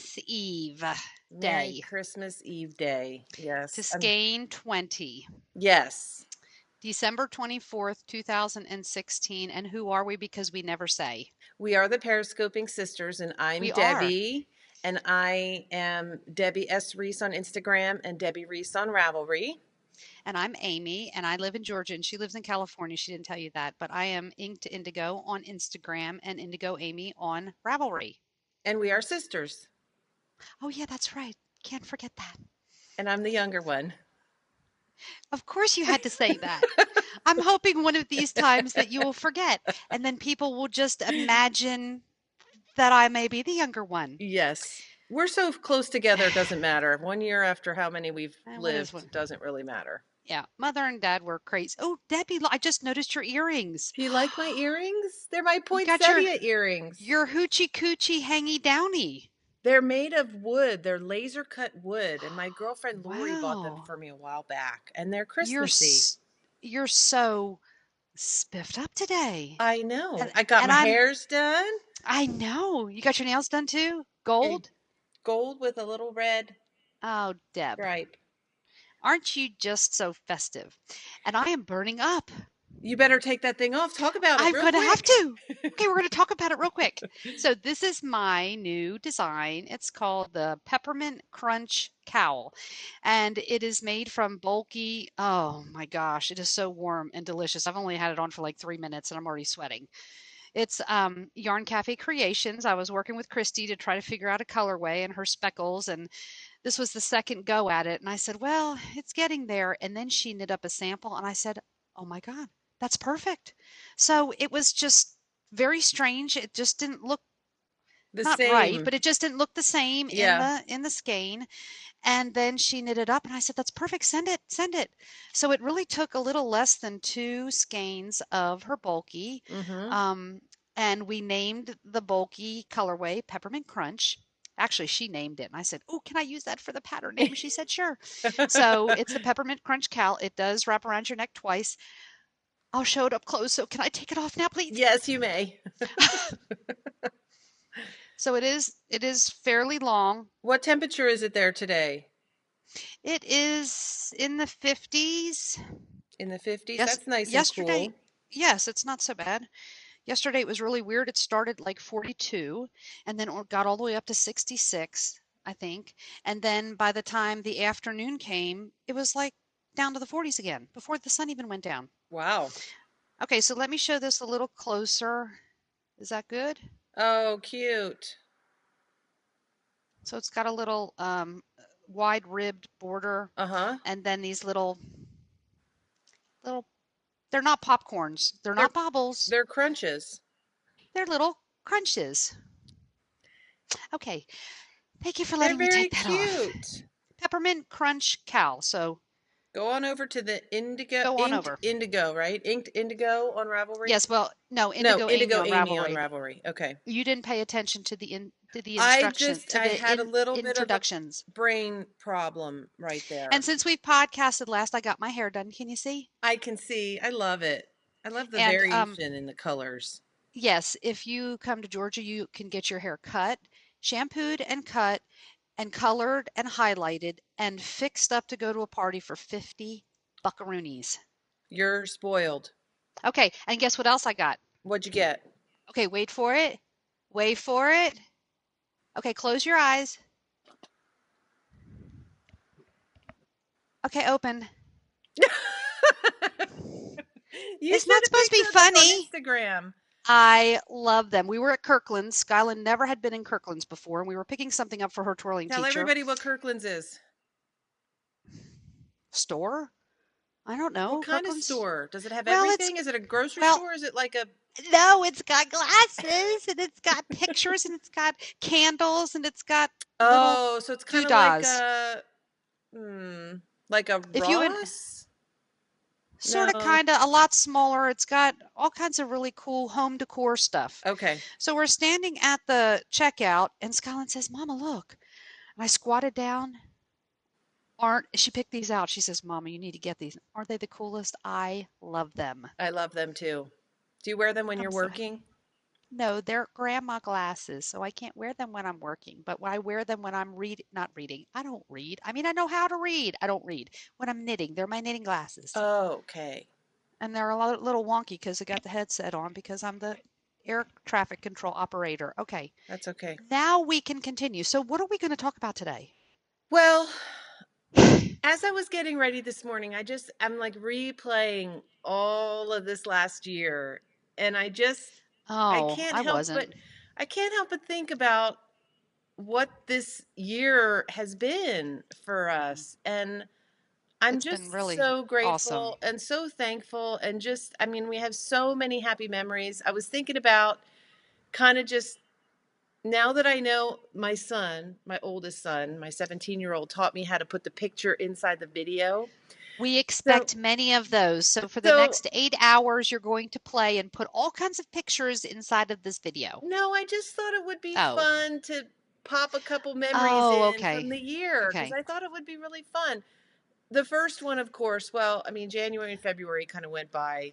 Christmas Eve Merry day Christmas Eve day. to Yes. Skein 20, Yes. December 24th, 2016. And who are we? Because we never say. We are the Periscoping Sisters, and I'm We are. Debbie, and I am Debbie S. Reese on Instagram and Debbie Reese on Ravelry. And I'm Amy, and I live in Georgia, and she lives in California. She didn't tell you that, but I am Inked Indigo on Instagram and Indigo Amy on Ravelry. And we are sisters, Oh, yeah, that's right. Can't forget that. and I'm the younger one. Of course, you had to say that. I'm hoping one of these times that you will forget, and then people will just imagine that I may be the younger one. Yes. We're so close together, it doesn't matter. 1 year after how many we've What is lived one? doesn't really matter. Yeah, mother and dad were crazy. Oh, Debbie, I just noticed your earrings. Do you like my earrings? They're my You got poinsettia earrings. your hoochie coochie hangy downy. They're made of wood. They're laser cut wood, and my girlfriend Lori bought them Wow. for me a while back, and they're You're Christmassy. you're so spiffed up today. I know. And I got and my I'm hairs done. I know. You got your nails done too? A Gold? gold with a little red Oh, Deb. stripe. Aren't you just so festive? And I am burning up. You better take that thing off. Talk about it I'm real going to have quick. to. Okay, we're going to talk about it real quick. So, this is my new design. It's called the Peppermint Crunch Cowl, and it is made from bulky. Oh my gosh, it is so warm and delicious. I've only had it on for like 3 minutes and I'm already sweating. It's Yarn Cafe Creations. I was working with Christy to try to figure out a colorway and her speckles, and this was the second go at it. And I said, well, it's getting there. And then she knit up a sample, and I said, oh my God, that's perfect. So it was just very strange. It just didn't look The not right, same. but it just didn't look the same Yeah. in the skein. And then she knit it up, and I said, that's perfect. Send it, send it. So it really took a little less than two skeins of her bulky. Mm-hmm. Um, and we named the bulky colorway Peppermint Crunch. Actually, she named it. And I said, oh, can I use that for the pattern name? And she said, sure. So it's the Peppermint Crunch Cal. It does wrap around your neck twice. I'll show it up close. So can I take it off now, please? Yes, you may. So it is fairly long. What temperature is it there today? It is in the 50s. In the 50s? Yes, That's nice and yesterday, cool. yes, it's not so bad. Yesterday it was really weird. It started like 42 and then it got all the way up to 66, I think. And then by the time the afternoon came, it was like down to the 40s again before the sun even went down. Wow. Okay, so let me show this a little closer. Is that good? Oh, cute. So it's got a little wide ribbed border Uh-huh. and then these little they're not popcorns. They're They're not baubles. they're crunches. They're little crunches. Okay, thank you for They're letting me very take that off. cute. Peppermint Crunch Cal. So Go on over to the indigo go on inked over. indigo, right? Inked indigo on Ravelry? Yes, well, no, No, Indigo Amy indigo on Amy on Ravelry. Ravelry. Okay. You didn't pay attention to the I instruction just to I the had a little bit of a introductions. brain problem right And there. since we've podcasted last, I got my hair done. Can you see? I can see. I love it. I love the And variation in the colors. yes, if you come to Georgia, you can get your hair cut, shampooed and cut and colored and highlighted and fixed up to go to a party for 50 buckaroonies. You're spoiled. Okay, and guess what else I got? What'd you get? Okay, wait for it. Wait for it. Okay, close your eyes. Okay, open. You It's sent not a supposed to be picture of this on funny. Instagram. I love them. We were at Kirkland's. Skyland never had been in Kirkland's before, and we were picking something up for her twirling Tell teacher. everybody what Kirkland's is. Store? I don't know. What kind of Kirkland's? store? Does it have Well, everything? Is it a grocery well, store? Is it like a no, it's got glasses and it's got pictures and it's got candles and it's got little Oh, so it's kind of doodahs. like a If you would Ross? sort of No. kind of a lot smaller, it's got all kinds of really cool home decor stuff. Okay. So we're standing at the checkout and Skyland says, Mama, look. And I squatted down. She picked these out. She says, Mama, you need to get these. Aren't they the coolest? I love them. I love them too. Do you wear them when I'm you're so happy. working? No, they're grandma glasses, so I can't wear them when I'm working, but when I wear them when I'm not reading. I don't read. I mean, I know how to read. I don't read. When I'm knitting, they're my knitting glasses. Oh, okay. And they're little wonky because I got the headset on because I'm the air traffic control operator. Okay, That's okay. now we can continue. So, what are we going to talk about today? Well, as I was getting ready this morning, I'm like replaying all of this last year. And I Oh, can't I help but, wasn't. I can't help but think about what this year has been for Mhm. us. And I'm It's been just really so awesome. grateful and so thankful. And just, I mean, we have so many happy memories. I was thinking about kind of just now that I know my son, my oldest son, my 17-year-old taught me how to put the picture inside the video. We So, expect many of those. So, for the so next 8 hours, you're going to play and put all kinds of pictures inside of this video. no, I just thought it would be Oh, fun to pop a couple memories oh, in from okay. the year because Okay. I thought it would be really fun. The first one, of course, well, I mean, January and February kind of went by.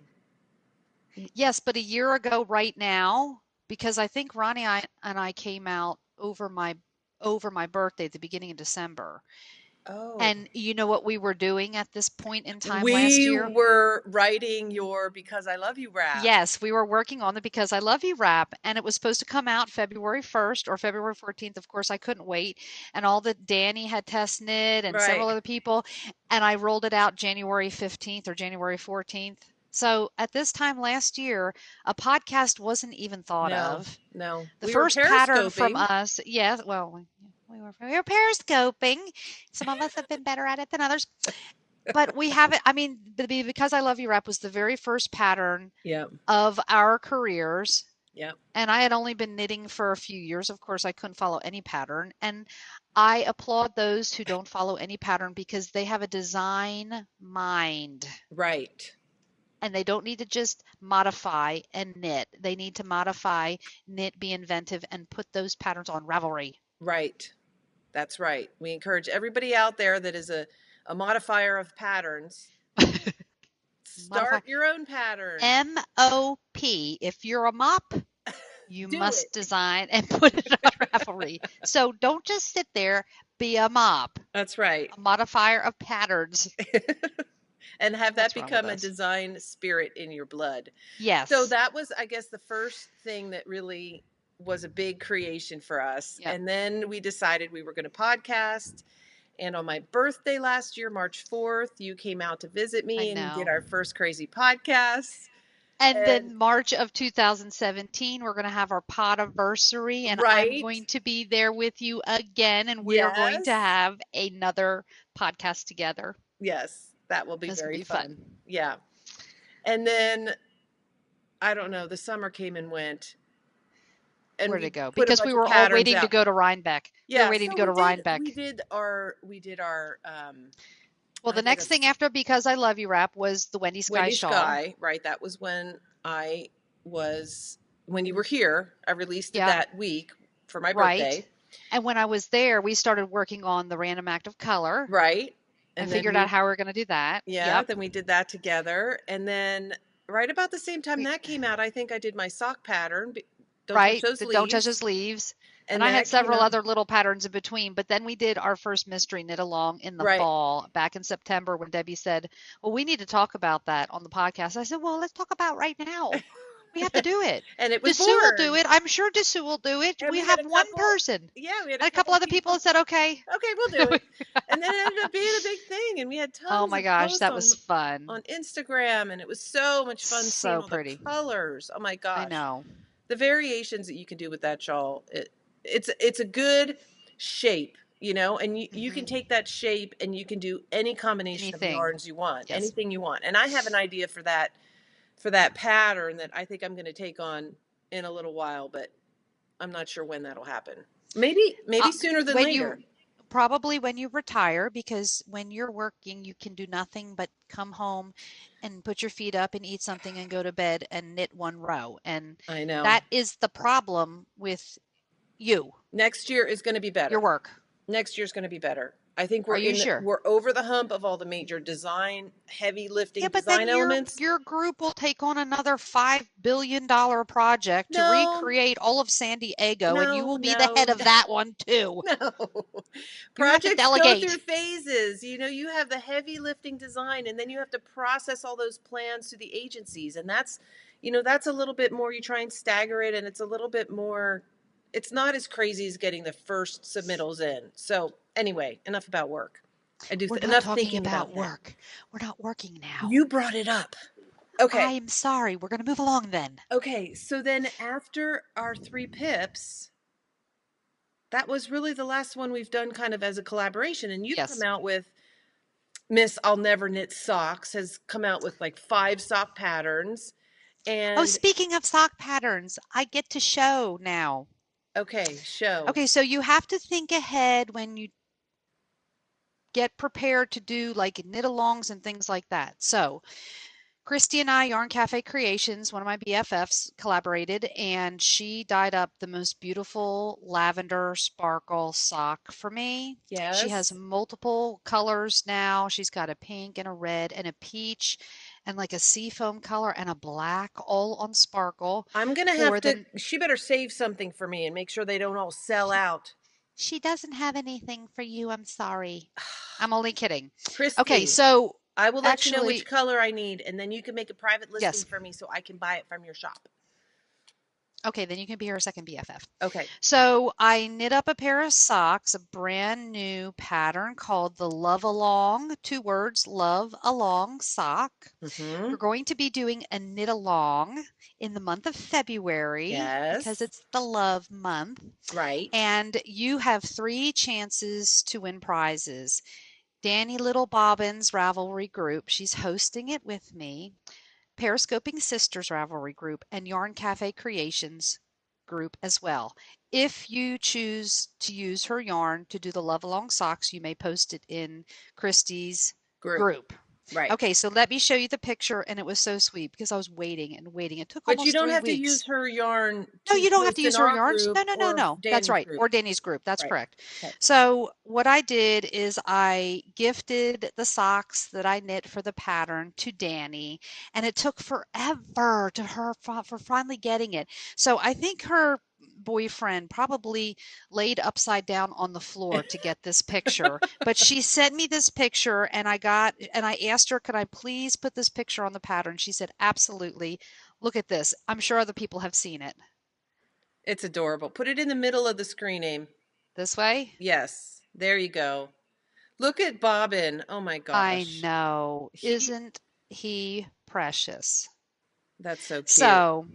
Yes, but a year ago right now, because I think and I came out over my birthday at the beginning of December. Oh, And you know what we were doing at this point in time last we year? were writing your Because I Love You rap. Yes, we were working on the Because I Love You rap, and it was supposed to come out February 1st or February 14th. Of course, I couldn't wait. And all that Danny had test knit and Right. several other people, and I rolled it out January 15th or January 14th. So at this time last year, a podcast wasn't even thought No, of. no. The We were first pattern from periscoping. us, yes, well, we were periscoping. Some of us have been better at it than others. But we haven't, I mean, Because I Love You rap was the very first pattern Yep. of our careers. Yep. And I had only been knitting for a few years. Of course, I couldn't follow any pattern. And I applaud those who don't follow any pattern because they have a design mind Right. and they don't need to just modify and knit. They need to modify, knit, be inventive, and put those patterns on Ravelry. Right. That's right. We encourage everybody out there that is a modifier of patterns, Modify start your own pattern. MOP. If you're a mop, you Do must it. design and put it on Ravelry. So don't just sit there, be a mop, That's right. a modifier of patterns. And have that What's wrong with become a us? design spirit in your blood. So Yes. that was, I guess, the first thing that really was a big creation for us. Yep. And then we decided we were going to podcast. And on my birthday last year, March 4th, you came out to visit I me and we did know. our first crazy podcast. And And then March of 2017, we're going to have our podiversary, and I'm right. going to be there with you again, and we are going to Yes. have another podcast together. Yes. That will be This will very be fun. fun. Yeah. And then I don't know, the summer came and went and Where to we go? put a Because we bunch of were all patterns waiting to out. go to Rhinebeck. We were Yeah, waiting so to go to we Rhinebeck. did our Well, I the did next thing after Because I Love You rap was the Wendy Sky Wendy shawl. Sky, right? That was was when you were here. I released it Yeah, that week for my right. birthday, And when I was there, we started working on the random act of color right? and And then figured out how we are going to do that. yeah, Yep. then we did that together. And then right about the same time We, that came out, I think I did my sock pattern. Don't touch right. those The Don't Touch leaves. Those Leaves. And And I had that came several out other little patterns in between, but then we did our first mystery knit along in the right. fall back in September when Debbie said, well, we need to talk about that on the podcast. I said, well, let's talk about it right now. We have to do it. And it was Dessou will do born. it. I'm sure Dessou will do it. And We we had have a one couple, person yeah, we had a and a couple couple other people people. that said, okay. Okay, we'll do it. And then it ended up being a big thing, and we had Oh tons my of gosh, posts that was on fun. Instagram, and it was so much fun seeing So all the pretty. colors. Oh my I gosh, know. the variations that you can do with that shawl. It's a good shape, and you can Hmm. take that shape and you can do any combination of Anything. yarns you want, Yes. anything you want. And I have an idea for that pattern that I think I'm going to take on in a little while, but I'm not sure when that'll happen. Maybe sooner than When you later. Probably when you retire, because when you're working, you can do nothing but come home and put your feet up and eat something and go to bed and knit one row. And I know. that is the problem with you, Next year is going to be your better. work. Next year's going to be better. I think Are you sure? we're over the hump of all the major design, heavy Yeah, lifting but then design elements. your group will take on another $5 billion project to No, recreate all of San Diego, and you no, will be the no, head of that one too. no. You have to Projects go through delegate. phases. You know, you have the heavy lifting design, and then you have to process all those plans to the agencies. And that's, you know, that's a little bit more, you try and stagger it, and it's a little bit more, it's not as crazy as getting the first submittals in. So, anyway, enough about work. We're not Enough talking thinking about about that. work. We're not working now. You brought it up. Okay. I'm sorry. We're going to move along then. Okay. So then after our 3 pips, that was really the last one we've done kind of as a collaboration. And you've come Yes. out with Miss I'll Never Knit Socks has come out with like 5 sock patterns. Oh, And speaking of sock patterns, I get to show now. okay, show. Okay, so you have to think ahead when you get prepared to do like knit alongs and things like that. So Christy and I, Yarn Cafe Creations, one of my BFFs, collaborated and she dyed up the most beautiful lavender sparkle sock for me. She has Yes. multiple colors now. She's got a pink and a red and a peach and like a seafoam color and a black all on sparkle I'm gonna have for to, the she better save something for me and make sure they don't all sell she, out. she doesn't have anything for you. I'm sorry. I'm only kidding. Okay, Christy, so I will let you know which actually, color I need, and then you can make a private listing yes. for me so I can buy it from your shop. Okay, then you can be her second BFF. Okay. So I knit up a pair of socks, a brand new pattern called the Love Along, 2 words, Love Along sock. Mm-hmm. We're going to be doing a knit along in the month of February because Yes. it's the love month. Right. And you have 3 chances to win prizes. Danny Little Bobbin's Ravelry group, she's hosting it with me. Periscoping Sisters Ravelry group, and Yarn Cafe Creations group as well. If you choose to use her yarn to do the Love Along socks, you may post it in Christie's Group. group. Right. Okay, so let me show you the picture, and it was so sweet because I was waiting and waiting. It took But you almost don't three have to use weeks. her yarn No, to you don't have to post in use her our yarns. group No, no, no, or no. That's Danny's right. group. Or Danny's group. That's Right. correct. Okay. So what I did is I gifted the socks that I knit for the pattern to Danny, and it took forever to her for finally getting it. So I think her boyfriend probably laid upside down on the floor to get this picture, but she sent me this picture and I asked her, could I please put this picture on the pattern? She said, absolutely. Look at this. I'm sure other people have seen it. It's adorable. Put it in the middle of the screen name. This way? Yes. There you go. Look at Bobbin. Oh my I gosh. know. He Isn't he precious? that's so cute. So,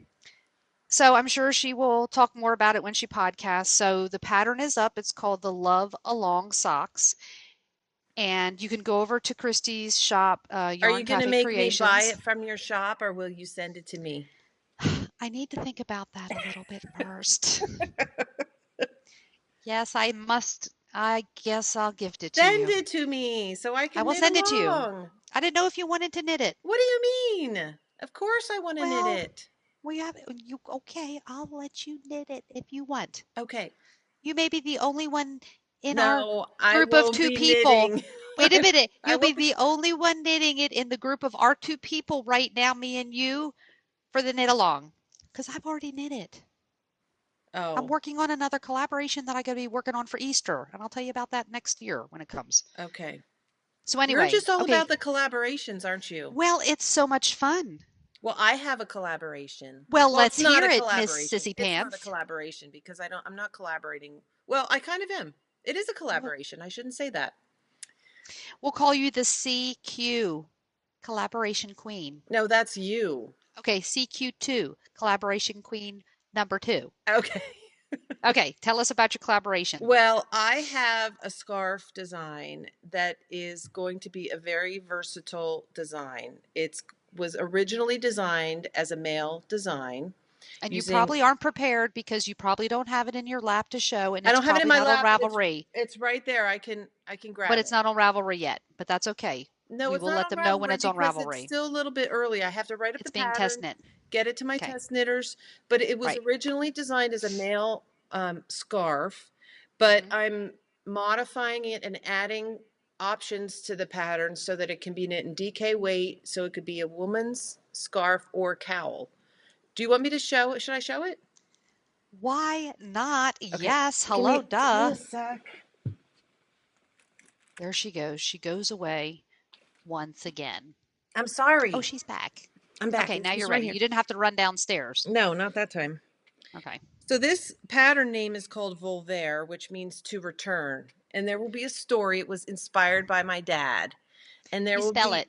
so I'm sure she will talk more about it when she podcasts. So the pattern is up. It's called the Love Along Socks. And you can go over to Christie's shop, Are you Yarn going to Cafe make me buy Creations. it from your shop or will you send it to me? I need to think about that a little bit first. Yes, I must. I guess I'll gift it to Send you. it to me so I I can will knit send it to you. along. I didn't know if you wanted to knit it. What do you mean? Of course I want to knit Well, it. we have you okay, I'll let you knit it if you want. Okay. You may be the only one in our No, I group of won't 2 be people. knitting. Wait a minute. I You'll be won't be. the only one knitting it in the group of our 2 people right now, me and you, for the knit along. Because I've already knit it. I'm Oh, working on another collaboration that I gotta be working on for Easter, and I'll tell you about that next year when it comes. okay. So You're anyway, just all about okay. the collaborations, aren't you? Well, it's so much fun. Well, I have a collaboration. Well, Well, it's let's not hear a it, Miss collaboration. Sissy It's not a Pants. collaboration because I'm not collaborating. Well, I kind of am. It is a collaboration. I shouldn't say that. We'll call you the CQ, Collaboration Queen. No, that's you. Okay, CQ2, Collaboration Queen number 2. Okay. Okay, tell us about your collaboration. Well, I have a scarf design that is going to be a very versatile design. It was originally designed as a male design And you using, probably aren't prepared because you probably don't have it in your lap to show, and I it's don't have it in probably my not on lap, but Ravelry, it's right there. I can but grab it's it. not on Ravelry yet. But that's okay. No, We it's will not let on them know when Ravelry it's on because it's Ravelry. still a little bit early. I have to write up the It's being test pattern, knit. get it to my Okay, test knitters, but it was right. originally designed as a male scarf. But Hmm. modifying it and adding options to the pattern so that it can be knit in DK weight, so it could be a woman's scarf or cowl. Do you want me to show it? Should I show it? Why not? Okay. Yes. Give Hello, me duh. a sec. There she goes. She goes away once again. I'm Oh, sorry. she's back. I'm back. Okay, now It's you're right ready. here. You didn't have to run downstairs. No, not that time. Okay. So this pattern name is called Volver, which means to return. And there will be a story. It was inspired by my dad. And there You will spell be it.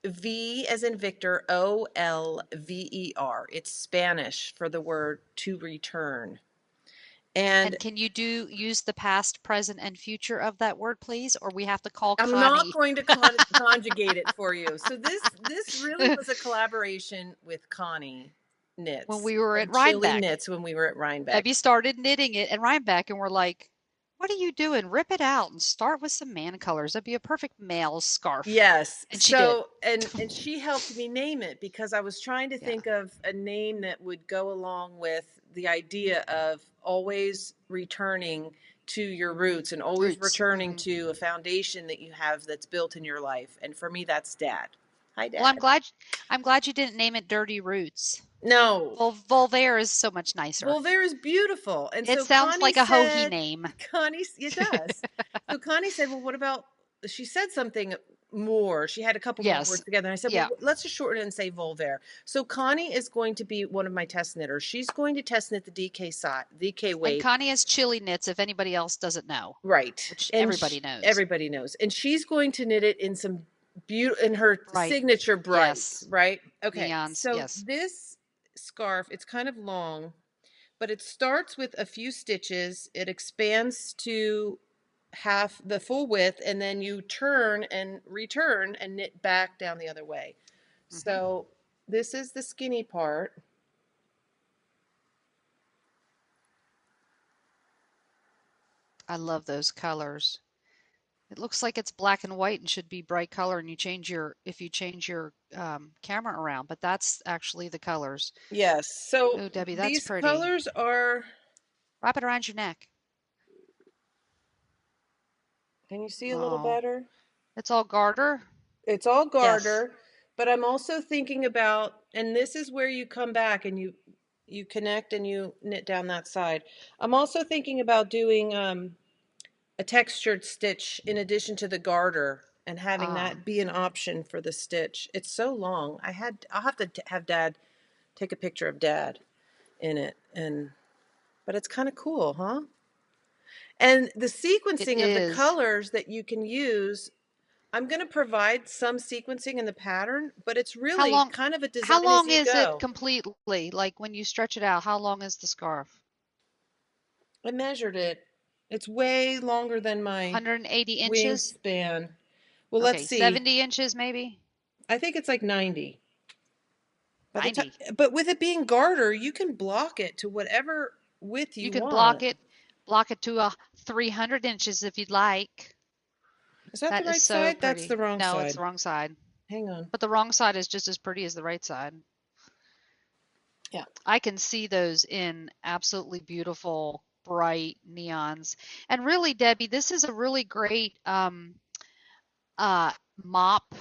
V as in Victor, Olver. It's Spanish for the word to return. And And can you use the past, present, and future of that word, please? Or we have to call I'm not Connie going to conjugate it for you. So this really was a collaboration with Connie when Knits we were at from Chili Rhinebeck. Knits when we were at Rhinebeck. Debbie started knitting it at Rhinebeck, and we're like, what are you doing? Rip it out and start with some man colors. That'd be a perfect male scarf. Yes. And she did. So and she helped me name it because I was trying to Yeah. think of a name that would go along with the idea of always returning to your roots and always Roots. returning to a foundation that you have that's built in your life. And for me that's Dad. Hi Well, Dad. I'm glad you didn't name it Dirty Roots. No. Volvaire is so much nicer. Volver is beautiful. And It so sounds Connie like a Hohi said, name. it does. So Connie said, well, what about, she said something more. She had a couple more Yes. words together. And I said, Yeah. well, let's just shorten it and say Volver. So Connie is going to be one of my test knitters. She's going to test knit the DK side, DK And weight. Connie has chili knits if anybody else doesn't know, Right. which And everybody knows. everybody knows. And she's going to knit it in some in her Bright. signature brights, Yes. right? Okay. Neons. So Yes. this scarf, it's kind of long, but it starts with a few stitches. It expands to half the full width, and then you turn and return and knit back down the other way. So this is the skinny part. I love those colors. It looks like it's black and white and should be bright color, and if you change your camera around, but that's actually the colors. Yes. So Oh, Debbie, that's these pretty. colors are, Wrap it around your neck. can you see a little Oh, better? it's all garter. It's all Yes. garter, but I'm also thinking about, and this is where you come back and you connect and you knit down that side. I'm also thinking about doing a textured stitch in addition to the garter and having Ah, that be an option for the stitch. It's so long. I'll have to have Dad take a picture of Dad in it, but it's kind of cool, huh? And the it sequencing of the is. colors that you can use, I'm going to provide some sequencing in the pattern, but it's How really long? kind of a How design as long you is it go. completely? Like when you stretch it out, how long is the scarf? I measured it. It's way longer than my 180 inches? wingspan. Well, let's Okay, see. 70 inches maybe? I think it's like 90. By the time, 90. but with it being garter, you can block it to whatever width You you can want. block it to a 300 inches if you'd like. Is that the That is right so side? That's the pretty. wrong No, it's side. the wrong side. Hang on. But the wrong side is just as pretty as the right side. Yeah. I can see those in absolutely beautiful, bright neons. And really, Debbie, this is a really great mop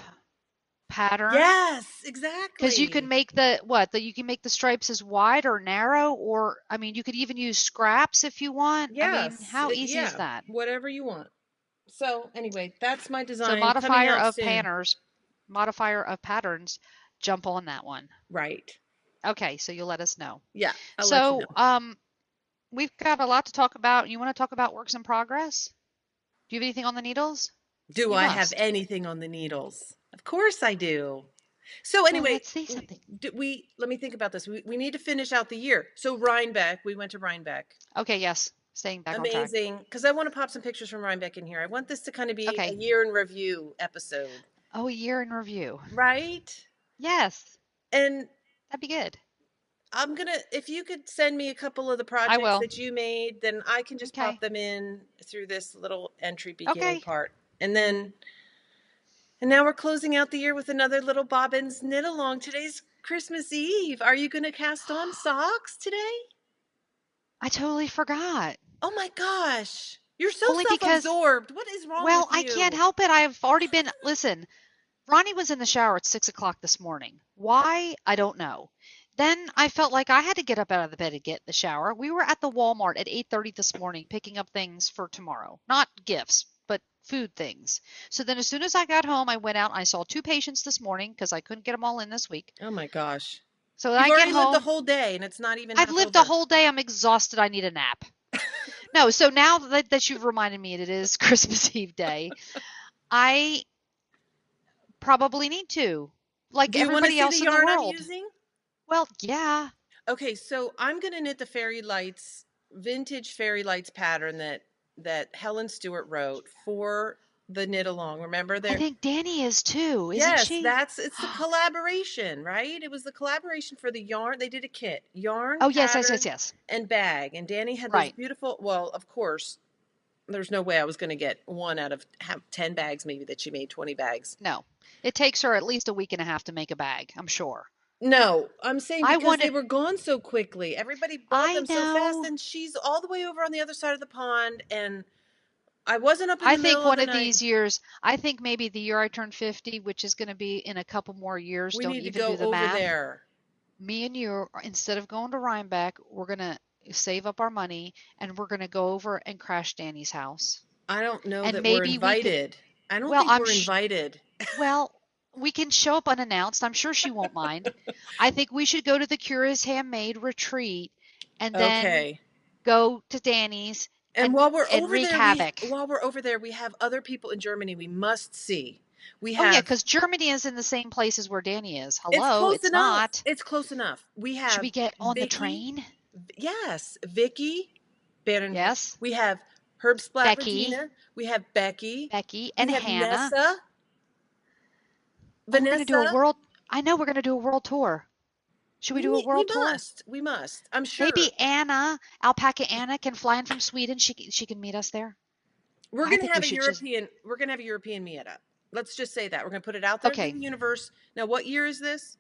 pattern Yes, because you can exactly. make you can make the stripes as wide or narrow, or I mean, you could even use scraps if you want. I mean, Yes, how easy is yeah, that? whatever you want. So anyway, that's my So design coming out soon. modifier of patterns, jump on that one. Right. Okay, so you'll let us know. Yeah, I'll let you know. So, we've got a lot to talk about. You want to talk about works in progress? Do you have anything on the needles? Do You I have must. anything on the needles? Of course I do. So Well, anyway, let's see something. let me think about this. We need to finish out the year. So Rhinebeck, we went to Rhinebeck. Okay, yes, staying back on track. Amazing. Because I want to pop some pictures from Rhinebeck in here. I want this to kind of be a Okay. year in review episode. Oh, a year in review. Right? Yes, And that'd be good. if you could send me a couple of the I projects will. that you made, then I can just Okay. pop them in through this little entry beginning Okay. part. And now we're closing out the year with another little Bobbins knit along. Today's Christmas Eve. Are you going to cast on socks today? I totally forgot. Oh my gosh. You're so Only because, self-absorbed. What is wrong well, with I can't you? help it. I've already been, listen, Ronnie was in the shower at 6 o'clock this morning. Why? I don't know. Then I felt like I had to get up out of the bed to get in the shower. We were at the Walmart at 8:30 this morning picking up things for tomorrow. Not gifts, but food things. So then as soon as I got home, I went out. I saw two patients this morning because I couldn't get them all in this week. Oh my gosh. So then You've I get already lived the home. whole day and it's not even I've half lived the over. whole day. I'm exhausted. I need a nap. No, so now that you've reminded me it is Christmas Eve day, I probably need to, like Do you want to everybody see the else in the yarn I'm world. using? Well, yeah. Okay, so I'm gonna knit the fairy lights, vintage fairy lights pattern that Helen Stewart wrote for the knit along. Remember I there? think Danny is too, isn't Yes, she? it's the collaboration, right? It was the collaboration for the yarn. They did a kit, yarn, Oh, yes, yes, yes, pattern, yes. and bag. And Danny had those Right. beautiful, well, of course, there's no way I was going to get one out of 10 bags, maybe that she made 20 bags. No. It takes her at least a week and a half to make a bag, I'm sure. No, I'm saying I because they wanted, were gone so quickly. Everybody bought I them so fast, know. and she's all the way over on the other side of the pond, and I wasn't up in I the think middle of one the of night. these years, I think maybe the year I turn 50, which is going to be in a couple more years, We don't need to even do go the over math. there. Me and you, instead of going to Rhinebeck, we're going to save up our money and we're going to go over and crash Danny's house. I don't know And that we're maybe we could, invited. I don't well, think we're invited. well, we can show up unannounced. I'm sure she won't mind. I think we should go to the Curious Handmade retreat and then Okay. go to Danny's And while we're and over wreak there, havoc. we have other people in Germany we must see. We Oh yeah, have because Germany is in the same place as where Danny is. It's Hello, close it's enough. not. It's close enough. We Should have we get on the Vicky. train? Yes, Vicky Berenville. Yes. We have Herb Splat Becky, Regina. We have Becky. Becky, and We have Hannah. Nessa, Oh, we're gonna do a Vanessa. world. I know we're gonna do a world tour. Should we do a We world tour? must. We must. I'm sure. Maybe Anna, Alpaca Anna, can fly in from Sweden. She can meet us there. I think we should just. We're gonna have a European meetup. Let's just say that. We're gonna put it out there into Okay, the universe. Now, what year is this?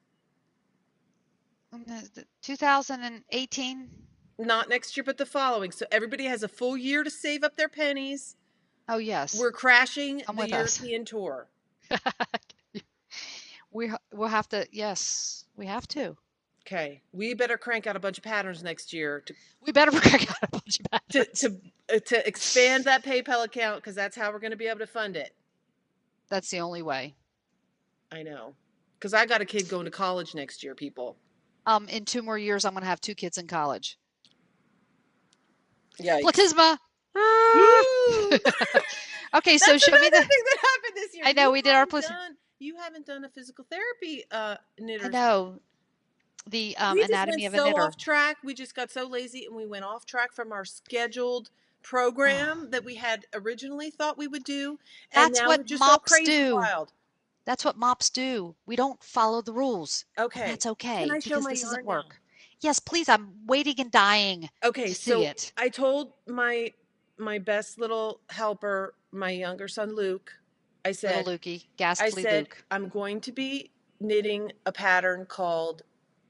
2018. Not next year, but the following. So everybody has a full year to save up their pennies. Oh yes, We're crashing come the with us. European tour. We'll have to. Yes, we have to. Okay, we better crank out a bunch of patterns next year We better crack out a bunch of to patterns. to expand that PayPal account because that's how we're going to be able to fund it. That's the only way. I know, because I got a kid going to college next year. People, In 2 more years, I'm gonna have two kids in college. yikes! Platisma. Woo! Okay, so That's show me another the. thing that happened this year. I know we did our platisma. You haven't done a physical therapy I knitters. know the We just went anatomy of a so knitter. off track. We just got so lazy and we went off track from our scheduled Oh, program that we had originally thought we would do. And that's now what we're just all mops crazy do. wild. That's what mops do. We don't follow the rules, and Okay. that's Can okay I show because my this isn't yarn now? work. Yes, please. I'm waiting and dying Okay, to see so it. I told my best little helper, my younger son Luke, I Little said, Lukey, ghastly Luke. I'm going to be knitting a pattern called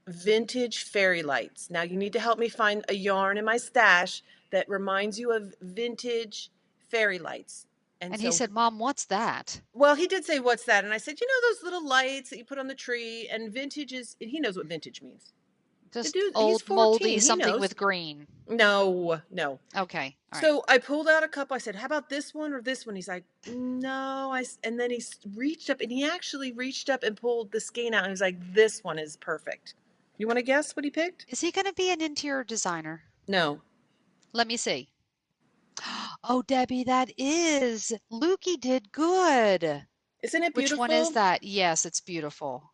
Vintage Fairy Lights. Now you need to help me find a yarn in my stash that reminds you of vintage fairy lights. And And he so, said, "Mom, what's that?" well, he did say, "What's that?" And I said, "You know those little lights that you put on the tree?" And vintage is, he knows what vintage means. The Just dude, he's old, moldy, 14. He something knows. with green. No, no. Okay, all right. So I pulled out a couple. I said, "How about this one or this one?" He's like, "No." And then reached up, and he actually reached up and pulled the skein out. And he was like, "This one is perfect." You want to guess what he picked? Is he going to be an interior designer? No. Let me see. Oh, Debbie, that is. Lukey did good. Isn't it Which one is beautiful? that? Yes, it's beautiful.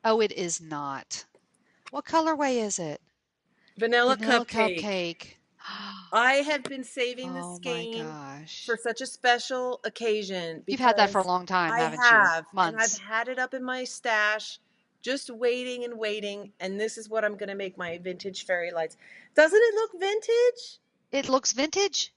Oh, it is not. What colorway is it? Vanilla Vanilla cupcake. cupcake. I have been saving the Oh my skein gosh. for such a special occasion You've had that for a because long time, I haven't you? have, and I've Months. had it up in my stash, just waiting and waiting. And this is what I'm going to make my vintage fairy lights. Doesn't it look vintage? It looks vintage.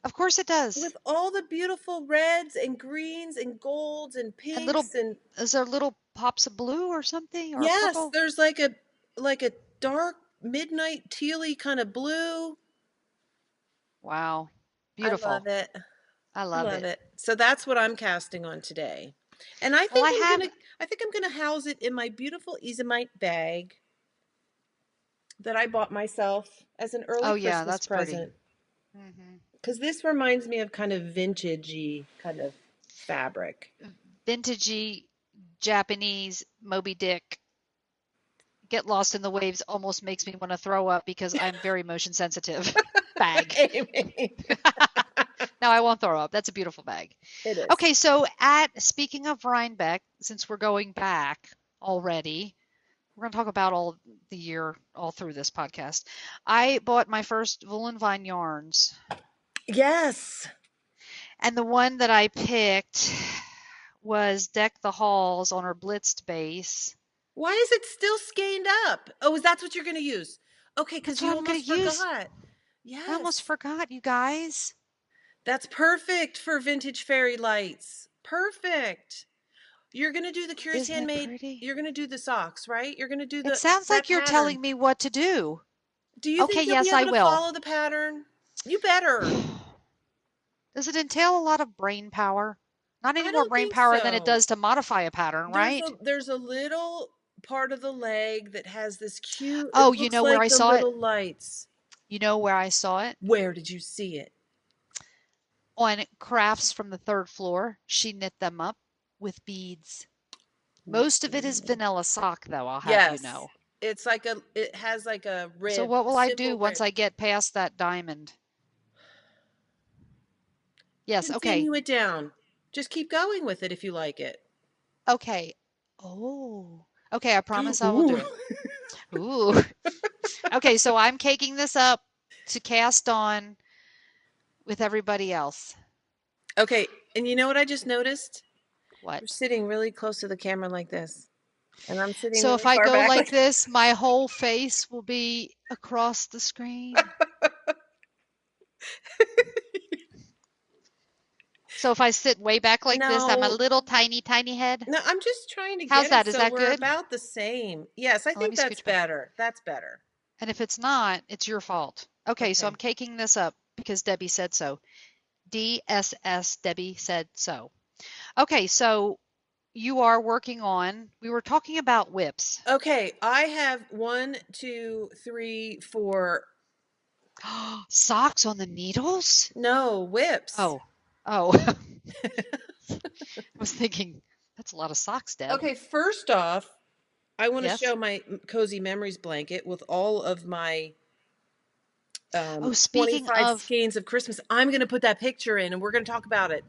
Of course it does. With all the beautiful reds and greens and golds and And little, pinks and is there little pops of blue or something or yes, purple? there's like a dark midnight tealy kind of blue. Wow. I Beautiful. love it. I I love love it. it. So that's what I'm casting on today. And Well, I have I think I'm gonna house it in my beautiful Easemite bag that I bought myself as an early oh yeah, Christmas that's pretty. present. Hmm. Because this reminds me of kind of vintagey kind of fabric. Vintagey Japanese Moby Dick get lost in the waves almost makes me want to throw up because I'm very motion sensitive. Bag. Amy. No, I won't throw up. That's a beautiful bag. It is. Okay, so at speaking of Rhinebeck, since we're going back already, we're going to talk about all the year, all through this podcast. I bought my first Wool and Vine yarns, Yes. and the one that I picked was Deck the Halls on her blitzed base. Why is it still skeined up? Oh, is that what you're going to use? Okay, because That's what you I'm going almost to use. forgot. I almost Yes. forgot, you guys. That's perfect for vintage fairy lights. Perfect. You're going to do the Curious Isn't it Handmade. pretty? You're going to do the socks, right? You're going to do It the sounds that like you're pattern. telling me what to do. Do you Okay, think you'll be yes, I able to will. follow the pattern? You better. Does it entail a lot of brain power? Not any I more don't brain think power than it so. does to modify a pattern, right? There's a little part of the leg that has this cute, Oh, it you looks know where like I the saw it? little lights. You know where I saw it? Where did you see it? On crafts from the third floor. She knit them up with beads. Most of it is Ooh. vanilla sock, though, I'll have you Yes. know. It has like a So rib, what a will I do simple once rib. I get past that diamond? Yes, okay. Continue it down. Just keep going with it if you like it. Okay. Oh. Okay, I promise I will do Ooh. it. Ooh. Okay, so I'm caking this up to cast on with everybody else. Okay, and you know what I just noticed? You're What? sitting really close to the camera like this, and I'm sitting So if really I far go back like like this, my whole face will be across the screen. So if I sit way back like this, I'm a No, little tiny, tiny head. no, I'm just trying to How's get it that? Is so that we're good? about the same. Yes, I Let think me that's scooch back. better. That's better. And if it's not, it's your fault. Okay, so I'm Okay. caking this up because Debbie said so. DSS, Debbie said so. Okay, so you are working on, we were talking about whips. Okay, I have one, two, three, four. Socks on the needles? No, whips. Oh, oh. I was thinking, that's a lot of socks, Deb. Okay, first off, I want to Yes? show my cozy memories blanket with all of my Oh, speaking 25 of, skeins of Christmas. I'm going to put that picture in and we're going to talk about it.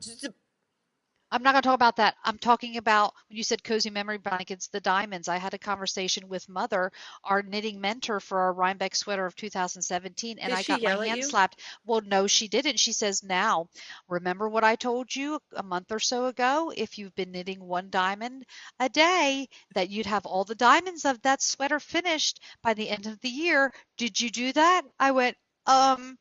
I'm not going to talk about that. I'm talking about when you said cozy memory blankets, the diamonds. I had a conversation with Mother, our knitting mentor for our Rhinebeck sweater of 2017, and Did I she got my yell at hand you? slapped. Well, no, she didn't. She says, now, remember what I told you a month or so ago? If you've been knitting one diamond a day, that you'd have all the diamonds of that sweater finished by the end of the year. Did you do that? I went, um,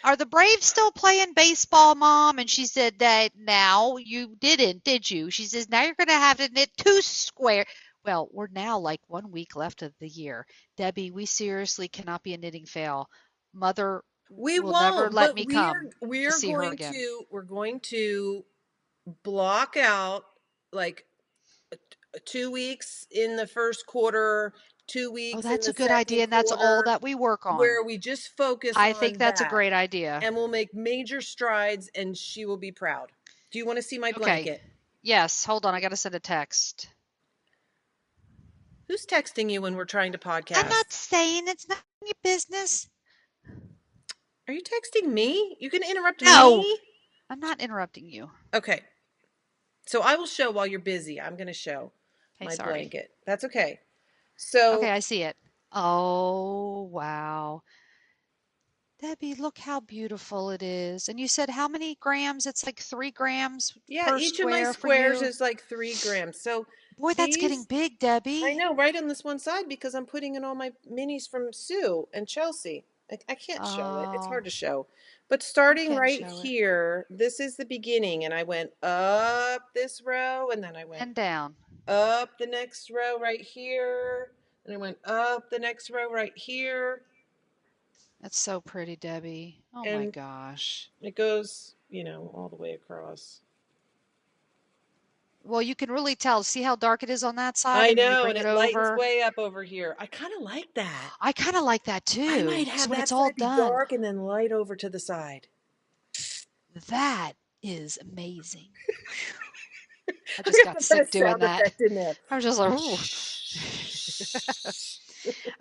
are the Braves still playing baseball, Mom? And she said that now you didn't, did you? She says now you're going to have to knit two square. Well, we're now like 1 week left of the year. Debbie, we seriously cannot be a knitting fail. Mother We will never won't, let but me come to see her again. we're going to block out like 2 weeks in the first quarter, two Oh, weeks in that's the a good idea, second and that's all quarter, that we work on. where we just focus I think on that's a that great idea. and we'll make major strides and she will be proud. Do you want to see my Okay. blanket? Yes, hold on. I got to send a text. Who's texting you when we're trying to I'm not podcast? saying it's not your business. Are you texting me? You can interrupt No, me? I'm not interrupting you. Okay. So I will show while you're busy. I'm going to show Okay, my sorry. blanket. That's okay. So, Okay, I see it. Oh, wow. Debbie, look how beautiful it is. And you said how many grams? It's like 3 grams yeah, per each of my square for squares you. is like 3 grams. So Boy, that's getting these, big, I Debbie. know, right on this one side because I'm putting in all my minis from Sue and Chelsea. I can't show it. It's Oh, hard to show. But you starting can right show it. here, this is the beginning. And I went up this row and then I went And down. up the next row right here. And I went up the next row right here. That's so pretty, Debbie. Oh my And gosh. it goes, all the way across. Well, you can really tell. See how dark it is on that side, I and then you know, bring and it it lightens over. way up over here. I kind of like that. I kind of like that I might too. So have when that it's all side be done, dark and then light over to the side. that is amazing. Whew. I I'm just gonna got have to put a sick doing sound that. effect in there. I was just like, ooh.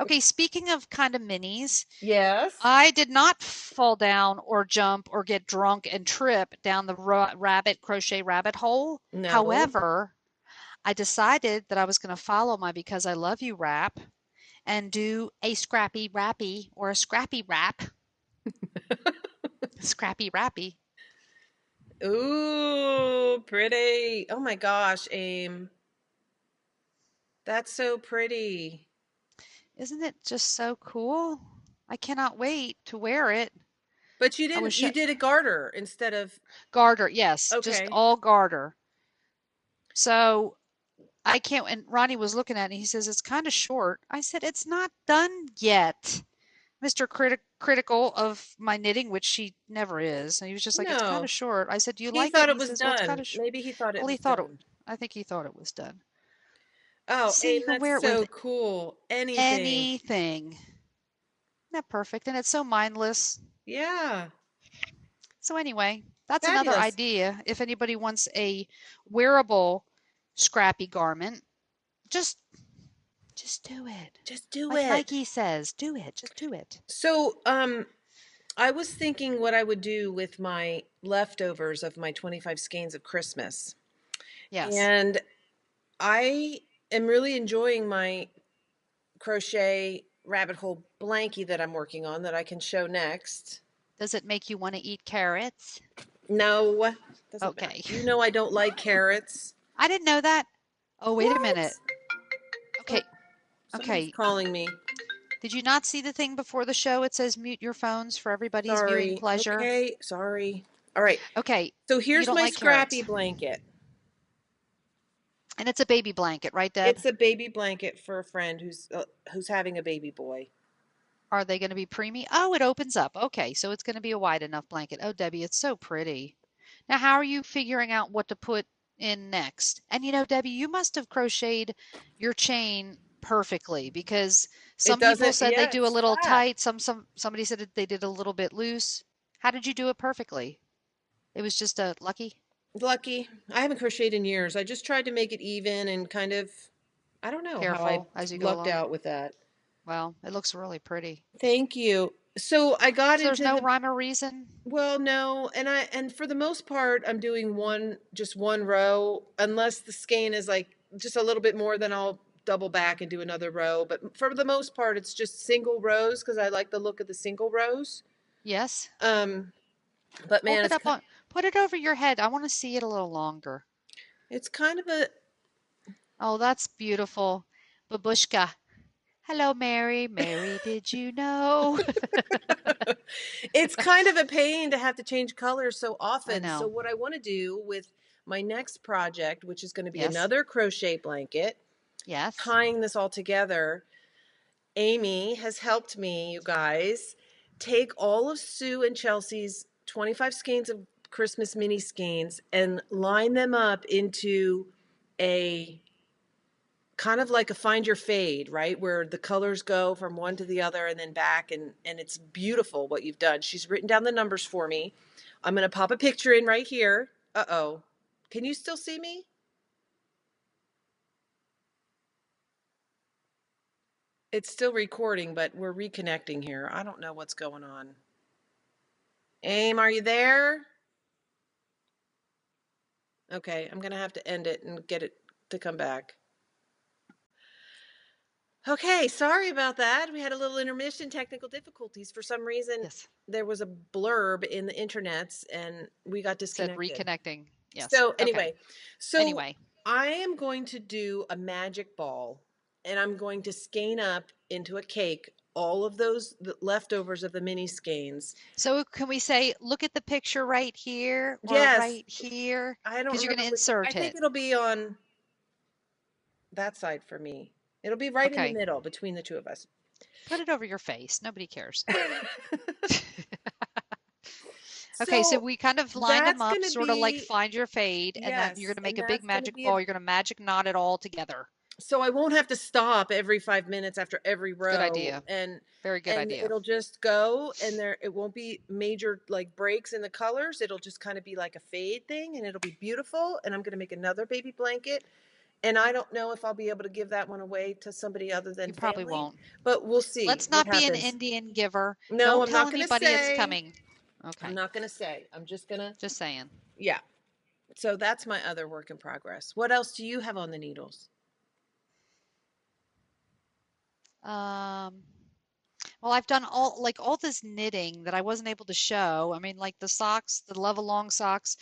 Okay, speaking of kind of minis, Yes. I did not fall down or jump or get drunk and trip down the rabbit crochet rabbit hole. No. However, I decided that I was going to follow my Because I Love You rap and do a scrappy rappy or a scrappy rap, scrappy rappy. Ooh, pretty. Oh my gosh, Aim. That's so pretty. Isn't it just so cool? I cannot wait to wear it. But I was you did a garter instead of, garter, yes, just okay. all garter. So I can't, and Ronnie was looking at it, he says, it's kind of short. I said, it's not done yet. Mr. Critical of my knitting, which she never is. And he was just like, it's kind of No. short. I said, do you He like it? thought And it he was says, well, it's kind done. of short. Maybe he thought it Well, he was thought it, done. I think he thought it was done. Oh, See, Aim, you can that's wear it with so cool. Anything. anything. Isn't that perfect? And it's so mindless. Yeah. So anyway, that's another Fabulous. idea. If anybody wants a wearable scrappy garment, just just do it. Just do Like it. Nike says, do it. Just do it. So, I was thinking what I would do with my leftovers of my 25 skeins of Christmas. Yes. And I am really enjoying my crochet rabbit hole blankie that I'm working on that I can show next. Does it make you want to eat carrots? No, doesn't matter. Okay. You know I don't like carrots. I didn't know that. Oh, wait a What? minute. Oh, Okay. somebody's Okay. calling me. Did you not see the thing before the show? It says mute your phones for everybody's viewing Sorry. pleasure. Okay, sorry. All right. Okay. So You here's don't my like scrappy carrots. blanket. And it's a baby blanket, right, Deb? It's a baby blanket for a friend who's having a baby boy. Are they going to be preemie? Oh, it opens up. Okay, so it's going to be a wide enough blanket. Oh, Debbie, it's so pretty. Now, how are you figuring out what to put in next? And Debbie, you must have crocheted your chain perfectly because It some people doesn't, said they yeah, do a it's little flat. tight, somebody said they did a little bit loose. How did you do it perfectly? It was just a lucky, Lucky. I haven't crocheted in years. I just tried to make it even and kind of, I don't know how I careful as you go lucked along. out with that. Well, it looks really pretty. Thank you. So I got So there's into no the, rhyme or reason? well, no, and for the most part, I'm doing just one row, unless the skein is like just a little bit more, then I'll double back and do another row. But for the most part, it's just single rows because I like the look of the single rows. Yes. Um, but Hold man, it up on, put it over your head. I want to see it a little longer. it's kind of a Oh, that's beautiful. Babushka. Hello, Mary. Mary, did you know? it's kind of a pain to have to change colors so I often. So know. what I want to do with my next project, which is going to be Yes. another crochet blanket, Yes. tying this all together, Amy has helped me, you guys, take all of Sue and Chelsea's 25 skeins of Christmas mini skeins and line them up into a kind of like a find your fade, right? Where the colors go from one to the other and then back, and it's beautiful what you've done. She's written down the numbers for me. I'm going to pop a picture in right here. Uh-oh. Can you still see me? It's still recording, but we're reconnecting here. I don't know what's going on. Aim, are you there? Okay, I'm going to have to end it and get it to come back. Okay, sorry about that. We had a little intermission, technical difficulties. For some reason, Yes. there was a blurb in the internets and we got Said disconnected. reconnecting. Yes. So, Okay. anyway, so Anyway. I am going to do a magic ball and I'm going to skein up into a cake all of those leftovers of the mini skeins. So can we say, look at the picture right here or Yes, right here? I don't Because you're remember going to which, I insert think it. it'll be on that side for me. It'll be right in the Okay. middle between the two of us. Put it over your face. Nobody cares. Okay, so So we kind of lined them that's up, going to sort of like be, find your fade, and then you're yes, gonna make and a big that's going to magic be a, ball. You're gonna magic knot it all together. so I won't have to stop every 5 minutes after every Good row, idea. and Very good and idea. it'll just go, and there it won't be major like breaks in the colors. It'll just kind of be like a fade thing, and it'll be beautiful. And I'm going to make another baby blanket, and I don't know if I'll be able to give that one away to somebody other than You probably family, won't. but we'll see Let's what not be an happens. Indian giver. No, Don't I'm tell not going to anybody it's say. coming. I'm Okay, not going to say. I'm just going to, just saying. yeah. So that's my other work in progress. What else do you have on the needles? Um, well, I've done all this knitting that I wasn't able to show. I mean, like the socks, the Love Along socks.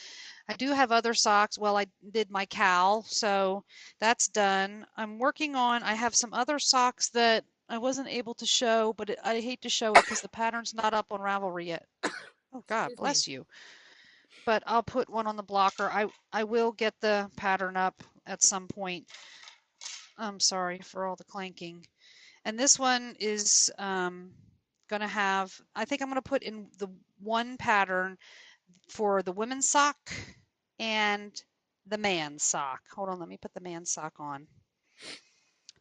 I do have other socks. Well, I did my cowl, so that's done. I have some other socks that I wasn't able to show, but I hate to show it because the pattern's not up on Ravelry yet. Oh God, Excuse me. bless you. But I'll put one on the blocker. I will get the pattern up at some point. I'm sorry for all the clanking. And this one is gonna have, I think I'm gonna put in the one pattern for the women's sock and the man's sock. Hold on, let me put the man's sock on.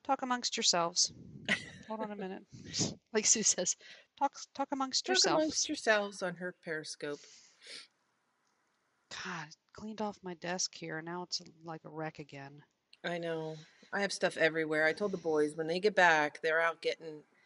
Talk amongst yourselves. Hold on a minute. Like Sue says, talk amongst Talk amongst yourselves. yourselves on her Periscope. God, cleaned off my desk here. Now it's like a wreck again. I know. I have stuff everywhere. I told the boys when they get back, they're out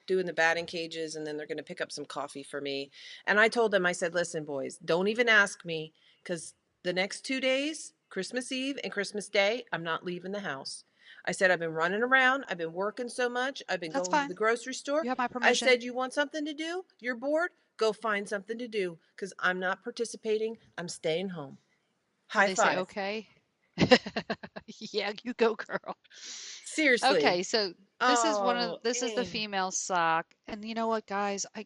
doing the batting cages, and then they're going to pick up some coffee for me. And I told them, I said, listen, boys, don't even ask me because the next 2 days, Christmas Eve and Christmas Day, I'm not leaving the house. I said, I've been running around. I've been working so much. I've been That's going to the fine. grocery store. You have my I permission. said, you want something to do? You're bored? Go find something to do because I'm not participating. I'm staying home. Did High they say five. okay? Yeah, you go, girl. Seriously. Okay, so Oh, this is the aim. female sock. And you know what, guys? I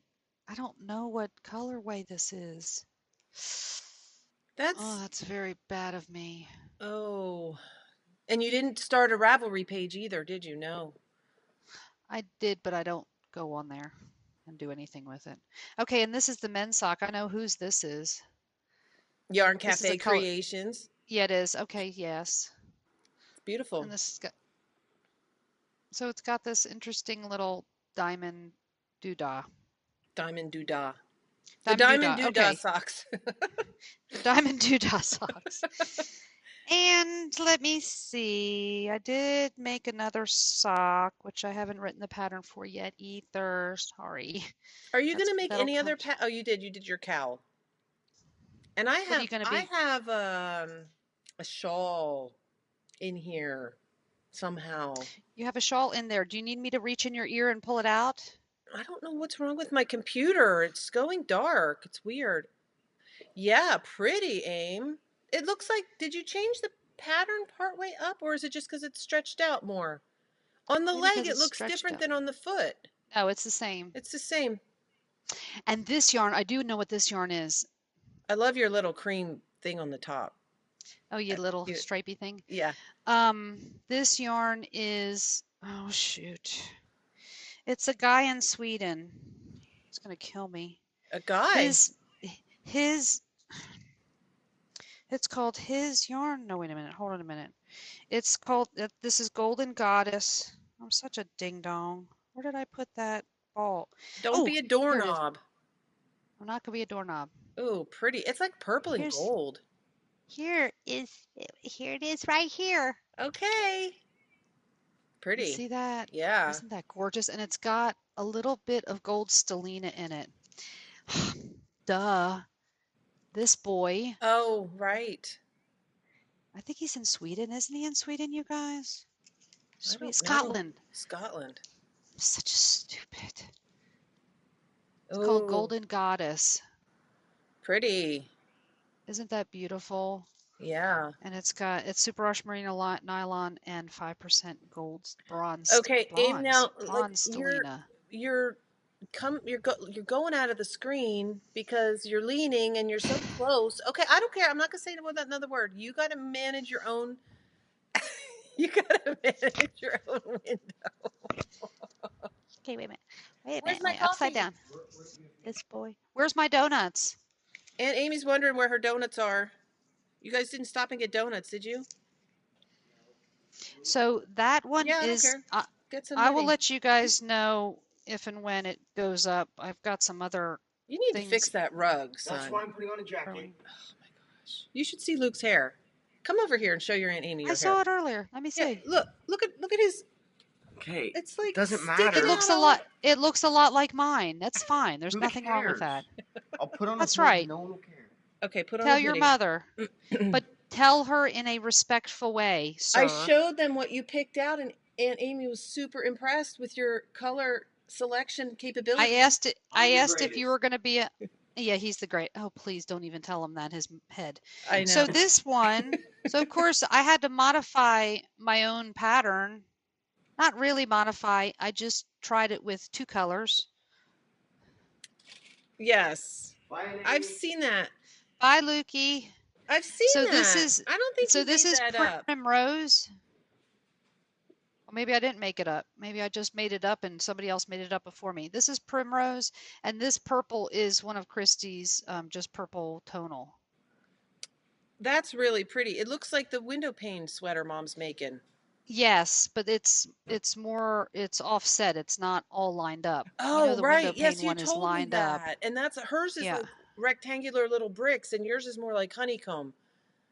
don't know what colorway this is. Oh, That's, that's very bad of me. oh. And you didn't start a Ravelry page either, did you? No. I did, but I don't go on there and do anything with it. Okay, and this is the men's sock. I know whose this is. Yarn This is a Cafe color. Creations. Yeah, it is. Okay, yes. It's beautiful. And it's got this interesting little diamond doodah. Diamond Doodah. The Diamond Diamond doodah. Doodah Okay, socks. the diamond doodah socks. And let me see. I did make another sock, which I haven't written the pattern for yet either. Sorry. Are you going to make That'll any come. other Oh, you did. You did your cowl. And I What are have you going to I be? have a shawl in here somehow. You have a shawl in there. Do you need me to reach in your ear and pull it out? I don't know what's wrong with my computer. It's going dark. It's weird. Yeah, pretty, Aim. It looks like, did you change the pattern part way up, or is it just because it's stretched out more? On the Maybe leg, because it it's looks stretched different out. than on the foot. No, it's the same. It's the same. And this yarn, I do know what this yarn is. I love your little cream thing on the top. Oh, you little You, stripy thing. yeah, This yarn is, oh shoot. It's a guy in Sweden. He's gonna kill me. a guy. His, his, it's called his yarn. No, wait a minute. Hold on a minute. It's called, this is Golden Goddess. I'm such a ding dong. Where did I put that ball? Don't Oh, be a here it is. doorknob. I'm not gonna be a doorknob. Ooh, pretty. It's like purple and Here's, gold. here it is right here. Okay. You Pretty. see that? Yeah. Isn't that gorgeous? And it's got a little bit of gold stellina in it. Duh. This boy, Oh, right. I think he's in Sweden. Isn't he in Sweden, you guys? I Sweet don't know. Scotland. Scotland. I'm such a stupid. It's called Ooh, Golden Goddess. pretty. Isn't that beautiful? Yeah. And it's super wash merino nylon and 5% gold Okay, Aim, now like bronze you're stellina. you're you're going out of the screen because you're leaning and you're so close. Okay, I don't care. I'm not gonna say another word. You got to manage your own. You got to manage your own window. Okay, wait a minute. Wait a Where's minute, my wait, upside coffee? down. This boy. Where's my donuts? Aunt Amy's wondering where her donuts are. You guys didn't stop and get donuts, did you? So that one Yeah, I don't is, care. Get some I will ready. let you guys know if and when it goes up. I've got some other You need to fix things that rug, son. That's why I'm putting on a jacket. growing. Oh my gosh. You should see Luke's hair. Come over here and show your Aunt Amy I your hair. saw it earlier. Let me Yeah, see. look at his. Okay, It's it like doesn't sticking It matter. looks out a all. lot. It looks a lot like mine. That's fine. There's Who nothing wrong with cares? that. I'll put on a That's hood and right. no one will care. Okay, put on a Tell your hoodie. mother, but tell her in a respectful way, I sir. showed them what you picked out, and Aunt Amy was super impressed with your color selection capabilities. I I'm the asked if you were greatest. going to be a. Yeah, he's the great. Oh, please don't even tell him that his head. I know. So this one. So of course I had to modify my own pattern. Not really modify. I just tried it with two colors. Yes, Bye, Aunt I've Amy. seen that. Bye, Lukey. I've seen So this that. is I don't think so you this made is that up. Primrose. Or maybe I didn't make it up. Maybe I just made it up and somebody else made it up before me. This is Primrose, and this purple is one of Christie's just purple tonal. That's really pretty. It looks like the window pane sweater Mom's making. Yes, but it's offset. It's not all lined up. You know Oh, the window right. pane Yes, you one is told me lined up. that. And that's hers is Yeah, like rectangular little bricks, and yours is more like honeycomb.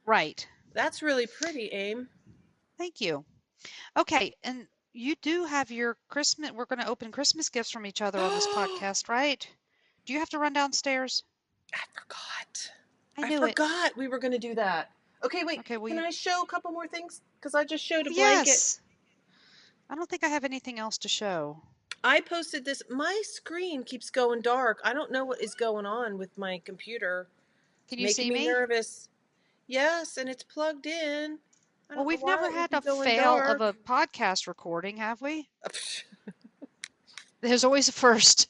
right. That's really pretty, Aim. Thank you. Okay, and you do have your Christmas. We're going to open Christmas gifts from each other on this I podcast, right? Do you have to run downstairs? forgot. I I knew it. forgot we were going to do that. Okay, wait. Okay, well, Can I show a couple more things? Because I just showed oh, a blanket. yes. I don't think I have anything else to show. I posted this. My screen keeps going dark. I don't know what is going on with my computer. Can It's you making see me me? nervous. Yes, and it's plugged in. I Well, don't know we've why never it would had be a going fail of dark. a podcast recording, have we? There's always a first.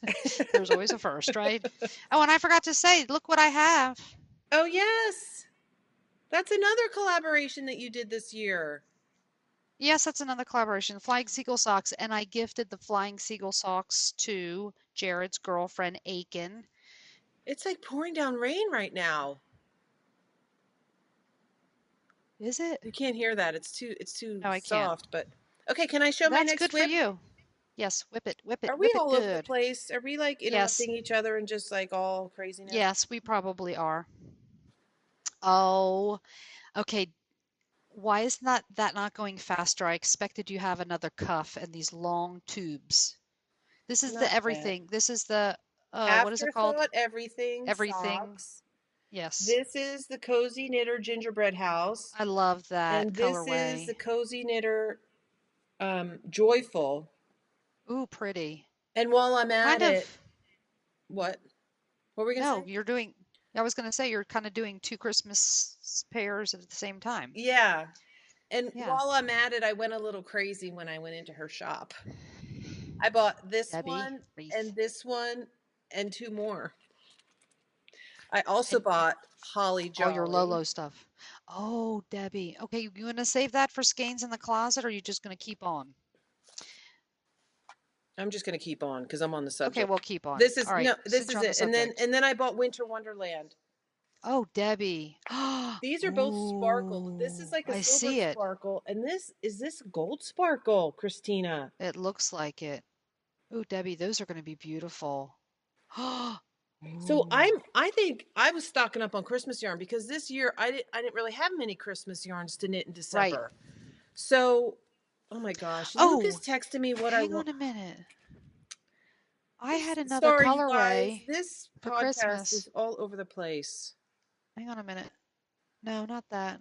There's always a first, right? Oh, and I forgot to say, look what I have. Oh, yes. That's another collaboration that you did this year. Yes, that's another collaboration, Flying Seagull Socks, and I gifted the Flying Seagull Socks to Jared's girlfriend, Aiken. It's like pouring down rain right now. Is it? You can't hear that. It's too No, I can't. soft, but okay, can I show my That's next good for whip? you. Yes, Are we whip it all over the good. place? Are we like Yes, interrupting each other and just like all craziness? yes, we probably are. Oh, okay. Why is that not going faster? I expected you have another cuff and these long tubes. This is the Not that. everything. This is the what is it called? Afterthought everything Everything. socks. Yes. This is the Cozy Knitter Gingerbread House. I love that And this is colorway. the Cozy Knitter Joyful. Ooh, pretty. And while I'm at Kind of. it, what? What were we gonna No, say? you're doing. I was gonna say you're kind of doing two Christmas pairs at the same time. Yeah. And Yeah. while I'm at it, I went a little crazy when I went into her shop. I bought this Debbie, one Reese, and this one and two more. I also and bought Holly all your Jolly. Lolo stuff. Oh, Debbie. Okay, you gonna save that for skeins in the closet, or are you just gonna keep on? I'm just gonna keep on because I'm on the Okay, subject. we'll keep on. This is All right, no, this since is you're on the it. And then subject. and then I bought Winter Wonderland. Oh, Debbie. These are both sparkled. This is Ooh, like a I silver see it. sparkle, and this gold sparkle, Christina. It looks like it. Oh, Debbie, those are going to be beautiful. So Ooh, I think I was stocking up on Christmas yarn because this year I didn't really have many Christmas yarns to knit in right. December. So, oh my gosh, Luke is Oh, texting me what I hang want. on a minute. I had another Sorry, you guys. colorway This for podcast Christmas. is all over the place. Hang on a minute. No, not that.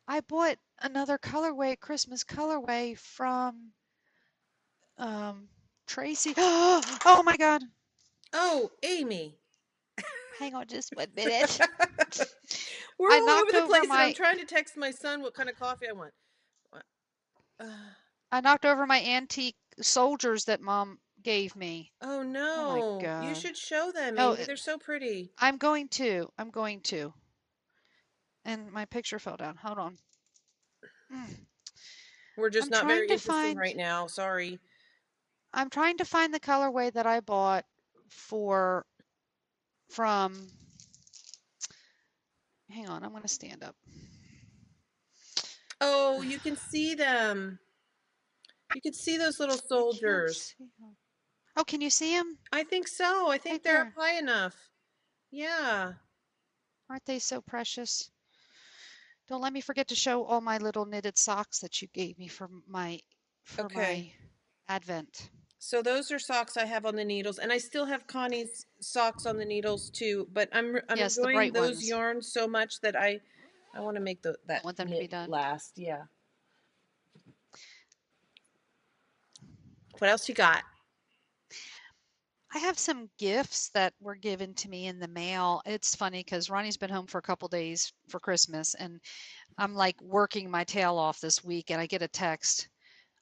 I bought another colorway, Christmas colorway from um Tracy. Oh my God. Oh, Amy. Hang on just 1 minute. We're I all over knocked the over place, and I'm my trying to text my son what kind of coffee I want. Uh, I knocked over my antique soldiers that Mom gave me. oh Oh my no, you God. should show them, No, Amy. They're so pretty. I'm going to. I'm going to. And my picture fell down. Hold on. Mm. We're just I'm not trying very to interesting find. right now. Sorry. I'm trying to find the colorway that I bought for from hang on, I'm gonna stand up. Oh, you can see them. You can see those little I can't soldiers. see 'em. Oh, can you see them? I think so. I Right think they're up there. high enough. Yeah. Aren't they so precious? Don't let me forget to show all my little knitted socks that you gave me for Okay. my Advent. So those are socks I have on the needles, and I still have Connie's socks on the needles too. But I'm Yes, the enjoying bright those ones. yarns so much that I want to make I that want them to be knit done. last. Yeah. What else you got? I have some gifts that were given to me in the mail. It's funny because Ronnie's been home for a couple days for Christmas, and I'm like working my tail off this week, and I get a text,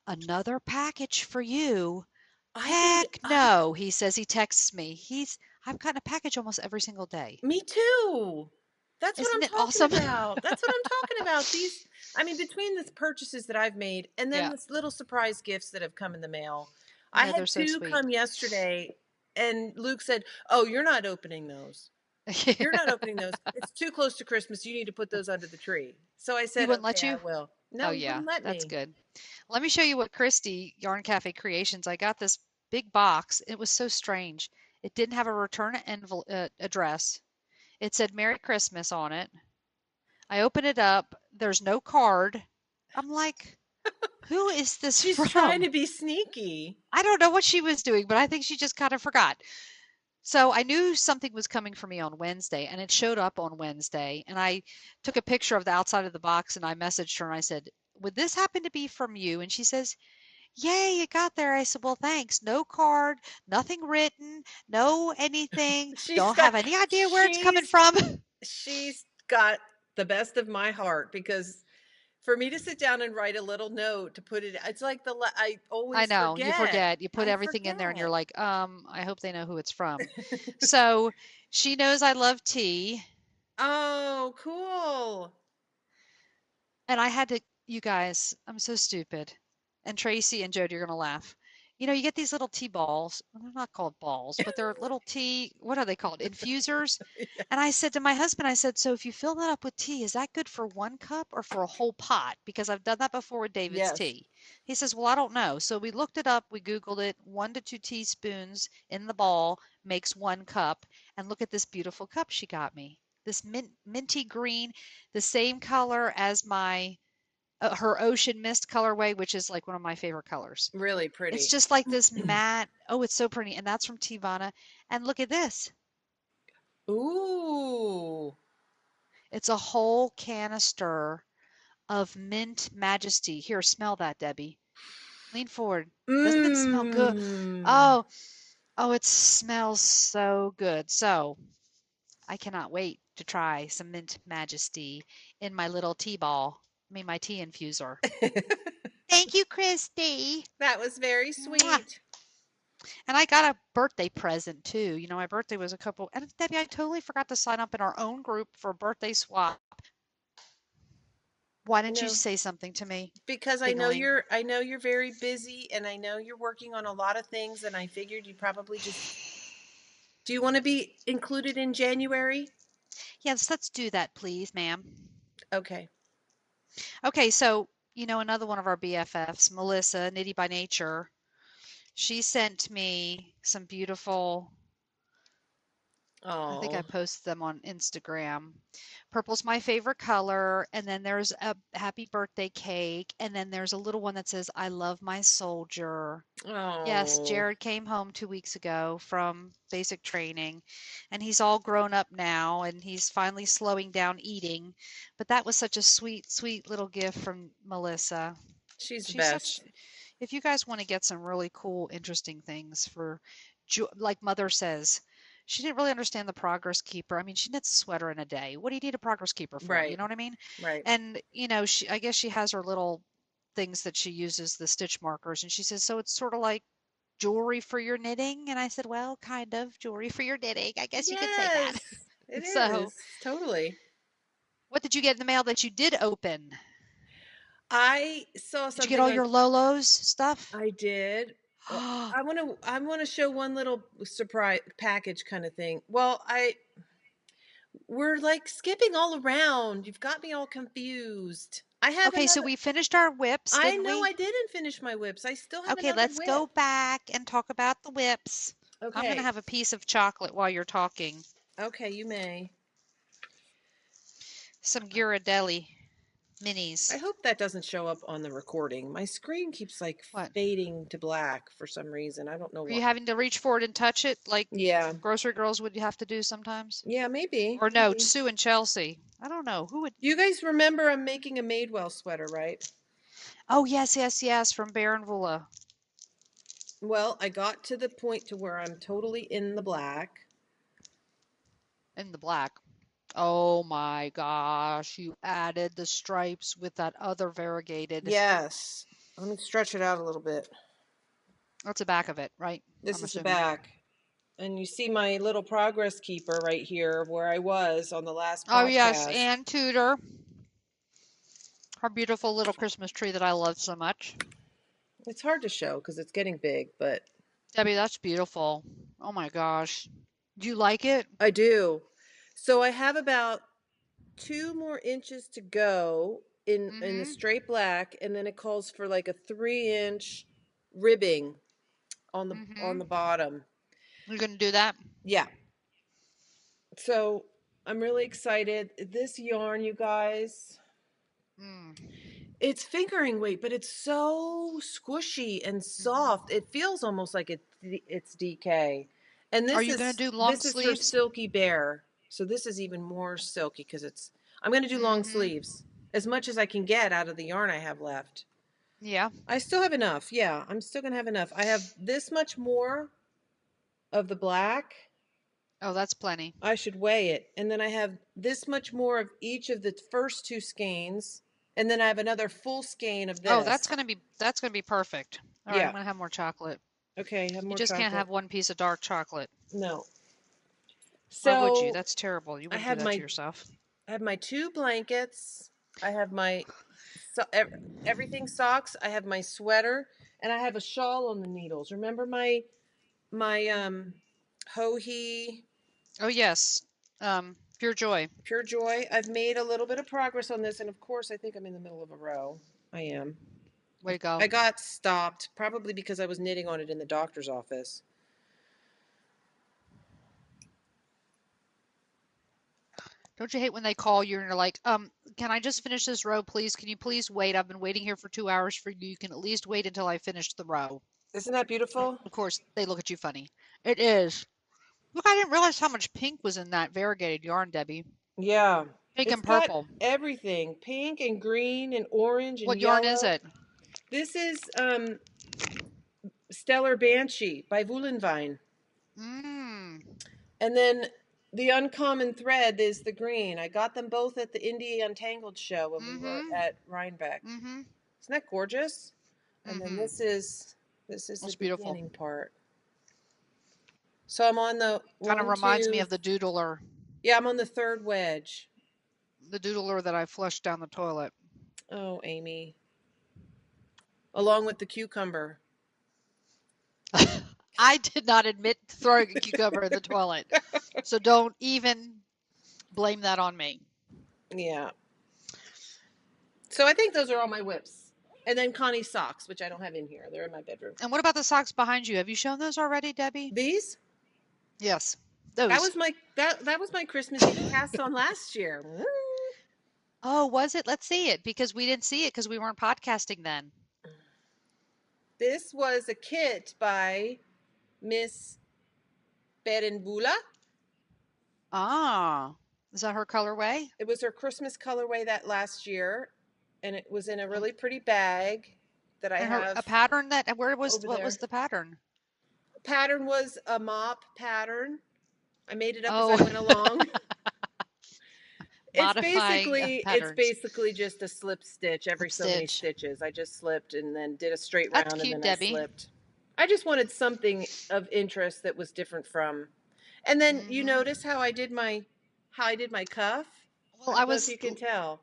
another package for you. I think Heck no, he says. He texts me. I've gotten a package almost every single day. Me too. That's what I'm Isn't it talking awesome? about. That's what I'm talking about. I mean, between the purchases that I've made and then Yeah, this little surprise gifts that have come in the mail. I I know they're had so two sweet. come yesterday, and Luke said, "Oh, you're not opening those. You're not opening those. It's too close to Christmas. You need to put those under the tree." So I He said, wouldn't let "Okay, I you? will." Oh No, he yeah, wouldn't let that's me. good. Let me show you what Christy Yarn Cafe Creations. I got this big box. It was so strange. It didn't have a return envelope address. It said Merry Christmas on it. I open it up. There's no card. I'm like, who is this She's trying from? to be sneaky. I don't know what she was doing, but I think she just kind of forgot. So I knew something was coming for me on Wednesday, and it showed up on Wednesday. And I took a picture of the outside of the box and I messaged her and I said, would this happen to be from you? And she says, yay, it got there. I said, well, thanks. No card, nothing written, no anything. She's Don't got have any idea where it's coming she's from. she's got the best of my heart because for me to sit down and write a little note to put it, it's like I I always know, you forget. forget. You put I everything in there and you're forget. like, I hope they know who it's from. So she knows I love tea. Oh, cool. And I had to, you guys, I'm so stupid. And Tracy and Jody are gonna laugh. You know, you get these little tea balls. Well, they're not called balls, but they're little tea, what are they called? Infusers. Yeah. And I said to my husband, I said, so if you fill that up with tea, is that good for one cup or for a whole pot? Because I've done that before with David's Yes. tea. He says, well, I don't know. So we looked it up, we Googled it. 1 to 2 teaspoons in the ball makes 1 cup. And look at this beautiful cup she got me. This minty green, the same color as my her ocean mist colorway, which is like one of my favorite colors. Really It's pretty. just like this matte. Oh, it's so pretty. And that's from Tivana. And look at this. Ooh. It's a whole canister of Mint Majesty. Here, smell that, Debbie. Lean forward. Doesn't it smell good? Mmm. Oh, oh, it smells so good. So I cannot wait to try some Mint Majesty in my little tea ball. I mean, my tea infuser. Thank you, Christy. That was very Mwah. sweet. And I got a birthday present too. You know, my birthday was a couple, and Debbie, I totally forgot to sign up in our own group for a birthday swap. Why I didn't you know say something to me? because Signaling. I know you're very busy and I know you're working on a lot of things and I figured you probably just do you want to be included in January? Yes, let's do that, please, ma'am. Okay. Okay, so, you know, another one of our BFFs, Melissa, Nitty by Nature, she sent me some beautiful, I think I Oh. posted them on Instagram. Purple's my favorite color, and then there's a happy birthday cake, and then there's a little one that says, I love my soldier. Yes, Oh. Jared came home 2 weeks ago from basic training, and he's all grown up now, and he's finally slowing down eating. But that was such a sweet, sweet little gift from Melissa. She's the She's such, best. if you guys want to get some really cool, interesting things for, like Mother says, she didn't really understand the progress keeper. I mean, she knits a sweater in a day. What do you need a progress keeper for? You Right. know what I mean? Right. And, you know, I guess she has her little things that she uses, the stitch markers, and she says, so it's sort of like jewelry for your knitting? And I said, well, kind of jewelry for your knitting. I guess you could say that. Yes, it So, is. Totally. what did you get in the mail that you did open? I saw Did you get something all on your Lolo's stuff? I did. I want to show one little surprise package kind of thing. Well, we're like skipping all around. You've got me all confused. I have Okay, so another. we finished our whips, I didn't know we? I didn't finish my whips. I still have Okay, another let's go whip. back and talk about the whips. I'm gonna Okay. have a piece of chocolate while you're talking. Okay, you may. Some Ghirardelli I minis. hope that doesn't show up on the recording. My screen keeps like What? fading to black for some reason. I don't know Are you what. having to reach for it and touch it like Yeah. grocery girls would have to do sometimes? Yeah, maybe. Or no, Maybe. Sue and Chelsea. I don't know. Who would? You guys remember I'm making a Madewell sweater, right? Oh, yes, yes, yes, from Baronvula. Well, I got to the point to where I'm totally in the black. In the black. Oh my gosh, you added the stripes with that other variegated. Yes. Let me stretch it out a little bit. That's the back of it, right? This I'm is the assuming. back. And you see my little progress keeper right here where I was on the last Oh, yes, podcast. Ann Tudor. Her beautiful little Christmas tree that I love so much. It's hard to show because it's getting big, but Debbie, that's beautiful. Oh my gosh. Do you like it? I do. So I have about 2 more inches to go in the Mm-hmm. straight black, and then it calls for like a 3-inch ribbing on Mm-hmm. the bottom. You're gonna do that? Yeah. So I'm really excited. This yarn, you guys, Mm. it's fingering weight, but it's so squishy and soft. Mm-hmm. It feels almost like it's DK. And Are you gonna do long this is for sleeves? Silky Bear. So this is even more silky because I'm going to do long Mm-hmm. sleeves as much as I can get out of the yarn I have left. Yeah. I still have enough. Yeah, I'm still going to have enough. I have this much more of the black. Oh, that's plenty. I should weigh it. And then I have this much more of each of the first two skeins. And then I have another full skein of Oh, this. that's gonna be perfect. All right, I'm Yeah. gonna have more chocolate. Okay, have You more just can't chocolate. have one piece of dark chocolate. No. Or would you? So That's terrible. You I wouldn't do have that to my yourself. I have my 2 blankets. I have my everything socks. I have my sweater, and I have a shawl on the needles. Remember my Hohi Oh yes. Pure joy. Pure Joy. I've made a little bit of progress on this, and of course, I think I'm in the middle of a row. I am. Way to go. I got stopped probably because I was knitting on it in the doctor's office. Don't you hate when they call you and you're like, can I just finish this row, please? Can you please wait? I've been waiting here for 2 hours for you. You can at least wait until I finish the row. Isn't that beautiful? Of course, they look at you funny. It is. Look, I didn't realize how much pink was in that variegated yarn, Debbie. Yeah. Pink It's and got purple. everything. Pink and green and orange and What yarn is yellow. it? This is Stellar Banshee by Woolenvine. Mmm. And then the uncommon thread is the green. I got them both at the Indie Untangled show when we were Mm-hmm. at Rhinebeck. Mm-hmm. Isn't that gorgeous? And then Mm-hmm. this is That's the beautiful. beginning part. So I'm on the Kind of one, reminds me two. of the doodler. Yeah, I'm on the third wedge. The doodler that I flushed down the toilet. Oh, Amy. Along with the cucumber. I did not admit to throwing a cucumber in the toilet. So don't even blame that on me. Yeah. So I think those are all my whips. And then Connie's socks, which I don't have in here. They're in my bedroom. And what about the socks behind you? Have you shown those already, Debbie? These? Yes. That Those. was my Christmas Eve cast on last year. Oh, was it? Let's see it because we didn't see it because we weren't podcasting then. This was a kit by Miss Berenbula. Ah, is that her colorway? It was her Christmas colorway that last year, and it was in a really pretty bag that I And have a pattern that what there. was the pattern? Pattern was a mop pattern. I made it up as Oh, I went along. modifying It's patterns. basically just a slip stitch every so many Stitch. stitches. I just slipped and then did a straight That's round and cute, then I Debbie. slipped. I just wanted something of interest that was different from. And then you notice how I did my cuff? Well, I don't know if you can tell.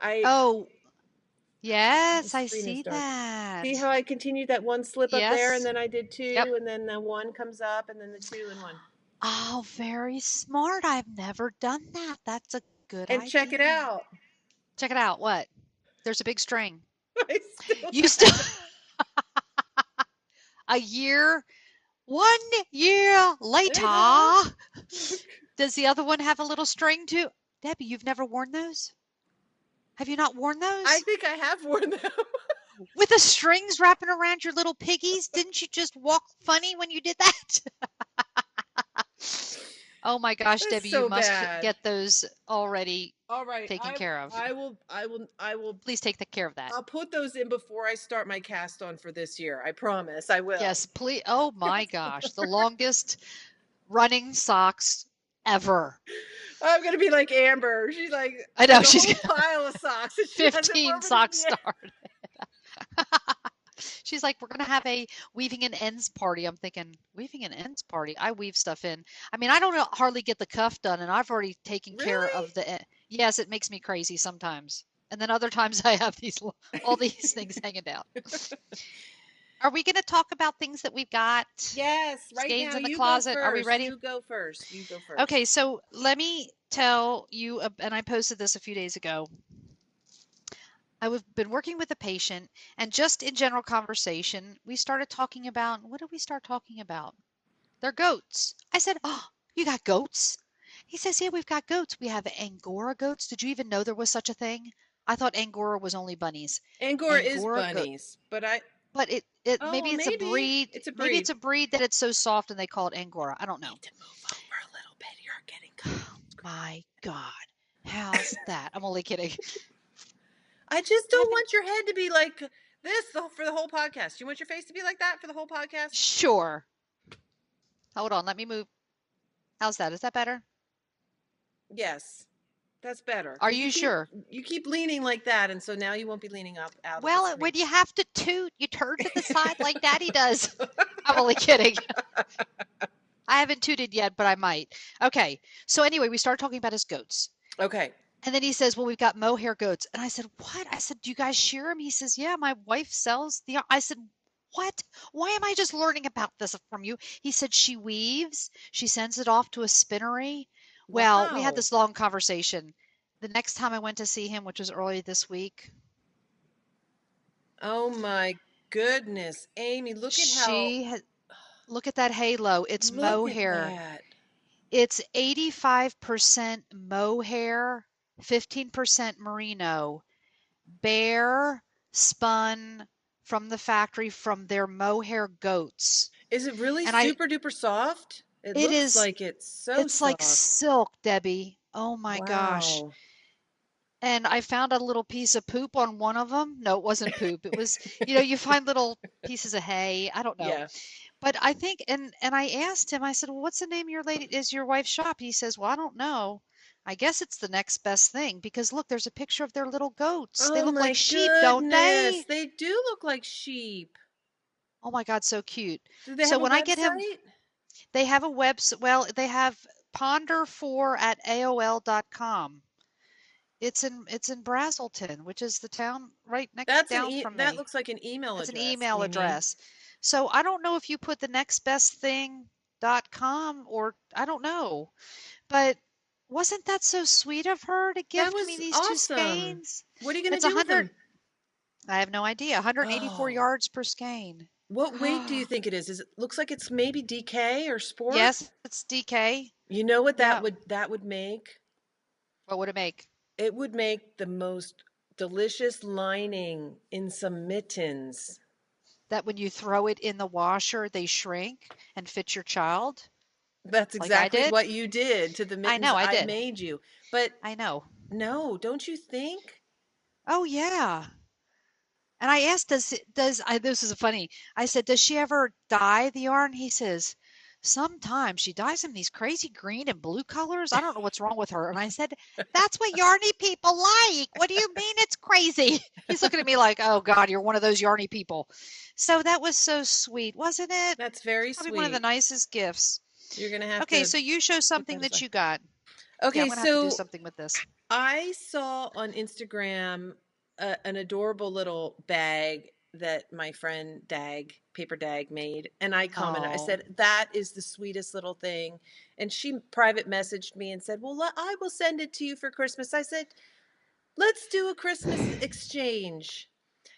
I oh, Yes, The I screen is see dark. See that. how I continued that one slip up there, and Yes. then I did Yep. 2, and then the 1 comes up, and then the 2 and 1. Oh, very smart. I've never done that. That's a good And check it idea. out. Check it out. What? There's a big string. I still You still have it. a year, 1 year I know. later. Does the other one have a little string too? Debbie, you've never worn those? Have you not worn I those? think I have worn them. With the strings wrapping around your little piggies? Didn't you just walk funny when you did that? Oh my gosh, That's Debbie, you so must bad. get those already All right, taken care of. I will. Please take the care of that. I'll put those in before I start my cast on for this year. I promise. I will. Yes, please. Oh my gosh, the longest running socks ever. I'm gonna be like Amber. She like I know has a she's whole got pile of socks and she hasn't 15 worn them in socks years. started. She's like, we're gonna have a weaving and ends party. I'm thinking, weaving and ends party. I weave stuff in. I mean, I don't hardly get the cuff done, and I've already taken care Really? of the. Yes, it makes me crazy sometimes, and then other times I have all these things hanging down. Are we gonna talk about things that we've got? Yes. Right Skeins now, in the you go closet. Are we first. ready? You go first. You go first. Okay, so let me tell you, and I posted this a few days ago. I've been working with a patient, and just in general conversation, we started talking about what did we start talking about? They're goats. I said, "Oh, you got goats?" He says, "Yeah, we've got goats. We have Angora goats. Did you even know there was such a thing? I thought Angora was only bunnies. Angora is Angora goat, bunnies, but I. but it Oh, maybe it's a maybe breed. it's a Maybe breed. it's a breed that it's so soft and they call it Angora. I don't know. Need to move over a little bit. You're getting Oh cold. my God, how's that? I'm only kidding. I just I don't haven't. want your head to be like this for the whole podcast. You want your face to be like that for the whole podcast? Sure. Hold on. Let me move. How's that? Is that better? Yes. That's better Are because you sure? you keep leaning like that, and so now you won't be leaning up out of the Well, screen. when you have to toot, you turn to the side like Daddy does. I'm only kidding. I haven't tooted yet, but I might. Okay. So anyway, we started talking about his goats. Okay. And then he says, "Well, we've got mohair goats." And I said, "What?" I said, "Do you guys shear them?" He says, "Yeah, my wife sells the." I said, "What? Why am I just learning about this from you?" He said, "She weaves. She sends it off to a spinnery." Well, we had Wow. this long conversation. The next time I went to see him, which was early this week, Oh my goodness, Amy, look at how. she had, look at that halo. It's Look at mohair. that. It's 85% mohair, 15% merino, bare spun from the factory from their mohair goats. Is it really And I super duper soft? It it looks is like it's so it's like soft. silk, Debbie. Oh my gosh. Wow. And I found a little piece of poop on one of them. No, it wasn't poop. It was, you find little pieces of hay. I don't know. Yeah. But I think and I asked him, I said, "Well, what's the name of your wife's shop?" He says, "Well, I don't know. I guess it's the next best thing because look, there's a picture of their little goats. They Oh look my like sheep, don't goodness. they?" They do look like sheep. Oh my God, so cute. Do they So have a when I get him, website? they have a well, they have ponder4 at AOL.com. It's in Brazelton, which is the town right next down from That me. looks like an email That's an address, email Amy. address. So I don't know if you put the nextbestthing.com or I don't know. But wasn't that so sweet of her to That gift me was these two awesome. skeins? What are you going It's to a do with hundred. them? I have no idea. 184 Oh. yards per skein. What weight do you think it is? Is it looks like it's maybe DK or sport? Yes, it's DK. You know what Yeah. that would make? What would it make? It would make the most delicious lining in some mittens. That when you throw it in the washer, they shrink and fit your child, That's like I exactly did? what you did to the I mittens know, I I did. made you. But I know. no, don't you think? Oh, yeah. And I asked, this is funny. I said, "Does she ever dye the yarn?" He says, "Sometimes she dyes them these crazy green and blue colors. I don't know what's wrong with her." And I said, "That's what yarny people like. What do you mean it's crazy?" He's looking at me like, "Oh God, you're one of those yarny people." So that was so sweet, wasn't it? That's It's very probably one of the sweet. nicest gifts. You're going to have Okay, to so you show put something that that aside. you got. Yeah, I'm Okay, gonna have to do so something with this. I saw on Instagram an adorable little bag that my friend Paper Dag made. And I commented, I Oh, said, that is the sweetest little thing. And she private messaged me and said, well, I will send it to you for Christmas. I said, let's do a Christmas exchange.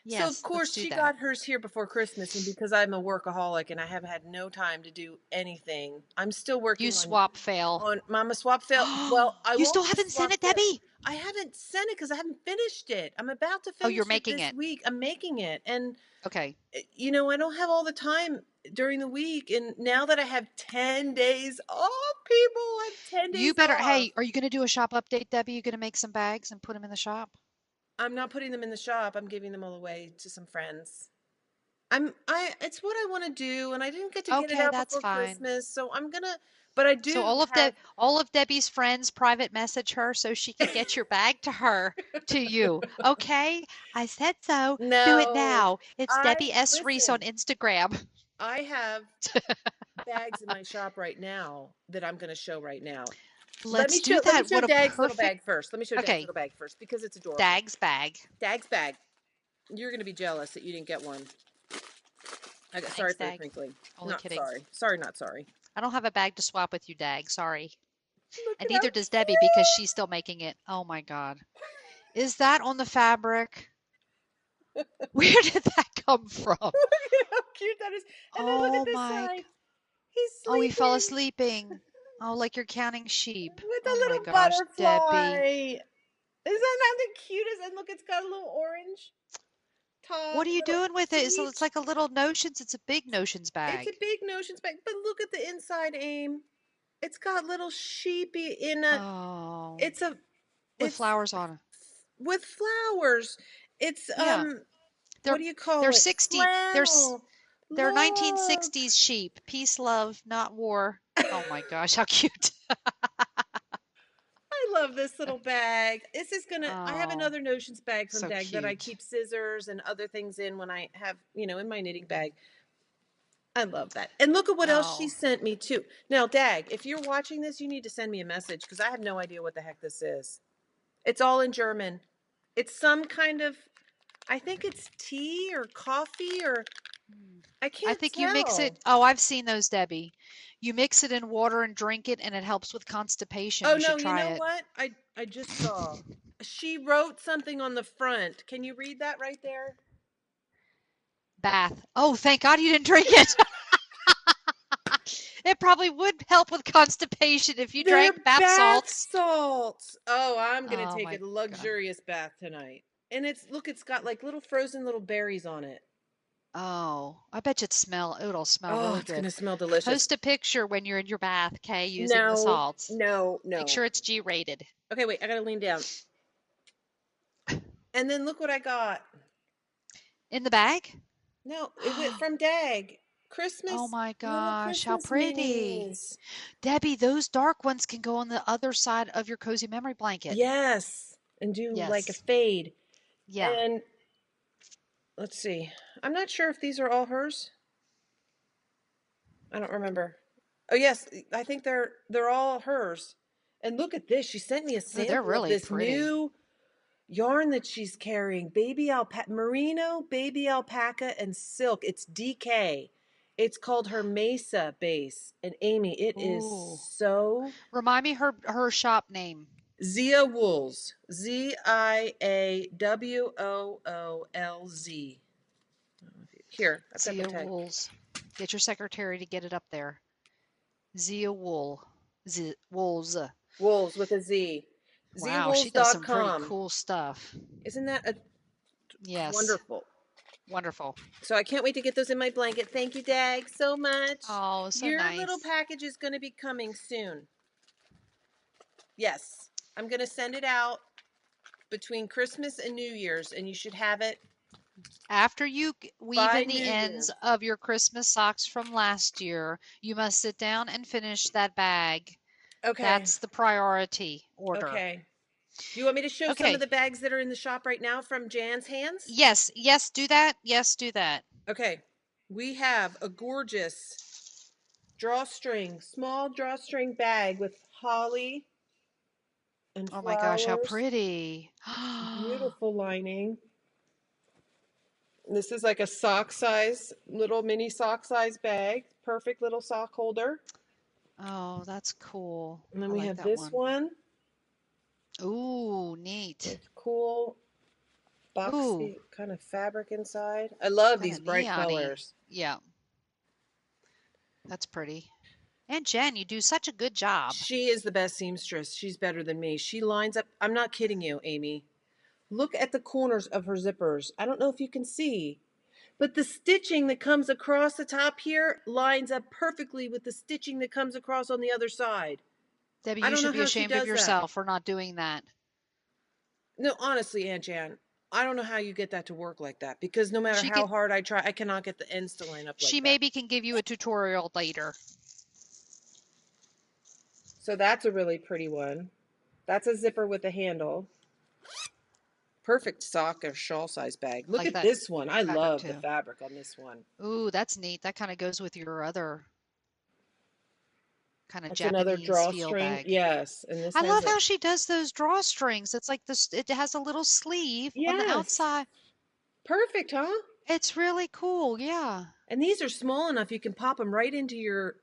So of yes, let's course do she that. got hers here before Christmas, and because I'm a workaholic and I have had no time to do anything, I'm still You working swap fail. on Mama Swap Fail. Well, I You won't still just haven't sent swap it, fail. Debbie? I haven't sent it because I haven't finished it. I'm about to Oh, you're finish it making this it. week. I'm making it, and Okay. I don't have all the time during the week. And now that I have 10 days off, people, I have 10 days You better, off. hey, are you going to do a shop update, Debbie? You going to make some bags and put them in the shop? I'm not putting them in the shop. I'm giving them all away to some friends. It's what I want to do, and I didn't get to get it Okay, out that's before fine. Christmas, so but I So do have. All of Debbie's friends private message her so she can get your bag to you. Okay? I said so. Do it No, now. It's Debbie S. Reese on listen, Instagram. I have bags in my shop right now that I'm going to show right now. Let's do Let me that. show What a Dag's little perfect. bag first. Let me show Dag's Okay, little bag first because it's adorable. Dag's bag. Dag's bag. You're going to be jealous that you didn't get one. Sorry Thanks, for the Dag. crinkling. Only Not kidding. sorry. Sorry, not sorry. I don't have a bag to swap with you, Dag. Sorry. Look And at how neither does Debbie because she's still making it. Oh my God. Is that on the fabric? Where did that come from? Look at how cute that is. And then look at Oh this my. side. He's Oh, he fell sleeping asleeping. Oh, like you're counting sheep. with a Oh my little gosh, Debbie. butterfly. Isn't that the cutest? And look, it's got a little orange top, What are you little doing with it? So it's peach. like a little notions. It's a big notions It's a bag. big notions bag, but look at the inside, Aim. It's got little sheepy in it. Oh, It's a, with it's flowers on it. with flowers. It's Yeah, what they're do you they're call it? 60. Flannel. They're Look. 1960s sheep. Peace, love, not war. Oh my gosh, how cute. I love this little bag. I have Oh, another Notions bag from so Dag that I cute. keep scissors and other things in when I have, in my knitting bag. I love that. And look at what else she Oh, sent me too. Now, Dag, if you're watching this, you need to send me a message because I have no idea what the heck this is. It's all in German. It's some kind of, I think it's tea or coffee or hmm. I I can't think you mix tell. it. Oh, I've seen those, Debbie. You mix it in water and drink it, and it helps with constipation. Oh You no, should you try know it. what? I just saw. She wrote something on the front. Can you read that right there? Bath. Oh, thank God you didn't drink it. It probably would help with constipation if you They're drank bath bath salts. salts. Oh, I'm gonna Oh take my a God. luxurious bath tonight. And it's got like little frozen little berries on it. Oh, I bet you it'll smell Oh, really it's good. gonna smell delicious. Post a picture when you're in your bath, okay, using the No, salts. no, Make no. sure it's G-rated. Okay, wait, I gotta lean down. And then look what I got. In the bag? No, it went from Dag. Oh Christmas, my little gosh, how Christmas pretty. minis. Debbie, those dark ones can go on the other side of your cozy memory blanket. Yes, and do like a Yes. fade. Yeah. And let's see. I'm not sure if these are all hers. I don't remember. Oh yes, I think they're all hers. And look at this. She sent me a Oh, they're sample of really this pretty. new yarn that she's carrying. Baby alpaca, merino, baby alpaca, and silk. It's DK. It's called her Mesa base. And Amy, it is Ooh. so Remind me her shop name. Zia Wools. ZIAWOOLZ. Here, I've got the Zia tag. Wools. Get your secretary to get it up there. Zia Wool. Wools. Wools with a Z. Wow, she does some pretty ZWools.com. cool stuff. Isn't that Yes. wonderful? Wonderful. So I can't wait to get those in my blanket. Thank you, Dag, so much. Oh, so Your little nice. package is going to be coming soon. Yes, I'm going to send it out between Christmas and New Year's, and you should have it After you weave by in the New ends Year's. of your Christmas socks from last year, you must sit down and finish that bag. Okay, That's the priority order. okay. Do you want me to show some of Okay. the bags that are in the shop right now from Jan's hands? Yes, yes, do that. Yes, do that. Okay, we have a gorgeous small drawstring bag with holly and Oh my gosh, how flowers. pretty. Beautiful beautiful lining. This is like a sock size, little mini sock size bag. Perfect little sock holder. Oh, that's cool. And then I we like have that this one. one Ooh, neat. with cool Ooh, boxy kind of fabric inside. I love kind these of bright neon-y. colors. Yeah, that's pretty. And Jen, you do such a good job. She is the best seamstress. She's better than me. She lines up. I'm not kidding you, Amy. Look at the corners of her zippers. I don't know if you can see, but the stitching that comes across the top here lines up perfectly with the stitching that comes across on the other side. Debbie, I you don't know should be how she ashamed of does that. yourself for not doing that. No, honestly, Aunt Jan, I don't know how you get that to work like that because no matter She how could, hard I try, I cannot get the ends to line up she like that. maybe can give you a tutorial later. So that's a really pretty one. That's a zipper with a handle. Perfect sock or shawl size bag. I Look like at that this one. I fabric love the too. fabric on this one. Ooh, that's neat. That kind of goes with your other kind of That's another Japanese feel drawstring. bag. Yes, and this I has love a how she does those drawstrings. It's like this, it has a little sleeve on the yes. outside. Perfect, huh? It's really cool. Yeah. And these are small enough you can pop them right into your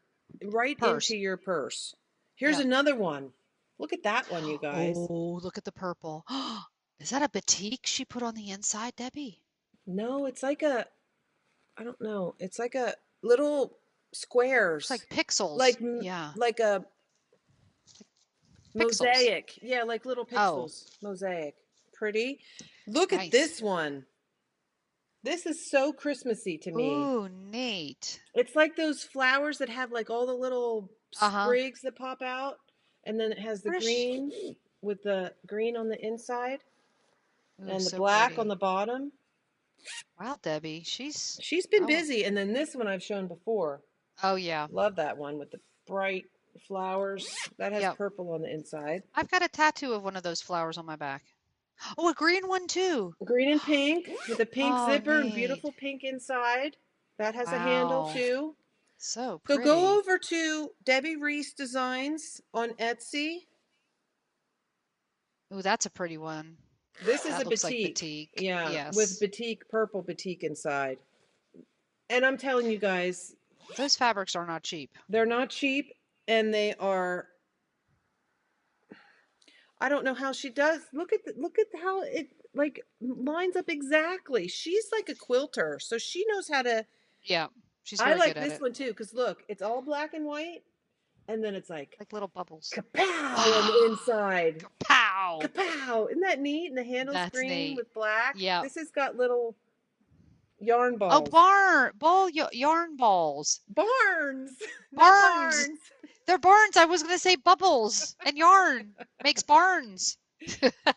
Purse. purse. Here's Yep. another one. Look at that one, you guys. Oh, look at the purple. Is that a batik she put on the inside, Debbie? No, it's like a I don't know. It's like a little Looks like squares, pixels. like Yeah. like a Pixels. mosaic. Yeah, like little Oh, pixels. Mosaic. Pretty. Look at nice. this one. This is so Christmassy to me. Ooh, neat. It's like those flowers that have like all the little Uh-huh. sprigs that pop out, and then it has the What is she? green with the green on the inside Ooh, and the so black on pretty. the bottom. Wow, Debbie. She's, She's been oh, busy. And then this one I've shown before. oh yeah. Love that one with the bright flowers. That has Yep. purple on the inside. I've got a tattoo of one of those flowers on my back. Oh, a green one too. Green and pink with a pink Oh, zipper and neat. beautiful pink inside. That has a handle Wow. too. So So go pretty. over to Debbie Reese Designs on Etsy. Ooh, that's a pretty one. This is a That looks like batik. batik. Yeah, with Yes. batik, purple batik inside. And I'm telling you guys, Those fabrics are not cheap. they're not cheap and they are I don't know how she does. Look at how it like lines up exactly. She's like a quilter, so she knows how to Yeah. She's I very good like at this it. one too cuz look, it's all black and white and then it's like Like little bubbles. kapow on the inside. Pow! Kapow! Isn't that neat? And the handle's That's green neat. with black. Yep. This has got little yarn Oh, balls. yarn balls. Barns, not Barns. barns. They're barns. I was going to say bubbles and yarn makes barns.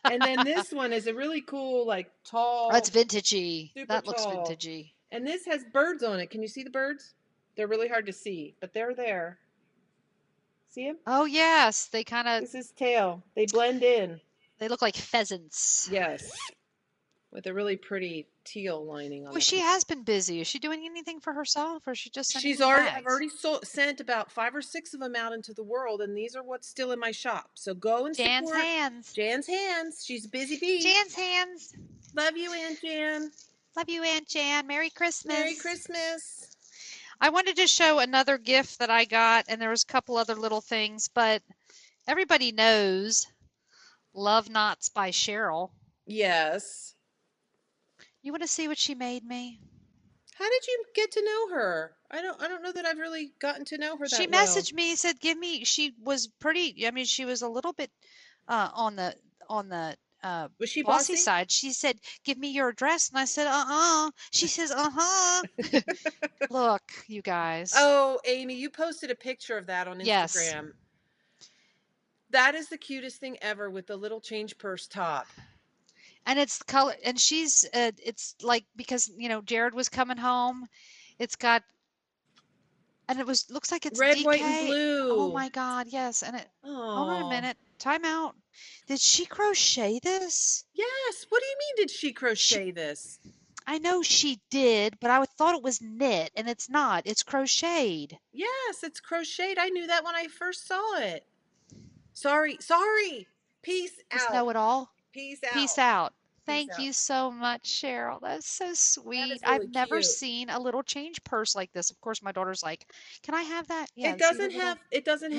And then this one is a really cool, like That's tall, vintagey. super That looks tall. vintagey. And this has birds on it. Can you see the birds? They're really hard to see, but they're there. See them? Oh, yes. They kind of, This is tail. They blend in. they look like pheasants. Yes. With a really pretty teal lining on Well, it. she has been busy. Is she doing anything for herself or is she just sending She's you already, I've bags? already sent about 5 or 6 of them out into the world, and these are what's still in my shop. So go and Jan's support hands. Jan's hands. She's a busy bee. Jan's hands. Love you, Aunt Jan. Love you, Aunt Jan. Merry Christmas. Merry Christmas. I wanted to show another gift that I got, and there was a couple other little things, but everybody knows Love Knots by Cheryl. Yes. You want to see what she made me? How did you get to know her? I don't know that I've really gotten to know her She that well. messaged me, said, "Give me." She was pretty. I mean, she was a little bit on the Was she bossy bossy? side. She said, "Give me your address," and I said, "Uh-uh." She says, "Uh-huh." Look, you guys. Oh, Amy, you posted a picture of that on Yes. Instagram. That is the cutest thing ever with the little change purse top. And it's color, and she's it's like, because Jared was coming home, it's got, and it was looks like it's Red, white, and DK. Oh blue. my God, yes. And it, hold on a Oh. minute, time out. Did she crochet this? Yes. What do you mean did she crochet this? I know she did, but I thought it was knit, and it's not. It's crocheted. Yes, it's crocheted. I knew that when I first saw it. Sorry. Peace Just out. know it all. Peace Peace out. out. Peace Thank out. you so much, Cheryl. That's so That sweet. is I've really never cute. seen a little change purse like this. Of course, my daughter's like, "Can I have that?" Yeah, It see the doesn't little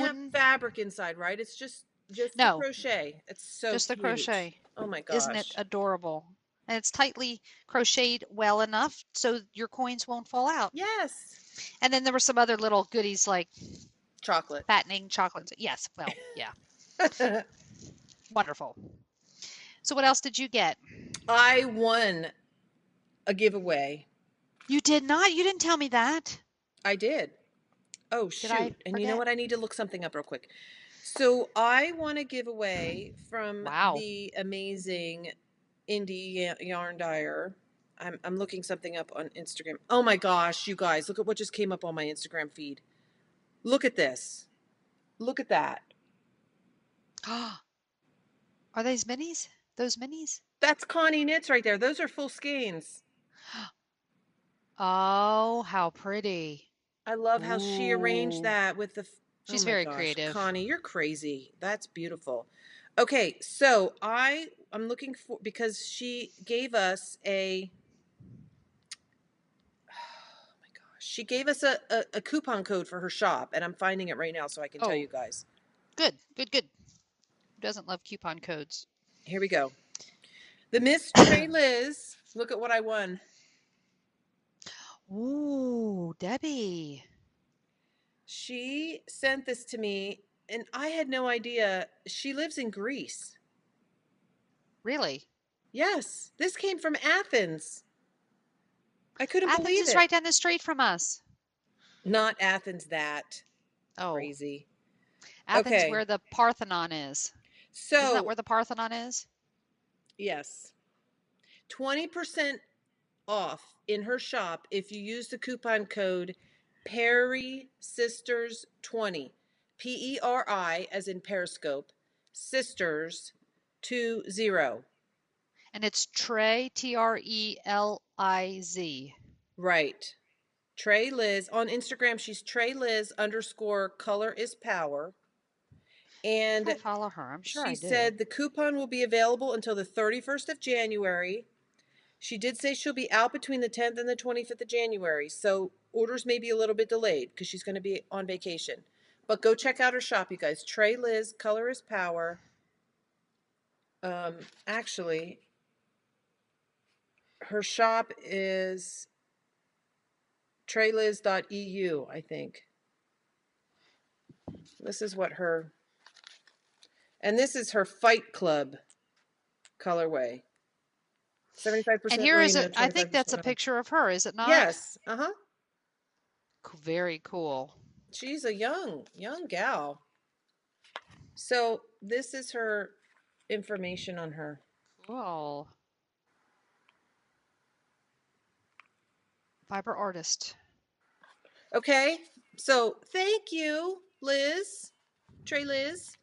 have wooden. fabric inside, right? It's just the No, crochet. It's so just the cute. crochet. Oh my Isn't it gosh. adorable? And it's tightly crocheted well enough so your coins won't fall out. Yes. And then there were some other little goodies like Chocolate. fattening chocolates. Yes, well, yeah, wonderful. So what else did you get? I won a giveaway. You did not. You didn't tell me that. I did. Oh Did I shoot. And you know forget? what? I need to look something up real quick. So I won a giveaway from Wow. the amazing indie yarn dyer. I'm looking something up on Instagram. Oh my gosh, you guys, look at what just came up on my Instagram feed. Look at this. Look at that. Are these minis? Those minis? That's Connie Knits right there. Those are full skeins. Oh, how pretty. I love how she arranged Ooh. that with the. Oh She's my very gosh, creative. Connie, you're crazy. That's beautiful. Okay, so I'm looking for because she gave us a. Oh my gosh, she gave us a coupon code for her shop, and I'm finding it right now so I can tell Oh, you guys. good, good, good. Who doesn't love coupon codes? Here we go. The Miss Trey Liz. Look at what I won. Ooh, Debbie. She sent this to me, and I had no idea. She lives in Greece. Really? Yes, this came from Athens. I couldn't Athens believe is it. right down the street from us. Not Athens, that Oh, crazy. Athens Okay, where the Parthenon is. Isn't that so where the Parthenon is? yes, 20% off in her shop if you use the coupon code Perry Sisters 20. PERI as in Periscope, Sisters 20. And it's Trey, Treliz. Right. Trey Liz on Instagram. She's Trey Liz _ color is power. If I And follow her, I'm sure she I do. said the coupon will be available until the 31st of January. She did say she'll be out between the 10th and the 25th of January. So orders may be a little bit delayed because she's going to be on vacation. But go check out her shop, you guys. Trey Liz, color is power. Actually, her shop is treyliz.eu, I think. This is what her, and this is her Fight Club colorway. 75% And here is merino, a, I think 25% that's a cotton. picture of her, is it not? Yes. Uh-huh. Very cool. She's a young gal. So this is her information on her. Cool. Fiber artist. Okay. So thank you, Liz, Trey Liz,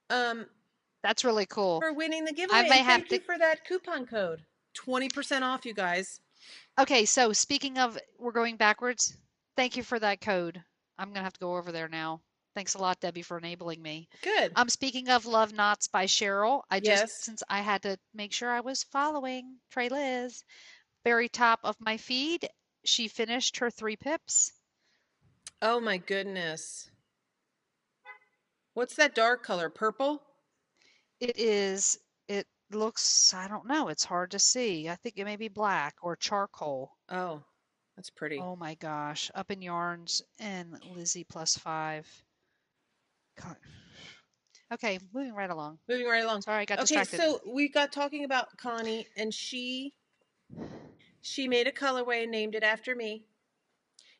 That's really cool. for winning the I giveaway. may And have thank you to. for that coupon code. 20% off, you guys. Okay, so speaking of, we're going backwards. Thank you for that code. I'm gonna have to go over there now. Thanks a lot, Debbie, for enabling me. Good. Speaking of Love Knots by Cheryl, Yes. since I had to make sure I was following Trey Liz, very top of my feed, she finished her 3 pips. Oh my goodness. What's that dark color? Purple? It looks, I don't know, it's hard to see. I think it may be black or charcoal. Oh, that's pretty. Oh my gosh. Up in Yarns and Lizzie +5. Okay, moving right along. Moving right along. Sorry, I got Okay, distracted. so we got talking about Connie, and she made a colorway and named it after me.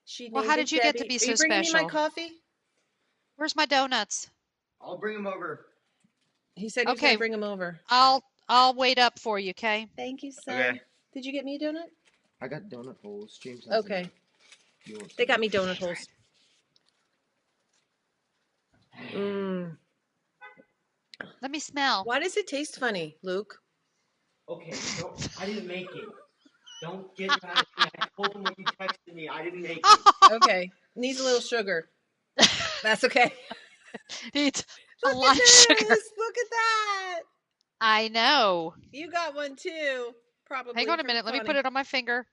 She Well, named how it did you get to Debbie. be Are so you bringing me my special? coffee? Where's my donuts? I'll bring them over. He said he was going Okay, to bring them over. I'll wait up for you, okay? Thank you, son. Okay. Did you get me a donut? I got donut holes. James has Okay. them. You want They some? got me donut holes. Mmm. Let me smell. Why does it taste funny, Luke? Okay, I didn't make it. Don't get mad at me. I told him when you texted me. I didn't make it. Okay. Needs a little sugar. That's okay. Needs a Look lot at of sugar. this. Look at that. I know. You got one too, Hang probably on a from minute. Let me put Connie. it on my finger.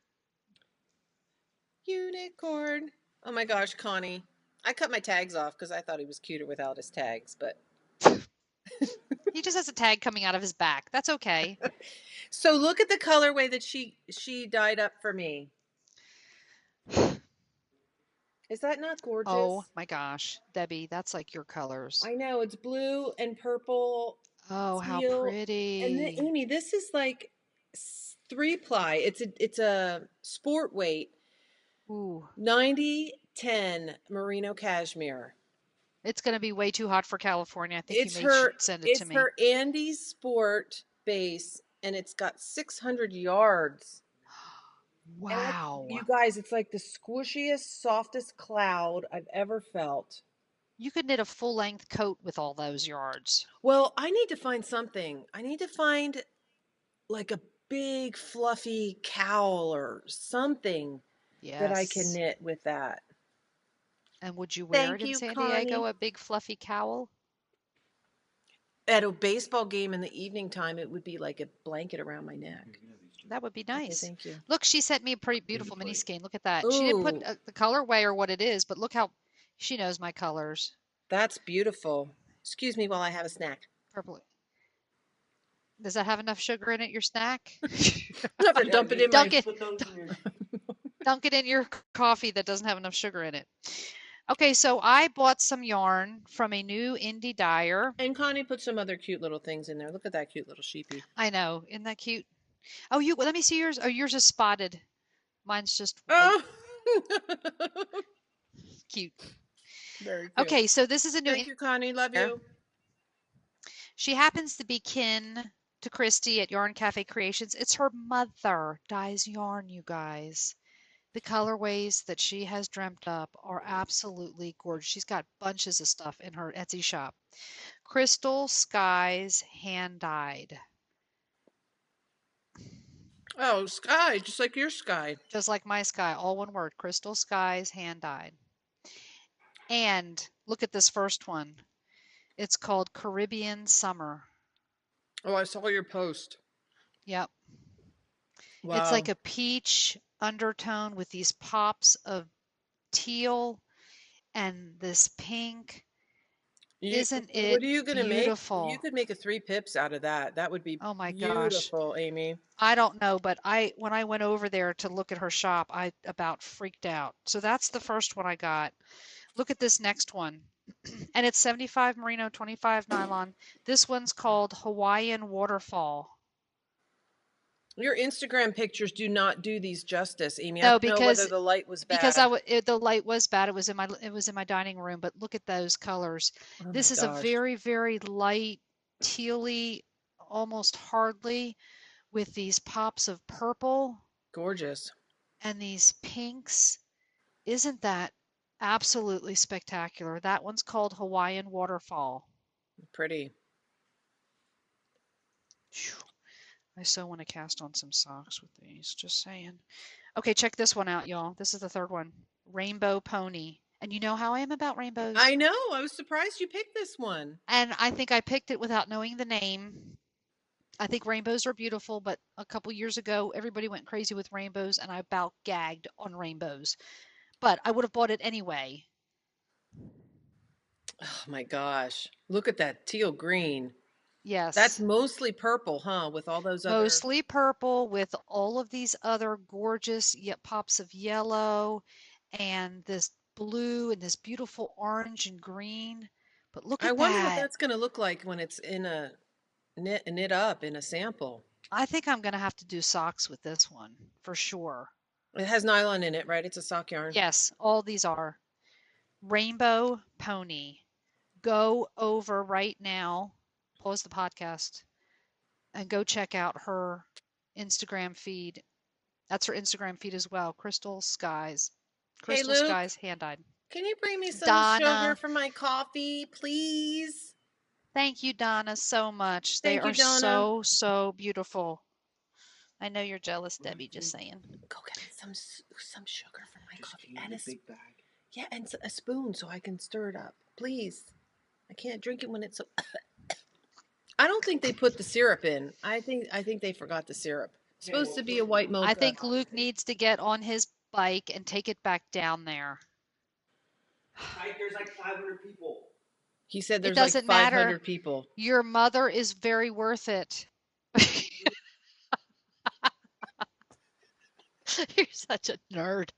Unicorn. Oh my gosh, Connie. I cut my tags off because I thought he was cuter without his tags, but He just has a tag coming out of his back. That's okay. so look at the colorway that she dyed up for me. Is that not Oh gorgeous? my gosh, Debbie, that's like your colors. I know it's blue and purple, Oh, how teal, and then pretty. Amy, this is like 3-ply. It's a sport weight Ooh, 90-10 merino cashmere. it's going to be way too hot for California. I think you It's may should her send it to it's me. her Andes Sport base, and it's got 600 yards. And you Wow. guys, it's like the squishiest, softest cloud I've ever felt. You could knit a full-length coat with all those yards. Well, I need to find something. I need to find like a big fluffy cowl or something that I can Yes. knit with that. And would you wear it Thank in you, San Diego, Connie. a big fluffy cowl? At a baseball game in the evening time, it would be like a blanket around my neck. That would be Okay, nice. thank you. Look, she sent me a pretty beautiful mini skein. Look at that. She didn't put Ooh, the colorway or what it is, but look how she knows my colors. that's beautiful. Excuse me while I have a snack. Purple. Does that have enough sugar in it, your snack? I have to dump it in my. Dunk it, dunk it in your coffee that doesn't have enough sugar in it. Okay, so I bought some yarn from a new indie dyer. And Connie put some other cute little things in there. Look at that cute little sheepy. I know, isn't that cute? Oh, let me see yours. Oh, yours is spotted. Mine's just white. Oh, Cute. very cute. Okay, so this is a new Thank you, Connie. Love you. She happens to be kin to Christy at Yarn Cafe Creations. It's her mother dyes yarn, you guys. The colorways that she has dreamt up are absolutely gorgeous. She's got bunches of stuff in her Etsy shop. Crystal Skies hand dyed, Oh, sky, just like your sky. just like my sky, all one word. Crystal Skies hand dyed. And look at this first one. It's called Caribbean Summer. Oh, I saw your post. Yep. It's Wow. like a peach undertone with these pops of teal and this pink. Isn't What it are you gonna make? You beautiful? could make a 3 pips out of that. That would be Oh my gosh. beautiful, Amy. I don't know, but when I went over there to look at her shop, I about freaked out. So that's the first one I got. Look at this next one. And it's 75 merino, 25 nylon. This one's called Hawaiian Waterfall. Your Instagram pictures do not do these justice, Amy. I No, don't know whether the light was because bad. the light was bad. It was in my dining room, but look at those colors. Oh my This is a gosh. very, very light tealy, almost hardly, with these pops of purple Gorgeous. and these pinks. Isn't that absolutely spectacular? That one's called Hawaiian Waterfall. Pretty. Phew. I so want to cast on some socks with these, just saying. Okay, check this one out, y'all. This is the third one. Rainbow Pony. And you know how I am about rainbows. I know. I was surprised you picked this one. And I think I picked it without knowing the name. I think rainbows are beautiful, but a couple years ago, everybody went crazy with rainbows, and I about gagged on rainbows. But I would have bought it anyway. Oh my gosh. Look at that teal green. That's Yes. mostly purple, huh? With all those other. Mostly purple with all of these other gorgeous yet pops of yellow and this blue and this beautiful orange and green. But look I at wonder what that. that's going to look like when it's in a knit up in a sample. I think I'm going to have to do socks with this one for sure. It has nylon in it, right? It's a sock yarn. Yes, all these are. Rainbow Pony. Go over right now, pause the podcast, and go check out her Instagram feed. That's her Instagram feed as well. Crystal Skies. Hey, Crystal Luke, Skies hand dyed. can you bring me some sugar Donna. for my coffee, please? Thank you, Donna, so much. They Thank you, are Donna. so, so beautiful. I know you're jealous, Debbie, just saying. Go get me some sugar for my coffee and a big bag. yeah, and a spoon so I can stir it up, please. I can't drink it when it's so. I don't think they put the syrup in. I think they forgot the syrup. It's supposed to be a white mocha. I think Luke needs to get on his bike and take it back down there. There's like 500 people. He said It there's like doesn't 500 matter. people. Your mother is very worth it. You're such a nerd.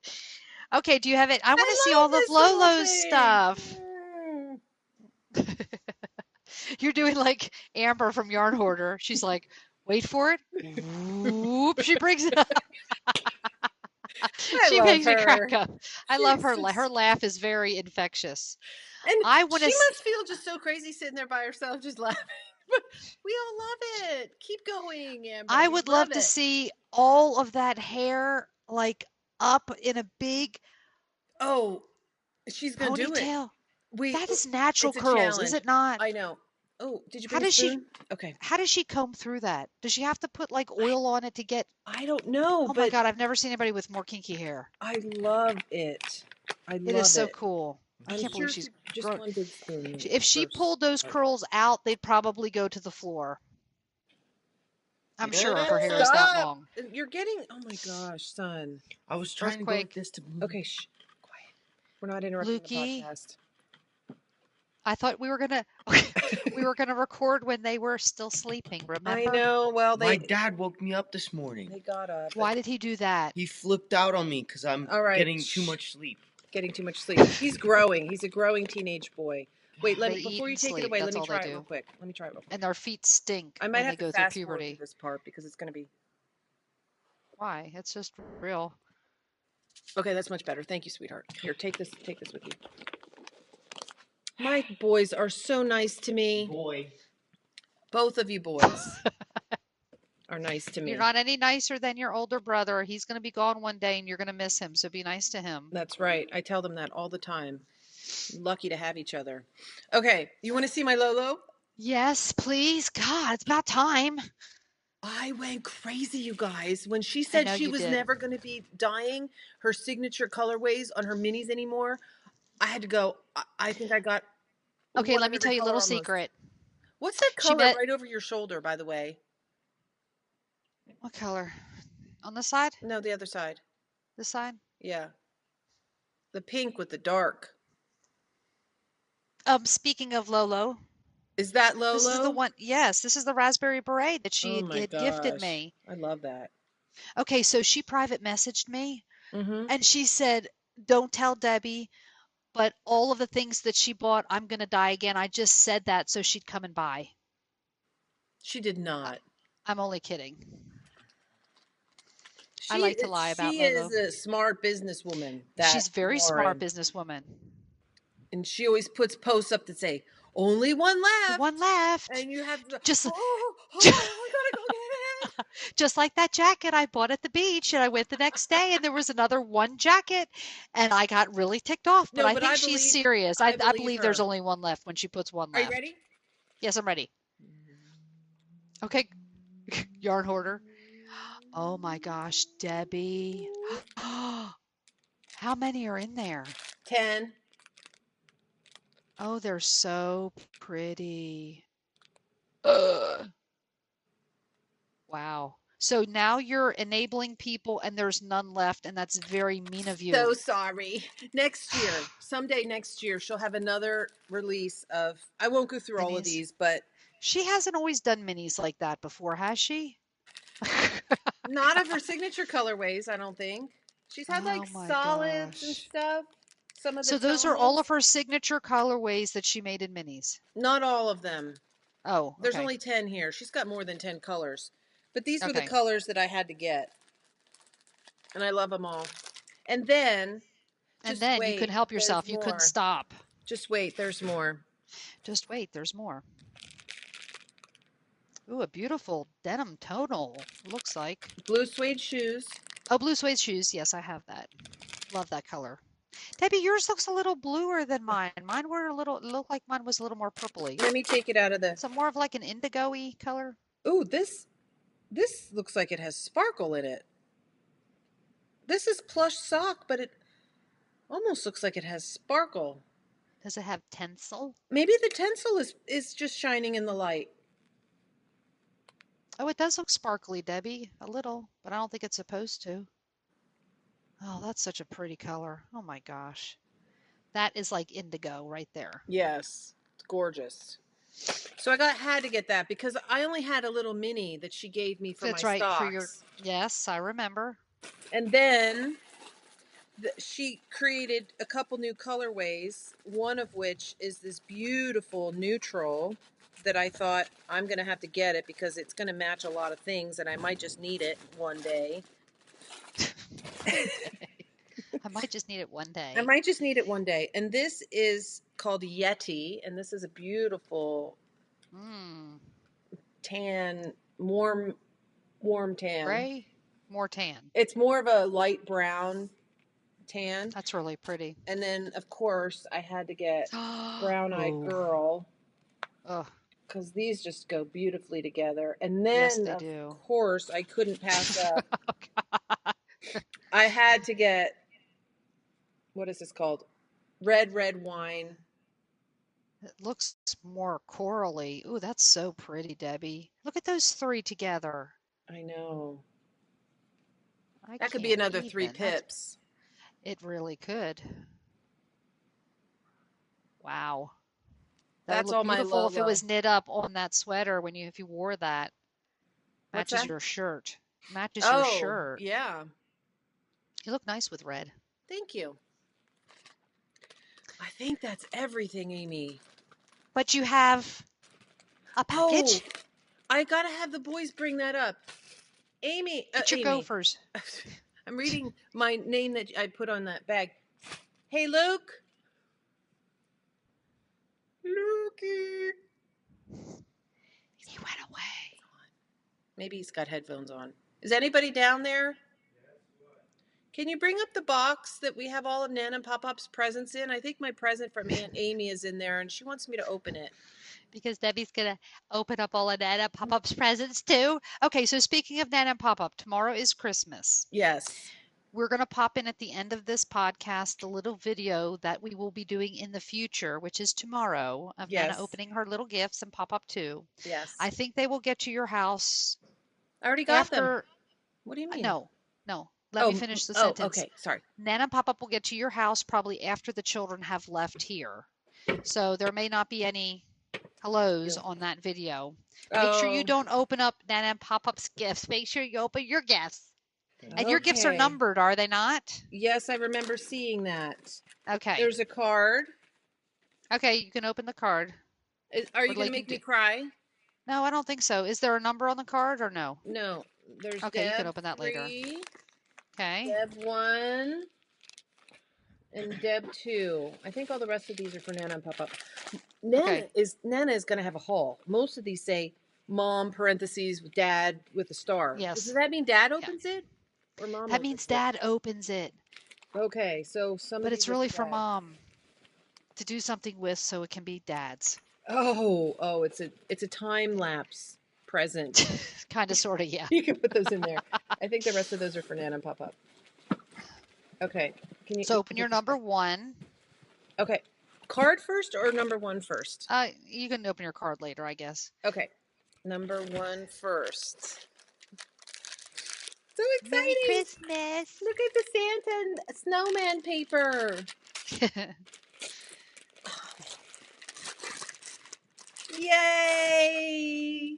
Okay, do you have it? I want to see all of Lolo's stuff. You're doing like Amber from Yarn Hoarder. She's like, wait for it. Whoop, she brings it up. She makes me crack up. I love her. Her laugh is very infectious. And she must feel just so crazy sitting there by herself just laughing. But we all love it. Keep going, Amber. I would love to see all of that hair like up in a big she's gonna do it. ponytail. That is natural curls, is it not? I know. Oh, did you bring a spoon? Okay. How does she comb through that? Does she have to put like oil on it to get? I don't know. Oh my God, I've never seen anybody with more kinky hair. I love it. It is so cool. I can't believe she's just one big spoon. If she pulled those curls out, they'd probably go to the floor. I'm sure her hair is that long. You're getting. Oh my gosh, son. I was trying to go like this to. Okay, shh, quiet. We're not interrupting the podcast. I thought we were gonna record when they were still sleeping. Remember? I know. Well, my dad woke me up this morning. They got up. Why did he do that? He flipped out on me because I'm getting too much sleep. Getting too much sleep. He's growing. He's a growing teenage boy. Wait, before you take it away, let me try it real quick. And their feet stink. I might have to fast forward through this part because it's going to be. Why? It's just real. Okay, that's much better. Thank you, sweetheart. Here, take this with you. My boys are so nice to me. Boy. Both of you boys are nice to me. You're not any nicer than your older brother. He's going to be gone one day and you're going to miss him. So be nice to him. That's right. I tell them that all the time. Lucky to have each other. Okay, you want to see my Lolo? Yes, please. God, it's about time. I went crazy, you guys. When she said she was never going to be dyeing her signature colorways on her minis anymore, I had to go. I think I got. Okay, let me tell you a little secret. What's that color right over your shoulder, by the way? What color? On the side? No, the other side. This side? Yeah. The pink with the dark. Speaking of Lolo. Is that Lolo? This is the one. Yes, this is the raspberry beret that she had gifted me. I love that. Okay, so she private messaged me, and she said, "Don't tell Debbie, but all of the things that she bought, I'm gonna dye again. I just said that so she'd come and buy." She did not. I'm only kidding. I like to lie about Lolo. She is a smart businesswoman. She's very smart businesswoman. And she always puts posts up that say, only one left. One left. And you have to I gotta go get it. Just like that jacket I bought at the beach, and I went the next day and there was another one jacket and I got really ticked off. But I think she's serious. I believe there's only one left when she puts one left. Are you ready? Yes, I'm ready. Okay. Yarn Hoarder. Oh my gosh, Debbie. How many are in there? 10. Oh, they're so pretty. Wow. So now you're enabling people and there's none left, and that's very mean of you. So sorry. Someday next year, she'll have another release of, I won't go through all of these, but. She hasn't always done minis like that before, has she? Not of her signature colorways, I don't think. She's had solids and stuff. So those are all of her signature colorways that she made in minis? Not all of them. Oh, okay. There's only 10 here. She's got more than 10 colors. But these were the colors that I had to get. And I love them all. And then you couldn't help yourself. You couldn't stop. Just wait. There's more. Just wait. There's more. Ooh, a beautiful denim tonal, looks like. Blue suede shoes. Oh, blue suede shoes. Yes, I have that. Love that color. Debbie, yours looks a little bluer than mine. Mine were it looked like mine was a little more purpley. Let me take it out of the. So more of like an indigo-y color. Ooh, this looks like it has sparkle in it. This is plush sock, but it almost looks like it has sparkle. Does it have tinsel? Maybe the tinsel is just shining in the light. Oh, it does look sparkly, Debbie, a little, but I don't think it's supposed to. Oh, that's such a pretty color. Oh my gosh. That is like indigo right there. Yes, it's gorgeous. So had to get that because I only had a little mini that she gave me for my That's right, for your, stocks. yes, I remember. And then she created a couple new colorways, one of which is this beautiful neutral that I thought I'm going to have to get it because it's going to match a lot of things and I might just need it one day. One day. I might just need it one I day. might just need it one day. And this is called Yeti, and this is a beautiful Mm, tan, warm tan. gray, more tan. It's more of a light brown tan. That's really pretty. And then, of course, I had to get Brown Eyed Oh, Girl ugh, because these just go beautifully together. And yes, then, they of do. course, I couldn't pass up. Oh, God. I had to get, what is this called? Red wine. It looks more corally. Ooh, that's so pretty, Debbie. Look at those three together. I know. I That could be can't another 3 even. That's, pips. it really could. Wow. That would That's look all my beautiful if it Lolo. was knit up on that sweater when if you wore that. What's Matches that? your shirt. Matches your Oh, shirt. yeah. You look nice with red. Thank you. I think that's everything, Amy. But you have a Oh, package? I gotta have the boys bring that up. Amy, Get your Amy. gophers. I'm reading my name that I put on that bag. Hey, Luke. Lukey. He went away. Maybe he's got headphones on. Is anybody down there? Can you bring up the box that we have all of Nan and Pop-Pop's presents in? I think my present from Aunt Amy is in there, and she wants me to open it. Because Debbie's going to open up all of Nana Pop-Up's presents too. Okay, so speaking of Nana Pop-Up, tomorrow is Christmas. Yes. We're going to pop in at the end of this podcast a little video that we will be doing in the future, which is tomorrow, of Nana Yes. opening her little gifts and Pop-Up too. Yes. I think they will get to your house I already got them. after. What do you mean? No. Let me finish the sentence. Okay. Sorry. Nana and Pop-Up will get to your house probably after the children have left here. So there may not be any hellos on that video. Make sure you don't open up Nana and Pop-Up's gifts. Make sure you open your gifts. And your gifts are Okay. numbered, are they not? Yes, I remember seeing that. Okay. There's a card. Okay, you can open the card. Are you Or going to like make me cry? No, I don't think so. Is there a number on the card or no? No. There's Okay, you Deb can open that later. 3, Okay. Deb 1, and Deb 2. I think all the rest of these are for Nana and Pop-Up. Nana is going to have a haul. Most of these say mom parentheses with dad with a star. Yes. Does that mean dad opens it? Or mom That means dad opens it. Okay, so some But of these it's are really for dad. mom to do something with so it can be dad's. Oh, it's a time lapse present. Kind of, sort of, yeah. You can put those in there. I think the rest of those are for Nana and Pop-Up. Okay. Can you So open your number 1. Okay. Card first or number 1 first? You can open your card later, I guess. Okay. Number 1 first. So exciting! Merry Christmas! Look at the Santa and snowman paper. Yay!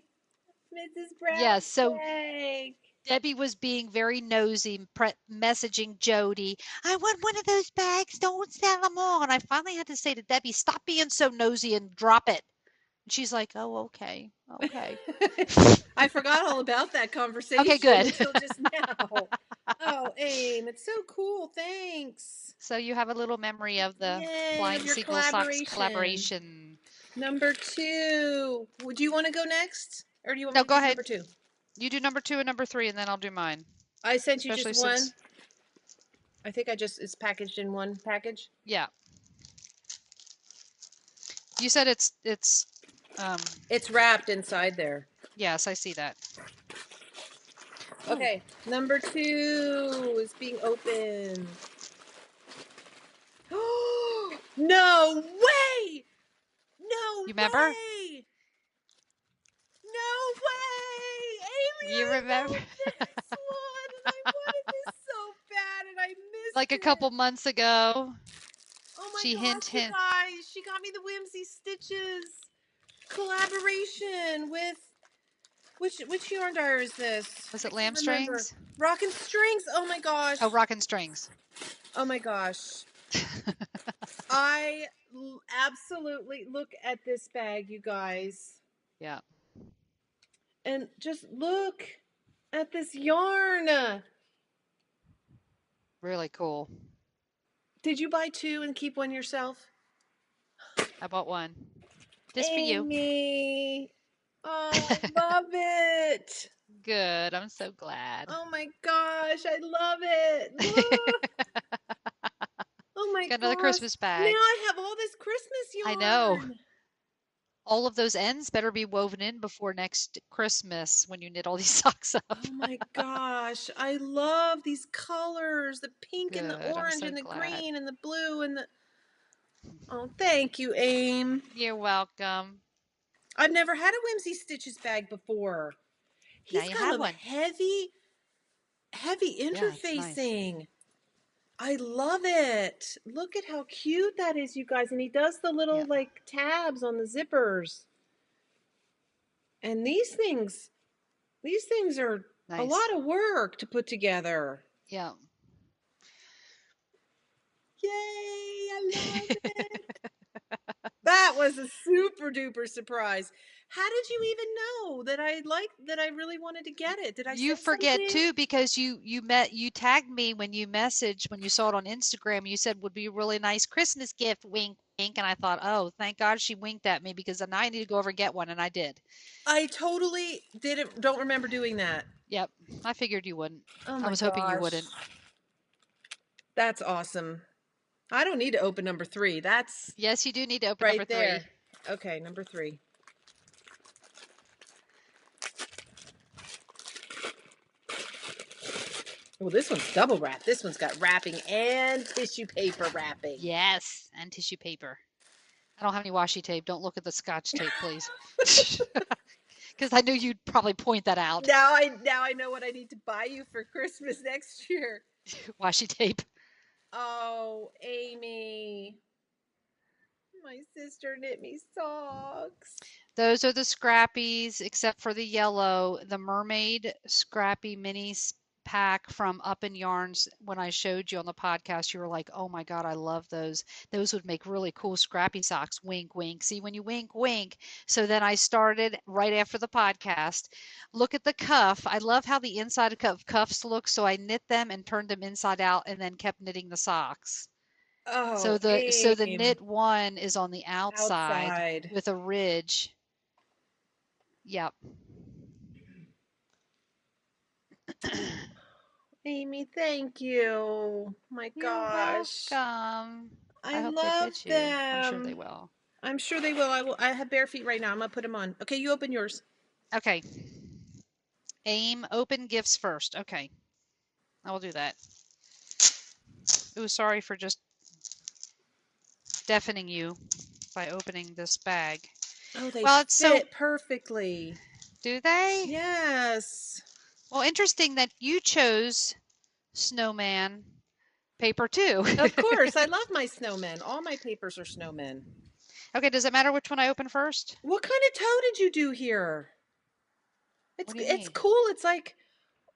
Mrs. Brown. Yes, so egg. Debbie was being very nosy, messaging Jody, I want one of those bags, don't sell them all. And I finally had to say to Debbie, stop being so nosy and drop it. And she's like, oh, okay. I forgot all about that conversation Okay, good. until just now. Oh, Aim, it's so cool. Thanks. So you have a little memory of the Yay, Flying of your Seagull Socks collaboration. Number 2. Would you want to go next? Or do you want No, me to go do ahead. number 2? You do number 2 and number 3, and then I'll do mine. I sent you Especially just one. since- I think it's packaged in one package. Yeah. You said it's wrapped inside there. Yes, I see that. Okay, number 2 is being opened. No way! No You remember? way! No way! You I remember? love this one, and I wanted this so bad, and I missed Like a it. couple months ago. Oh my She hint gosh, you hint. guys! She got me the Whimsy Stitches collaboration with which yarn dyer is this? Was I it can't lamb remember. strings? Rockin' Strings. Oh my gosh. Oh, rockin' strings. Oh my gosh. Absolutely look at this bag, you guys. Yeah, And just look at this yarn. really cool. Did you buy two and keep one yourself? I bought one. Just for you. Amy. Oh, I love it. Good. I'm so glad. Oh my gosh, I love it. Look. Oh my Got another gosh. Christmas Now bag. I have all this Christmas I know. yarn. All of those ends better be woven in before next Christmas when you knit all these socks up. Oh my gosh. I love these colors, the pink and the Good. I'm orange so and the glad. green and the blue and the Oh, thank you, Aim. You're welcome. I've never had a Whimsy Stitches bag before. Now He's you kind have of one. heavy Yeah, it's nice. interfacing. I love it. Look at how cute that is, you guys. And he does the little Yeah, like tabs on the zippers. And these things are a nice. lot of work to put together. Yeah. Yay, I love it. That was a super duper surprise. How did you even know that I really wanted to get it? Did I You say forget something? too because you tagged me when you messaged when you saw it on Instagram. You said would be a really nice Christmas gift, wink wink, and I thought, oh, thank God she winked at me because now I need to go over and get one, and I did. I totally don't remember doing that. Yep, I figured you wouldn't. Oh I my was hoping you gosh. wouldn't. That's awesome. I don't need to open number 3. That's Yes, you do need to open number right there. 3. Okay, number 3. Well, this one's double wrapped. This one's got wrapping and tissue paper wrapping. Yes, and tissue paper. I don't have any washi tape. Don't look at the Scotch tape, please. Because I knew you'd probably point that out. Now I know what I need to buy you for Christmas next year. Washi tape. Oh, Amy. My sister knit me socks. Those are the scrappies, except for the yellow. The mermaid scrappy mini pack from Up in Yarns. When I showed you on the podcast, you were like, "Oh my God, I love those. Those would make really cool scrappy socks." Wink, wink. See, when you wink, wink. So then I started right after the podcast. Look at the cuff. I love how the inside of cuffs look. So I knit them and turned them inside out, and then kept knitting the socks. So Oh, the Aim. knit one is on the outside Outside. with a ridge. Yep. Amy, thank you. My You're gosh. welcome. I I hope they love fit you. I'm sure they them. will. I'm sure they will. I have bare feet right now. I'm gonna put them on. Okay, you open yours. Okay. Aim open gifts first. Okay. I will do that. Ooh, sorry for just deafening you by opening this bag. Oh, they Well, it's so, fit perfectly. do they? Yes. Well, interesting that you chose snowman paper too. Of course. I love my snowmen. All my papers are snowmen. Okay, does it matter which one I open first? What kind of toe did you do here? What do you It's mean? cool. It's like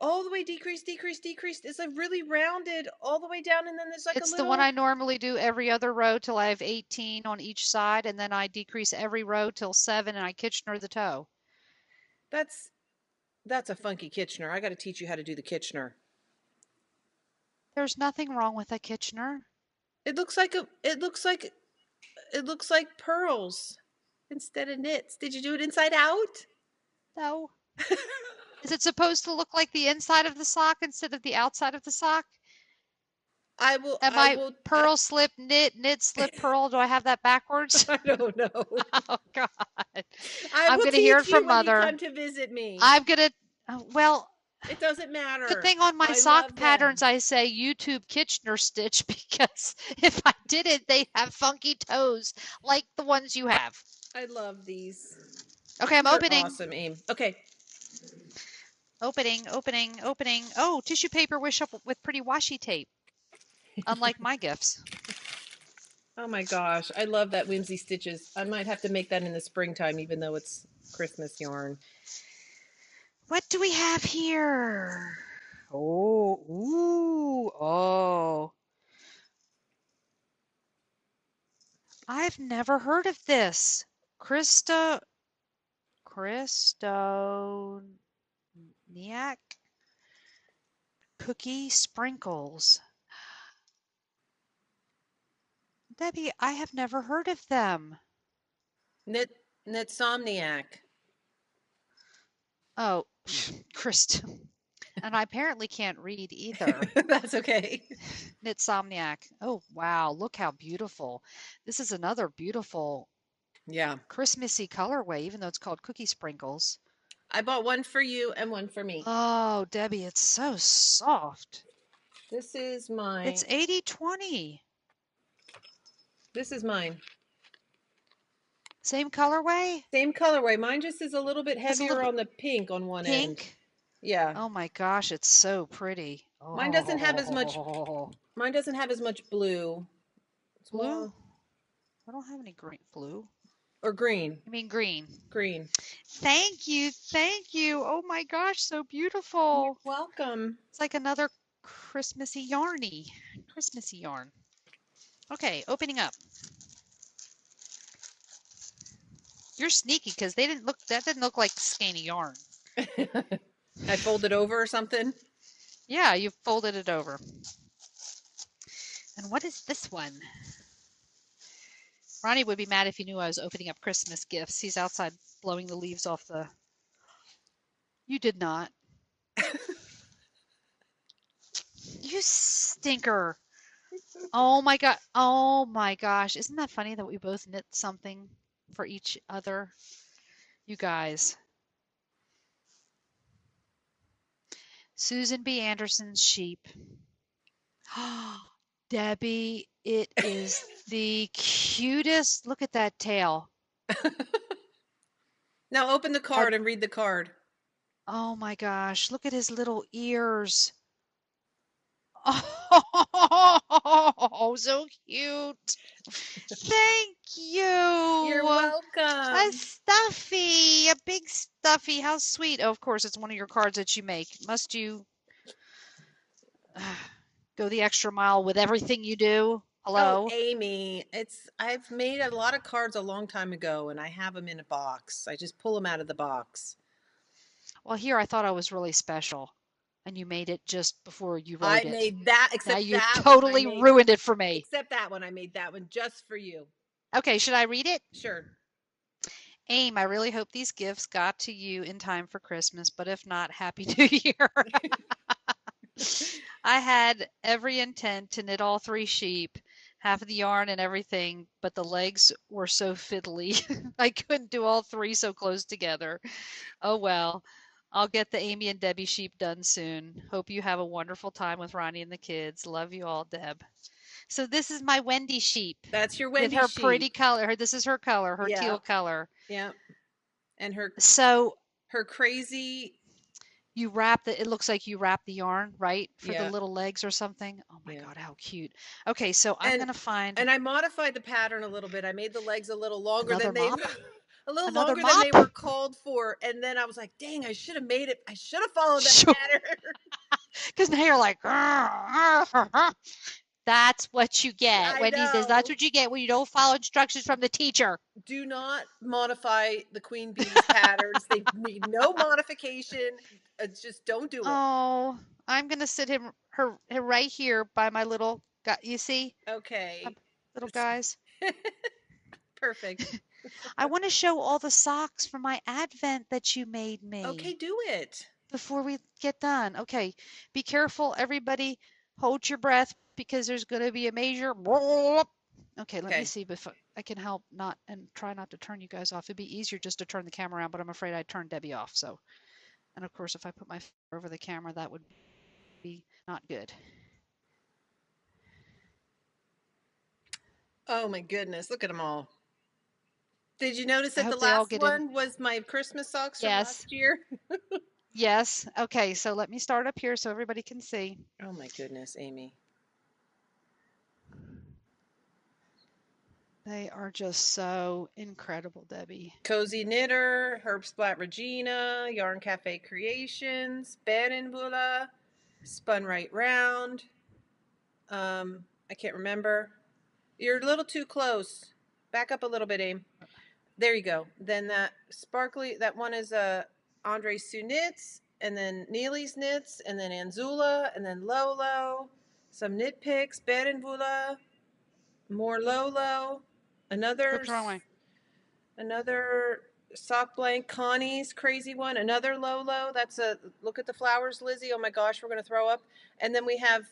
all the way decreased. It's like really rounded all the way down, and then there's like a It's the one little. I normally do every other row till I have 18 on each side, and then I decrease every row till 7, and I Kitchener the toe. That's a funky Kitchener. I got to teach you how to do the Kitchener. There's nothing wrong with a Kitchener. It looks like pearls instead of knits. Did you do it inside out? No. Is it supposed to look like the inside of the sock instead of the outside of the sock? I will. Am I I will. pearl slip knit knit slip pearl? Do I have that backwards? I don't know. Oh God. I I'm will gonna hear it teach you from when you come Mother. to visit me. I'm gonna. Well, It doesn't good matter. thing on my I sock love them. patterns I say YouTube Kitchener stitch because if I didn't, they have funky toes like the ones you have. I love these. Okay, I'm You're opening. awesome, Aim. Okay. Opening, opening, opening. Oh, tissue paper wish up with pretty washi tape. Unlike my gifts. Oh my gosh, I love that Whimsy Stitches. I might have to make that in the springtime, even though it's Christmas yarn. What do we have here? Oh, ooh, oh. I've never heard of this. Christoniac cookie sprinkles. Debbie, I have never heard of them. Knitsomniac. Oh, Christ. And I apparently can't read either. That's okay. Knitsomniac. Oh, wow. Look how beautiful. This is another beautiful Yeah. Christmassy colorway, even though it's called cookie sprinkles. I bought one for you and one for me. Oh, Debbie, it's so soft. This is mine. It's 80/20. This is mine. Same colorway? Same colorway. Mine just is a little bit Has a heavier little on the pink on one end. pink. Yeah. Oh my gosh, it's so pretty. Mine doesn't have as much. Oh, Mine doesn't have as much blue. It's blue? more I don't have any green. Blue? or green. I mean green. Green. Thank you. Thank you. Oh my gosh, so beautiful. You're welcome. It's like another Christmassy yarny. Christmassy yarn. Okay, opening up. You're sneaky because that didn't look like Skein yarn. I folded over or something. Yeah, you folded it over. And what is this one? Ronnie would be mad if he knew I was opening up Christmas gifts. He's outside blowing the leaves off the... You did not. You stinker. Oh my god. Oh my gosh. Isn't that funny that we both knit something for each other? You guys. Susan B. Anderson's sheep. Debbie, it is the cutest. Look at that tail. Now open the card and read the card. Oh my gosh, look at his little ears. Oh, so cute. Thank you. You're welcome. A stuffy, a big stuffy. How sweet. Oh, of course, it's one of your cards that you make. Must you go the extra mile with everything you do? Hello? Oh, Amy, I've made a lot of cards a long time ago and I have them in a box. I just pull them out of the box. Well, here I thought I was really special, and you made it just before you wrote I it. made that, except Now you that totally ruined it for me. Except that one. I made that one just for you. Okay, should I read it? Sure. Aim, I really hope these gifts got to you in time for Christmas, but if not, Happy New Year. I had every intent to knit all 3 sheep, half of the yarn and everything, but the legs were so fiddly. I couldn't do all 3 so close together. Oh well. I'll get the Amy and Debbie sheep done soon. Hope you have a wonderful time with Ronnie and the kids. Love you all, Deb. So this is my Wendy sheep. That's your Wendy with her sheep. pretty color. This is her color, her Yeah. teal color. Yeah. And her crazy. You wrap it looks like you wrap the yarn, right? For Yeah. the little legs or something. Oh my Yeah. God, how cute. Okay, so I'm gonna find. And I modified the pattern a little bit. I made the legs a little longer than they a little Another longer mop? than they were called for. And then I was like, dang, I should have made it. I should have followed that pattern. Because now you're like, that's what you get. Wendy says that's what you get when you don't follow instructions from the teacher. Do not modify the queen bees patterns. They need no modification. Just don't do it. Oh, I'm gonna sit her right here by my little guy. You see? Okay. Little guys. Perfect. I want to show all the socks from my advent that you made me. Okay, do it. Before we get done. Okay. Be careful, everybody. Hold your breath because there's going to be a major. Okay, let me see if I can help not and try not to turn you guys off. It'd be easier just to turn the camera around, but I'm afraid I'd turn Debbie off. So, and of course, if I put my finger over the camera, that would be not good. Oh my goodness, look at them all. Did you notice that the last one was my Christmas socks from last year? Yes. Okay, so let me start up here so everybody can see. Oh my goodness, Amy. They are just so incredible, Debbie. Cozy Knitter, Herb Splat Regina, Yarn Cafe Creations, Bula, Spun Right Round. I can't remember. You're a little too close. Back up a little bit, Aim. There you go. Then that sparkly, that one is Andre Sue Knits, and then Neely's Knits, and then Anzula, and then Lolo, some knit picks, Bula, more Lolo, What's wrong with? another sock blank, Connie's crazy one, another Lolo. That's a look at the flowers, Lizzie. Oh my gosh, we're gonna throw up. And then we have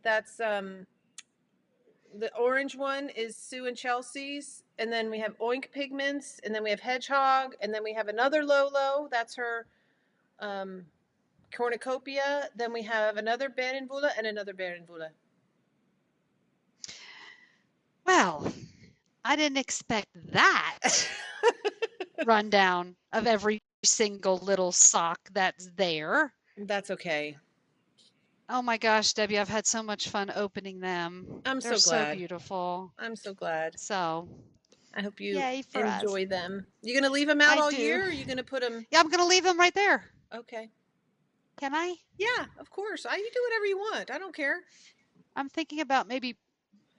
that's the orange one is Sue and Chelsea's, and then we have Oink Pigments, and then we have Hedgehog, and then we have another Lolo. That's her cornucopia. Then we have another Bula and another Bula. Well, I didn't expect that rundown of every single little sock that's there. That's okay. Oh my gosh, Debbie, I've had so much fun opening them. I'm They're so glad. beautiful. I'm so glad. So, I hope you yay for us. enjoy them. You gonna leave them out I all do. year, or are you gonna put them? Yeah, I'm going to leave them right there. Okay. Can I? Yeah, of course. You do whatever you want. I don't care. I'm thinking about maybe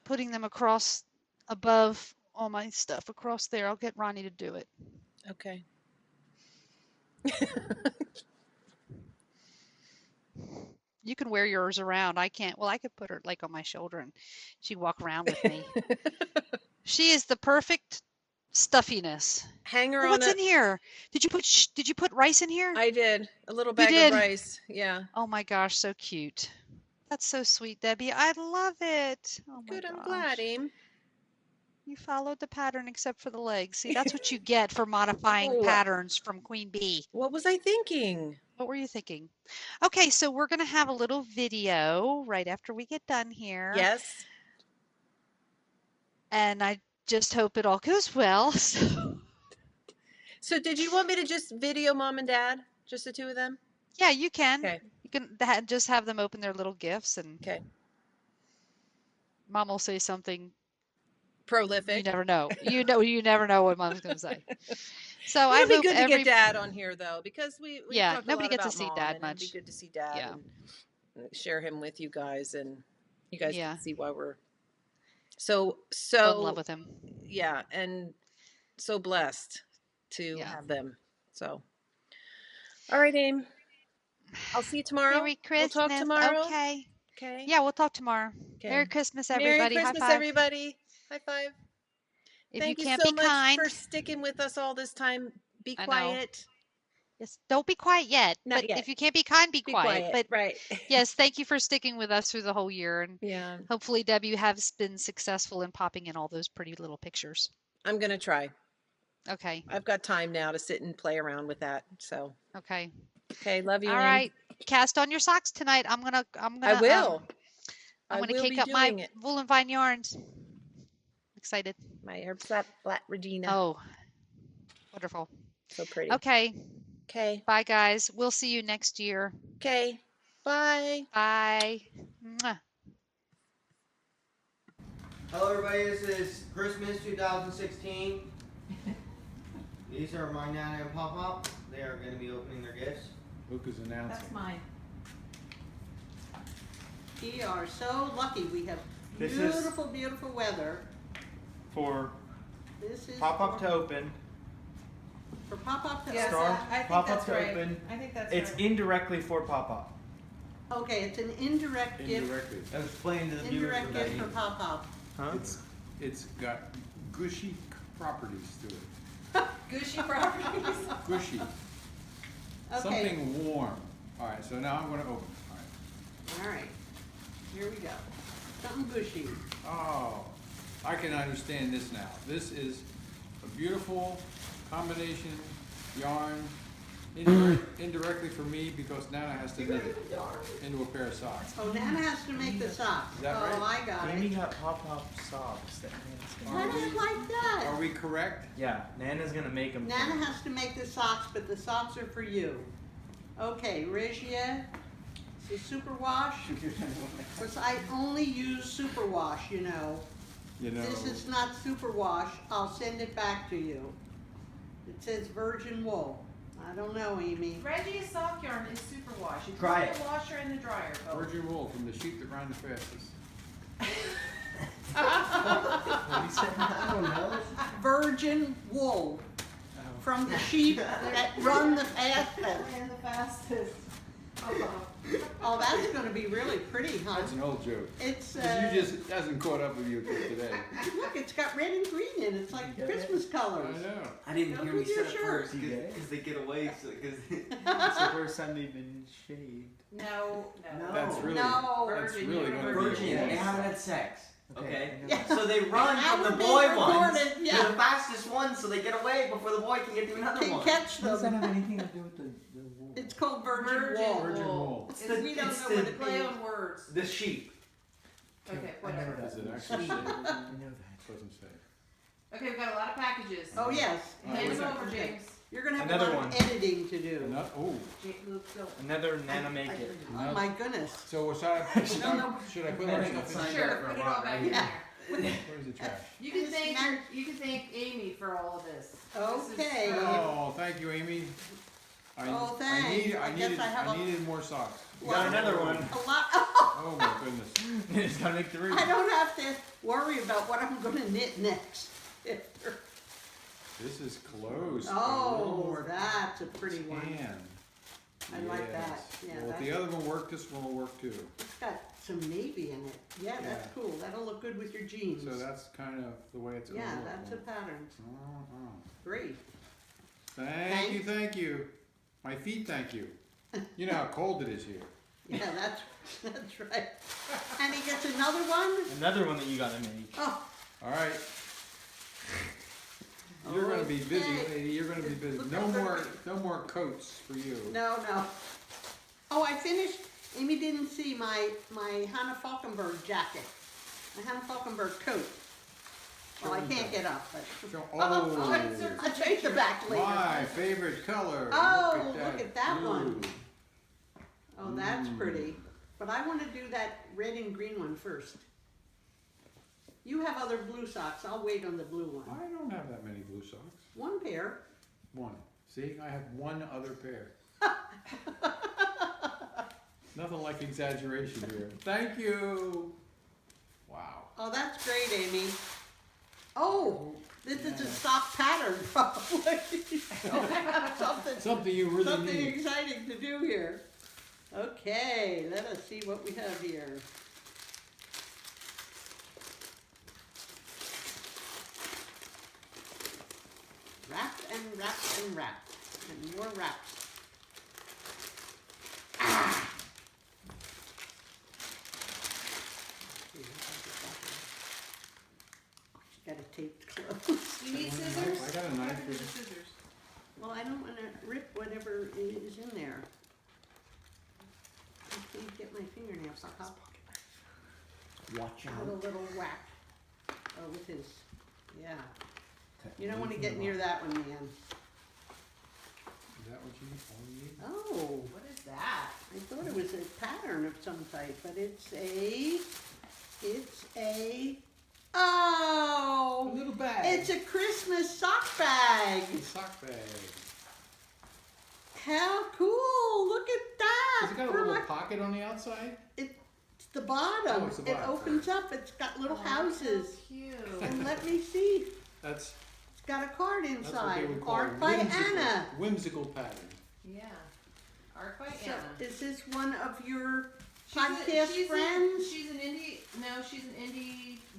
putting them across above all my stuff across there. I'll get Ronnie to do it. Okay. You can wear yours around. I can't. Well, I could put her like on my shoulder and she'd walk around with me. She is the perfect stuffiness. Hang her Oh, on what's in here? Did you put rice in here? I did. A little You bag did? of rice. Yeah. Oh my gosh, so cute. That's so sweet, Debbie. I love it. Oh my Good. I'm gosh. glad, Aim. You followed the pattern except for the legs. See, that's what you get for modifying Oh. patterns from Queen Bee. What was I thinking? What were you thinking? Okay, so we're going to have a little video right after we get done here. Yes. And I just hope it all goes well. So did you want me to just video Mom and Dad? Just the two of them? Yeah, you can. Okay. You can just have them open their little gifts and Okay. Mom will say something. Prolific. You never know. You never know what Mom's going to say. So It'll I be hope good to get Dad on here though, because we talked a nobody lot gets about to see Mom, Dad and much. it'd be good to see Dad Yeah. and share him with you guys, and you guys Yeah. can see why we're so Fell in love with him. yeah, and so blessed to Yeah. have them. So, all right, Aim. I'll see you tomorrow. Merry Christmas. We'll talk tomorrow. Okay. Okay. Yeah, we'll talk tomorrow. Okay. Merry Christmas, Merry everybody. Christmas, High five. everybody. High five. If Thank you you can't so be much kind, for sticking with us all this time. Be I know. quiet. Yes, don't be quiet yet. Not but yet. if you can't be kind, be quiet. But right. yes, thank you for sticking with us through the whole year. And Yeah. hopefully, Debbie, you have been successful in popping in all those pretty little pictures. I'm going to try. Okay. I've got time now to sit and play around with that. So. Okay. Okay. Love you. All right. Cast on your socks tonight. I'm gonna. I will. I'm gonna will cake be up my doing it. Wool and Vine yarns. Excited. My Herb Splat Regina. Oh, wonderful. So pretty. Okay. Okay. Bye, guys. We'll see you next year. Okay. Bye. Bye. Mwah. Hello, everybody. This is Christmas 2016. These are my Nana and Pop Pop. They are going to be opening their gifts. Luke is announcing. That's mine. We are so lucky. We have This is- beautiful, beautiful weather. For This is pop-up for, to open. for pop-up to Yes, open. I think Pop-up that's to right. open. I think that's It's right. indirectly for pop-up. Okay, it's an indirect gift. Indirectly. Explain to the viewers Indirect what that gift for means. pop-up. Huh? It's got gushy properties to it. Gushy properties. Gushy. Okay. Something warm. All right, so now I'm going to open. All right. All right. Here we go. Something gushy. Oh, I can understand this now. This is a beautiful combination yarn, indirectly for me because Nana has to knit it into a pair of socks. Oh, Nana has to make the socks. Is that Oh, right? I got Amy it. got pop-up socks that Nana's Nana's like that. Are we correct? Yeah, Nana's gonna make them. Nana has to make the socks, but the socks are for you. Okay, Regia, the superwash. Because I only use superwash, you know. You know, This is not superwash. I'll send it back to you. It says virgin wool. I don't know, Amy. Reggie's sock yarn is super wash. You Try put it. the washer in the dryer. Both. virgin wool from the sheep that run the fastest. What he said? I don't know. Virgin wool from the sheep that run the fastest. And the fastest. Oh, that's gonna be really pretty, huh? That's an old joke. It's, 'Cause you just hasn't caught up with you till today. look, it's got red and green in it. It's like You got it? Christmas I colors. know. I didn't Go hear with me your say it shirt. first You gay? because they get away. Because It's the first time they've been shaved. No, No. That's really, No. that's Virgin, really you're gonna virgin, be a they waste. haven't had sex. Okay. I know Yeah. that. So they run Now from the we're boy being ones recorded, to yeah. the fastest one, so they get away before the boy can get to another Can one. catch What does that them. have anything to do with the wool? It's called virgin Virgin wool. Virgin wool. It's It's- the, we don't it's know the, what it play on words. the sheep. Okay, I know whatever. that. Is it actually I shaped? know that. Doesn't say. Okay, we've got a lot of packages. Oh, yes. Hand them Okay. over, James. You're gonna have Another a lot one. of editing to do. Oh, Luke, go. Another Nana make it. Oh, my goodness. so should I, should I put our stuff in? Sure, put it all back in there. Where's the trash? You can This thank man- you can thank Amy for all of this. Okay. Oh, thank you, Amy. Oh, thanks. I guess I have I a- needed more socks. You got another one. A lot. Oh my goodness. It's gotta make three. I don't have to worry about what I'm gonna knit next. This is close. Oh, that's a pretty one. Tan. I like that. Yeah, Well, if that's- the other one worked, this one will work too. It's got some navy in it. Yeah, that's Yeah. cool. That'll look good with your jeans. So that's kind of the way it's gonna Yeah, look. that's a pattern. Uh-uh. Great. Thank you, thank you. My feet thank you. You know how cold it is here. Yeah, that's right. And he gets another one? Another one that you gotta make. Oh, All right. You're gonna be busy, Okay. lady. You're gonna be busy. Look No at more, her. no more coats for you. no. Oh, I finished. Amy didn't see my Hannah Falkenberg jacket. My Hannah Falkenberg coat. Well, I Show can't them get up, but Show- I changed the back later. My favorite color. Oh, look at that one. blue. Oh, that's pretty. But I want to do that red and green one first. You have other blue socks. I'll wait on the blue one. I don't have that many blue socks. One pair. One. See, I have one other pair. Nothing like exaggeration here. Thank you. Wow. Oh, that's great, Amy. Oh, this is a sock pattern, probably. something Something you really something need. exciting to do here. Okay, let us see what we have here. Wrapped and wrapped and wrapped, and more wraps. Ah! She got it taped close. You need I scissors? got a knife What happened to here. the scissors? Well, I don't wanna rip whatever is in there. I can't get my fingernails up. Watch With a little whack. Oh, with his, yeah. You don't wanna get near that one, man. Is that what you need? All you need? Oh, What is that? I thought it was a pattern of some type, but it's a, oh! A little bag. It's a Christmas sock bag. a sock bag. How cool! Look at that. Has it got a For little my- pocket on the outside? It's the bottom. Oh, it's the It bottom. opens up. It's got little Oh, houses. so cute. And let me see. That's It's got a card that's what they inside. would call Art a by whimsical, Anna. whimsical pattern. Yeah. Art by So, Anna. is this one of your She's podcast friends? She's an indie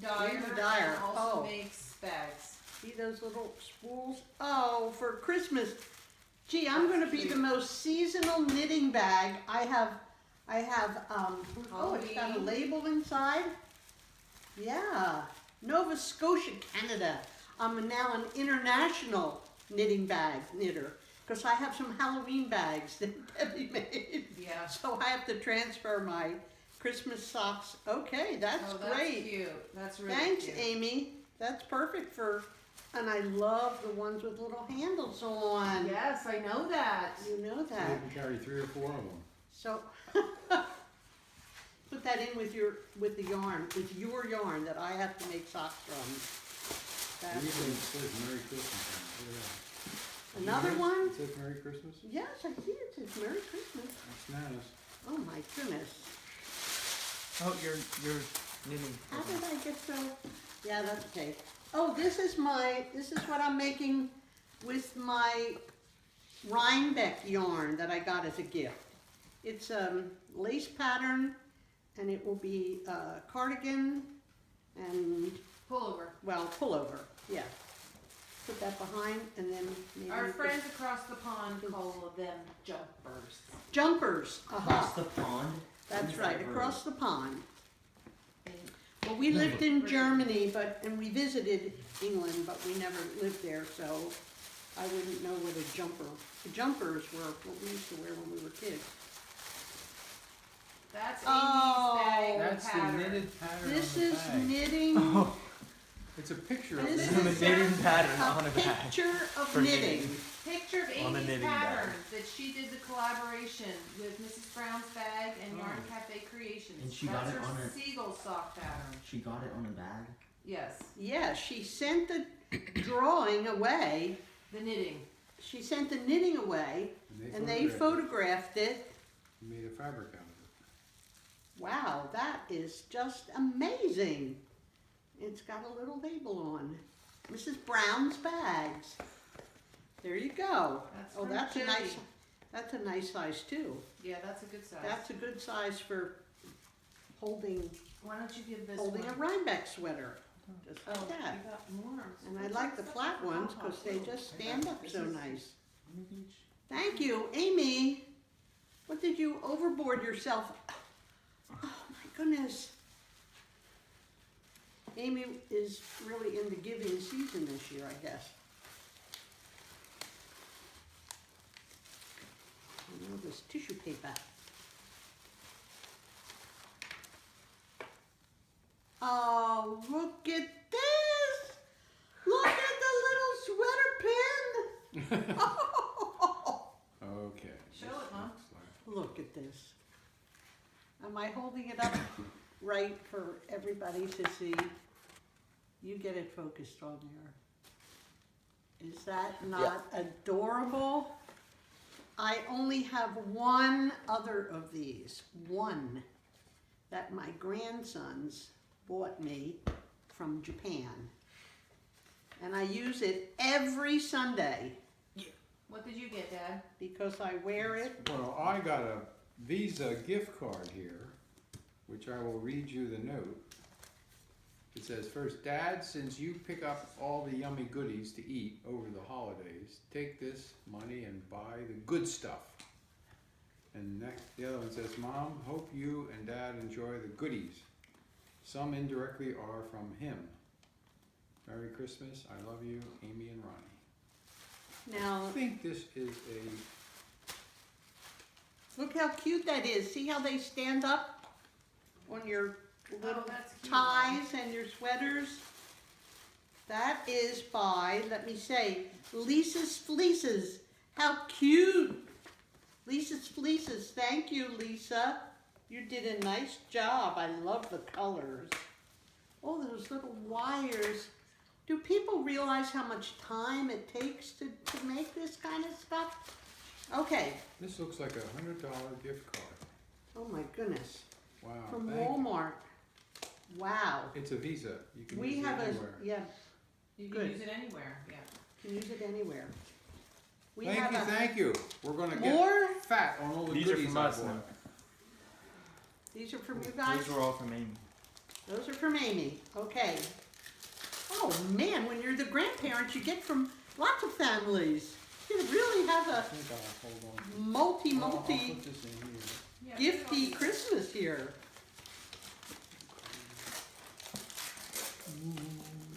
dyer. Indie dyer, And also oh. makes bags. See those little spools? Oh, for Christmas. Gee, I'm That's gonna be cute. the most seasonal knitting bag. I have, oh, it's got a Halloween. label inside. Yeah, Nova Scotia, Canada. I'm now an international knitting bag knitter, because I have some Halloween bags that Debbie made. Yeah. So I have to transfer my Christmas socks. Okay, that's Oh, that's great. cute. That's really Thanks, cute. Amy. That's perfect for And I love the ones with little handles on. Yes, I know that. You know So that. you can carry 3 or 4 of them. So put that in with the yarn, with your yarn that I have to make socks from. It That's even says Merry Christmas on it. Look at that. another You one. It says Merry Christmas? Yes, I see it says Merry Christmas. That's nice. Oh my goodness. Oh, you're knitting. How did I get so? Yeah, that's okay. Oh, this is what I'm making with my Rhinebeck yarn that I got as a gift. It's a lace pattern, and it will be a cardigan and, Pullover. well, pullover, yeah. Put that behind, and then maybe. Our you friends across the pond call them jumpers. Jumpers, Across aha, the pond. that's right, across the pond. They- Well, we lived in Germany, and we visited England, but we never lived there, so I wouldn't know what the jumpers were what we used to wear when we were kids. That's Oh. Amy's bag That's the pattern. knitted pattern This on the is bag. knitting, Oh, It's a picture of This it. I'm a is knitting pattern on a a bag. picture of For knitting. knitting. Picture of On a Amy's knitting pattern bag. that she did the collaboration with Mrs. Brown's bag and Yarn Oh. Cafe Creations. And she That's got it her on a- seagull sock pattern. She got it on a bag. Yes, Yeah, she sent the drawing away, the knitting. she sent the knitting away, and they photographed it. Made a fabric out of it. Wow, that is just amazing. It's got a little label on. Mrs. Brown's bags. There you go. That's Oh, from that's a nice, Jody. that's a nice size too. Yeah, that's a good size. That's a good size for holding, Why don't you give this holding a one? Rhinebeck sweater. Just Oh, like you that. got more. And I like the flat ones because they just stand up so nice. Let me each. Thank you, Amy. What did you overboard yourself? Oh my goodness. Amy is really in the giving season this year, I guess. I know this tissue paper. Oh, look at this! Look at the little sweater pin! Oh, Okay. Show this it, Mom. looks like- look at this. Am I holding it up right for everybody to see? You get it focused on there. Is that not adorable? I only have one other of these, one, that my grandsons bought me from Japan. And I use it every Sunday What did you get, Dad? because I wear it. Well, I got a Visa gift card here, which I will read you the note. It says, first, Dad, since you pick up all the yummy goodies to eat over the holidays, take this money and buy the good stuff. And next, the other one says, Mom, hope you and Dad enjoy the goodies. Some indirectly are from him. Merry Christmas, I love you, Amy and Ronnie. Now, I think this is a, look how cute that is. See how they stand up on your little that's cute. ties and your sweaters? That is by, let me say, Lisa's Fleeces. How cute! Lisa's Fleeces. Thank you, Lisa. You did a nice job. I love the colors. Oh, those little wires. Do people realize how much time it takes to make this kind of stuff? Okay. this looks like $100 gift card. Oh my goodness. Wow, From thank you. Walmart. Wow. It's a Visa, you can We use it have anywhere. yeah, You can Good. use it anywhere, yeah. can use it anywhere. We Thank have you, a, thank you. We're gonna get more? fat on all the These are goodies from I us bought. now. These are from you guys? Those were all from Amy. Those are from Amy. Okay. Oh man, when you're the grandparents, you get from lots of families. You really have I a think I'll hold on. multi I'll put this in here. Yeah, gifty Christmas here.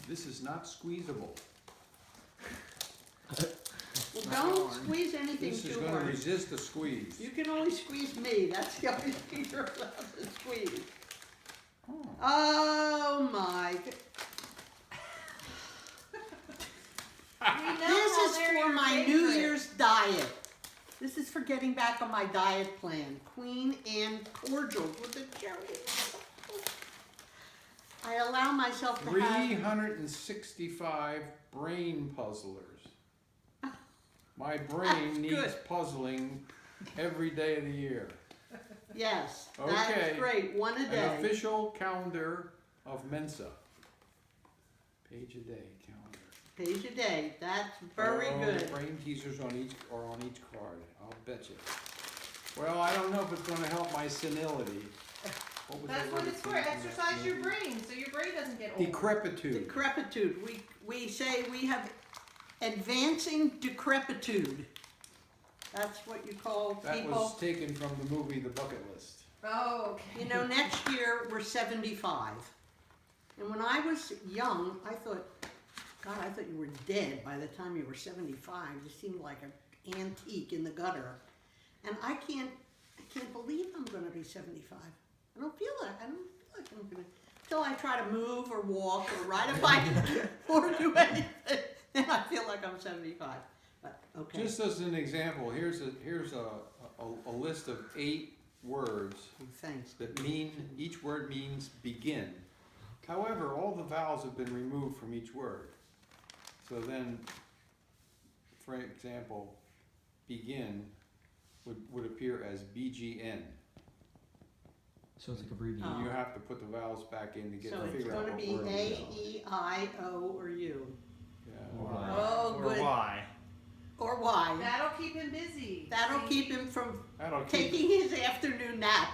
This is not squeezable. Well, don't squeeze anything This is too gonna hard. resist the squeeze. You can only squeeze me. That's the only thing you're allowed to squeeze. Oh. Oh my. is they're for your my favorite. New Year's diet. This is for getting back on my diet plan. Queen Anne cordials with the cherry. I allow myself to have. 365 brain puzzlers. My brain needs good. puzzling every day of the year. Yes, that's Okay. great. One a An day. official calendar of Mensa. Page a day calendar. Page a day. That's very Oh, good. Brain teasers on each card. I'll bet you. Well, I don't know if it's going to help my senility. What was That's that what word it's that for. came from that Exercise your movie? brain so your brain doesn't get old. Decrepitude. Decrepitude. We say we have advancing decrepitude. That's what you call That people. was taken from the movie The Bucket List. Oh, okay. You know, next year we're 75. And when I was young, I thought, God, I thought you were dead by the time you were 75. You seemed like an antique in the gutter. And I can't believe I'm going to be 75. I don't feel like I'm going to. Until I try to move or walk or ride a bike or do anything, then I feel like I'm 75. But okay. Just as an example, here's a list of 8 words Thanks. that mean, each word means begin. However, all the vowels have been removed from each word. So then, for example, begin would appear as BGN. So it's like abbreviated. And you have to put the vowels back in to get So to it's figure out going to what be word A, it is. E, I, O, or U. Yeah. Or Oh, Or good. why? Or Y. That'll keep him busy. That'll See? keep him from That'll keep. taking his afternoon nap.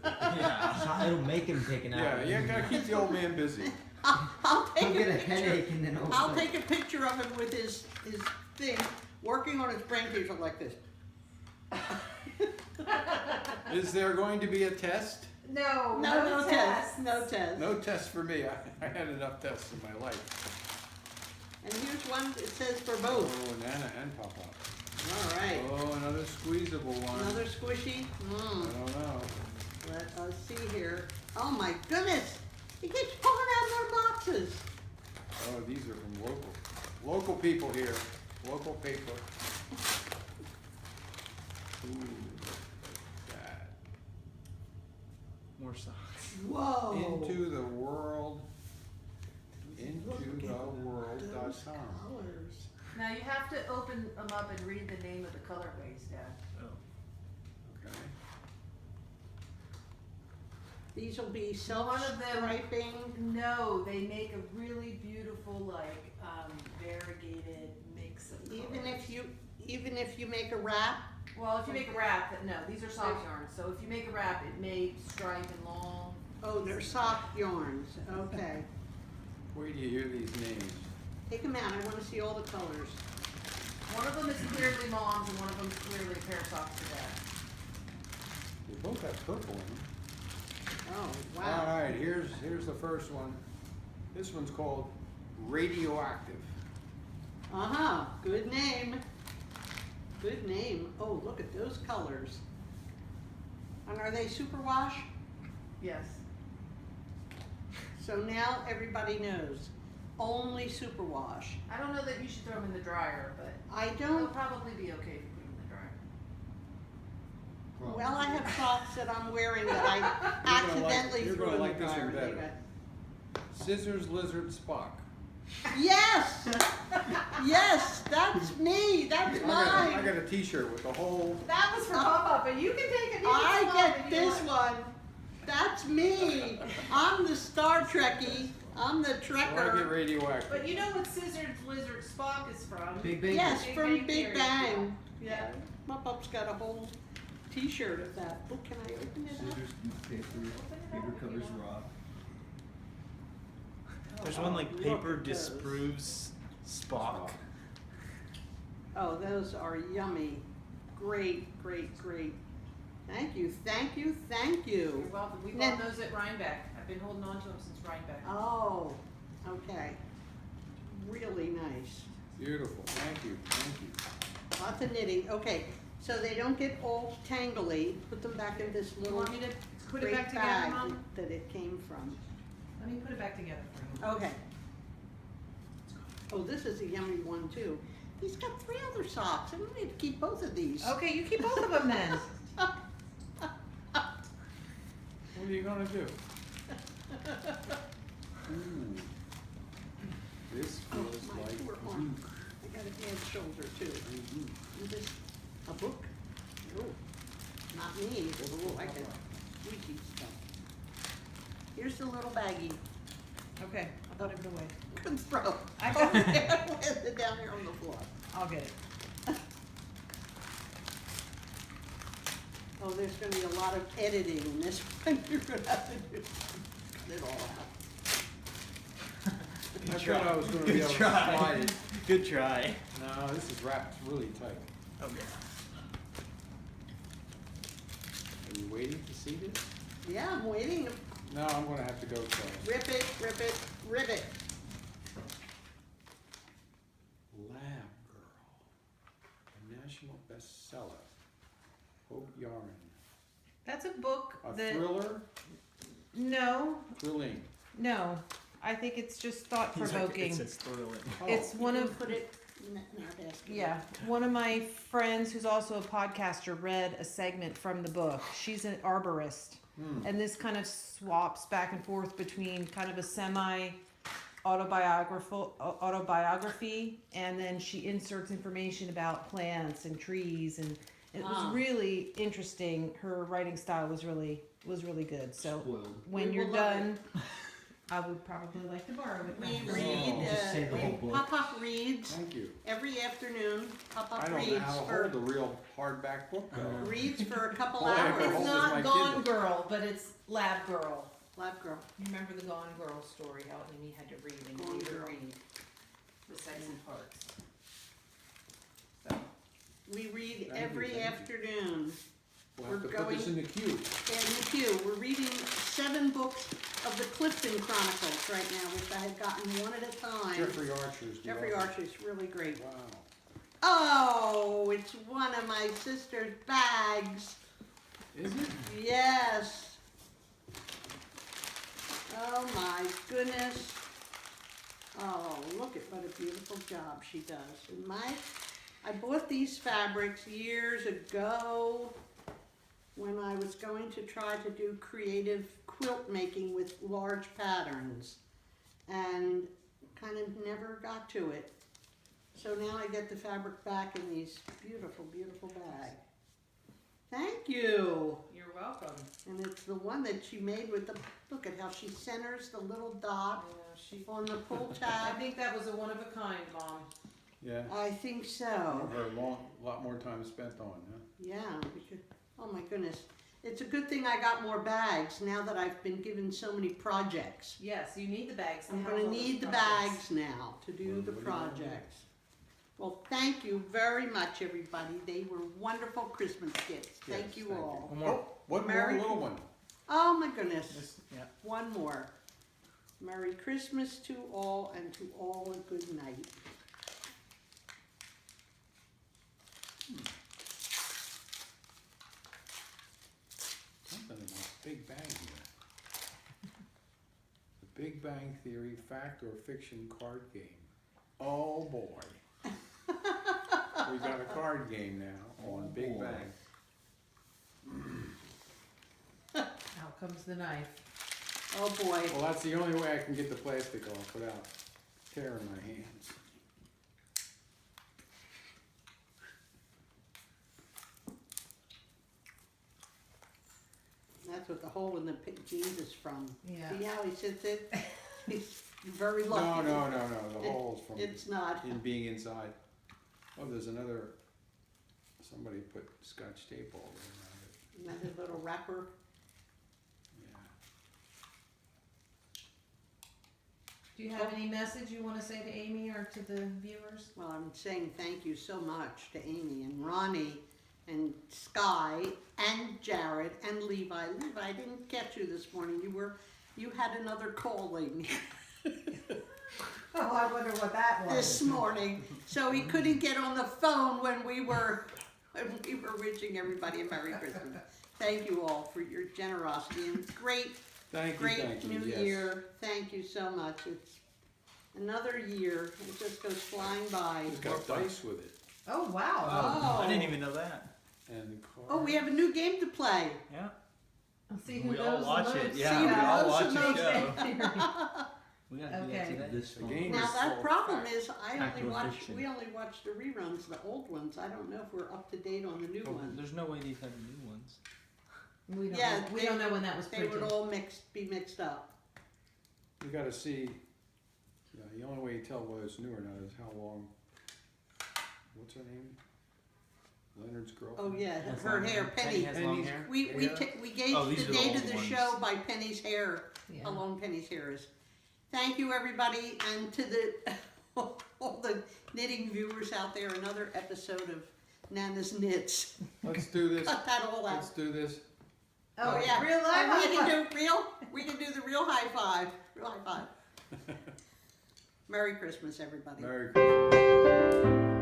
Yeah. It'll make him take an Yeah, hour. you gotta keep the old man busy. I'll take He'll get a picture. headache and then I'll take a picture of him with his thing, working on his brain teaser like this. Is there going to be a test? No, No test. No test. No test for me. I had enough tests in my life. And here's one that says for both. Oh, Nana and Papa. All right. Oh, another squeezable one. Another squishy. I don't know. Let us see here. Oh my goodness! He keeps pulling out more boxes. Oh, these are from local people here. Local paper. Ooh, look at that. More socks. Whoa! Into the world. Those Intotheworld.com. colors. Now you have to open them up and read the name of the colorways, Dad. Oh. Okay. These will be One of them- self-striping. No, they make a really beautiful, like, variegated mix of colors. Even if you make a wrap. Well, if you make a wrap, no, these are soft yarns. So if you make a wrap, it may stripe and long. Oh, they're soft yarns. Okay. Where do you hear these names? Take them out. I want to see all the colors. One of them is clearly mom's, and one of them is clearly a pair of socks for dad. They both have purple in them. Oh, All wow. right, here's the first one. This one's called Radioactive. Uh-huh. Good name. Good name. Oh, look at those colors. And are they superwash? Yes. So now everybody knows. Only superwash. I don't know that you should throw them in the dryer, but I they'll don't. probably be okay if you put them in the dryer. Well, I have socks that I'm wearing that I You're gonna like- accidentally you're threw gonna in like the this one dryer. better. Scissors Lizard Spock. Yes! Yes, that's me. That's I mine. got a T-shirt with the whole. That was for Papa, but you can take it. You I can swap get if you this want. one. That's me. I'm the Star Trekkie. I'm the So I get Trekker. radioactive. But you know what Scissors Lizard Spock is from? Big Bang. Yes, Big from Bang Big Theory. Bang. Yeah. My pup's got a whole T-shirt of that. Oh, can I open it up? Scissors, newspaper, paper covers rock. There's one like Look paper at those. disproves Spock. Oh, those are yummy. Great, great, great. Thank you, thank you, thank You're you. welcome. We Now- bought those at Rhinebeck. I've been holding on to them since Rhinebeck. Oh, okay. Really nice. Beautiful. Thank you. Thank you. Lots of knitting. Okay, so they don't get all tangly. Put them back in this You little want me to put it great back together, bag Mom? that it came from. Let me put it back together for you. Okay. Oh, this is a yummy one too. He's got 3 other socks. I don't need to keep both of these. Okay, you keep both of them then. What are you gonna do? Ooh. This feels My like poor arm. I got a bad shoulder too. Is this a book? Oh, not me. Oh, I can squeaky stuff. Here's the little baggie. Okay, I'll put it away. Good throw. I got it. It down here on the floor. I'll get it. Oh, there's gonna be a lot of editing in this one. You're gonna have to do. Cut it all out. I thought I was gonna be able to slide it. Good try. No, this is wrapped really tight. Oh yeah. Are you waiting to see this? Yeah, I'm waiting. No, I'm gonna have to go first. Rip it, rip it, rip it. Lab Girl, a national bestseller. Hope Yarn. That's a book A that, thriller? no, Thrilling. no. I think it's just thought He's like, provoking. it says thrilling. Oh, It's one You of, can put it in our basket. yeah, one of my friends who's also a podcaster read a segment from the book. She's an arborist. And this kind of swaps back and forth between kind of a semi autobiography, and then she inserts information about plants and trees, and it was really interesting. Her writing style was really good. So Spoiled. when We you're will love done, I would probably like to borrow it. We now. read, Just say the whole book. Pop-Up reads Thank you. every afternoon. I Pop-Up don't know reads how to for, hold a real hardback book though. reads for a couple All I have to hours. hold It's is my not Gone Kindle. Girl, but it's Lab Girl. Lab girl. You remember the Gone Girl story, how Amy had to read and Gone read and Girl. read the sexy parts. So, We read Thank you, every thank you. afternoon. We'll have to We're put this in going- the queue. And the queue, we're reading 7 books of the Clifton Chronicles right now, which I had gotten one at a time. Jeffrey Archer's. the Jeffrey author. Archer's really great. Wow. Oh, it's one of my sister's bags. Is it? Yes. Oh my goodness. Oh, look at what a beautiful job she does. And I bought these fabrics years ago when I was going to try to do creative quilt making with large patterns, and kind of never got to it. So now I get the fabric back in these beautiful, beautiful bags. Thank you. you're welcome. And it's the one that she made with the, look at how she centers the little dot on the pull I tab. think that was a one of a kind, Mom. Yeah. I think so. A lot more time spent on, huh? Yeah, because, oh my goodness. It's a good thing I got more bags now that I've been given so many projects. Yes, you need the bags. to I'm house gonna all those need the projects. bags now to do the What do you want to do? projects. Well, thank you very much, everybody. They were wonderful Christmas gifts. Thank Yes, you thank all. One more. Oh, one more Merry- little one. Oh my goodness. This, yeah. One more. Merry Christmas to all, and to all a good night. Something in this Big Bang here. The Big Bang Theory fact or fiction card game. Oh boy. We got a card game now on Big boy. Bang. Out comes the knife. Oh boy. Well, that's the only way I can get the plastic off without tearing my hands. That's what the hole in the jeans is from. Yeah. See how he sits it? He's very No, lucky. no, no, no, the It- hole's from It's not. in being inside. Oh, there's another, somebody put scotch tape all around it. Another little wrapper. Yeah. Do you have any message you want to say to Amy or to the viewers? Well, I'm saying thank you so much to Amy and Ronnie and Sky and Jared and Levi. Levi, I didn't catch you this morning. You had another calling Oh, I wonder what that this morning, so he couldn't get on the phone when we were wishing everybody a Merry Christmas. Thank you all for your generosity and great Thank you, Great thank you, New yes. Year. Thank you so much. Another year, it just goes flying by. It's got dice with it. Oh, wow. Oh. I didn't even know that. And the card. Oh, we have a new game to play. Yeah. I'll see who We knows all the watch most. it. See Yeah, who we all knows watch the the most. show. We gotta do that Okay. today. This The one. game Now is that full problem of is, I only Factual watch, fiction. we only watch the reruns, the old ones. I don't know if we're up to date on the new Well, ones. there's no way these have new ones. We don't, Yeah, know, we don't know when that was They printed. would all be mixed up. You gotta see, the only way you tell whether it's new or not is how long, what's her name? Leonard's girlfriend? Oh, yeah, That's her long hair, hair. Penny. has long hair. We Oh, these gauged are the the date old of the ones. show by Penny's hair, Yeah. how long Penny's hair is. Thank you, everybody, and to the all the knitting viewers out there, another episode of Nana's Knits. Let's do this, Cut that all out. let's do this. Oh, yeah. Real life And we high can do we can do the real high five. Real high five. Merry Christmas, everybody. Merry Christmas.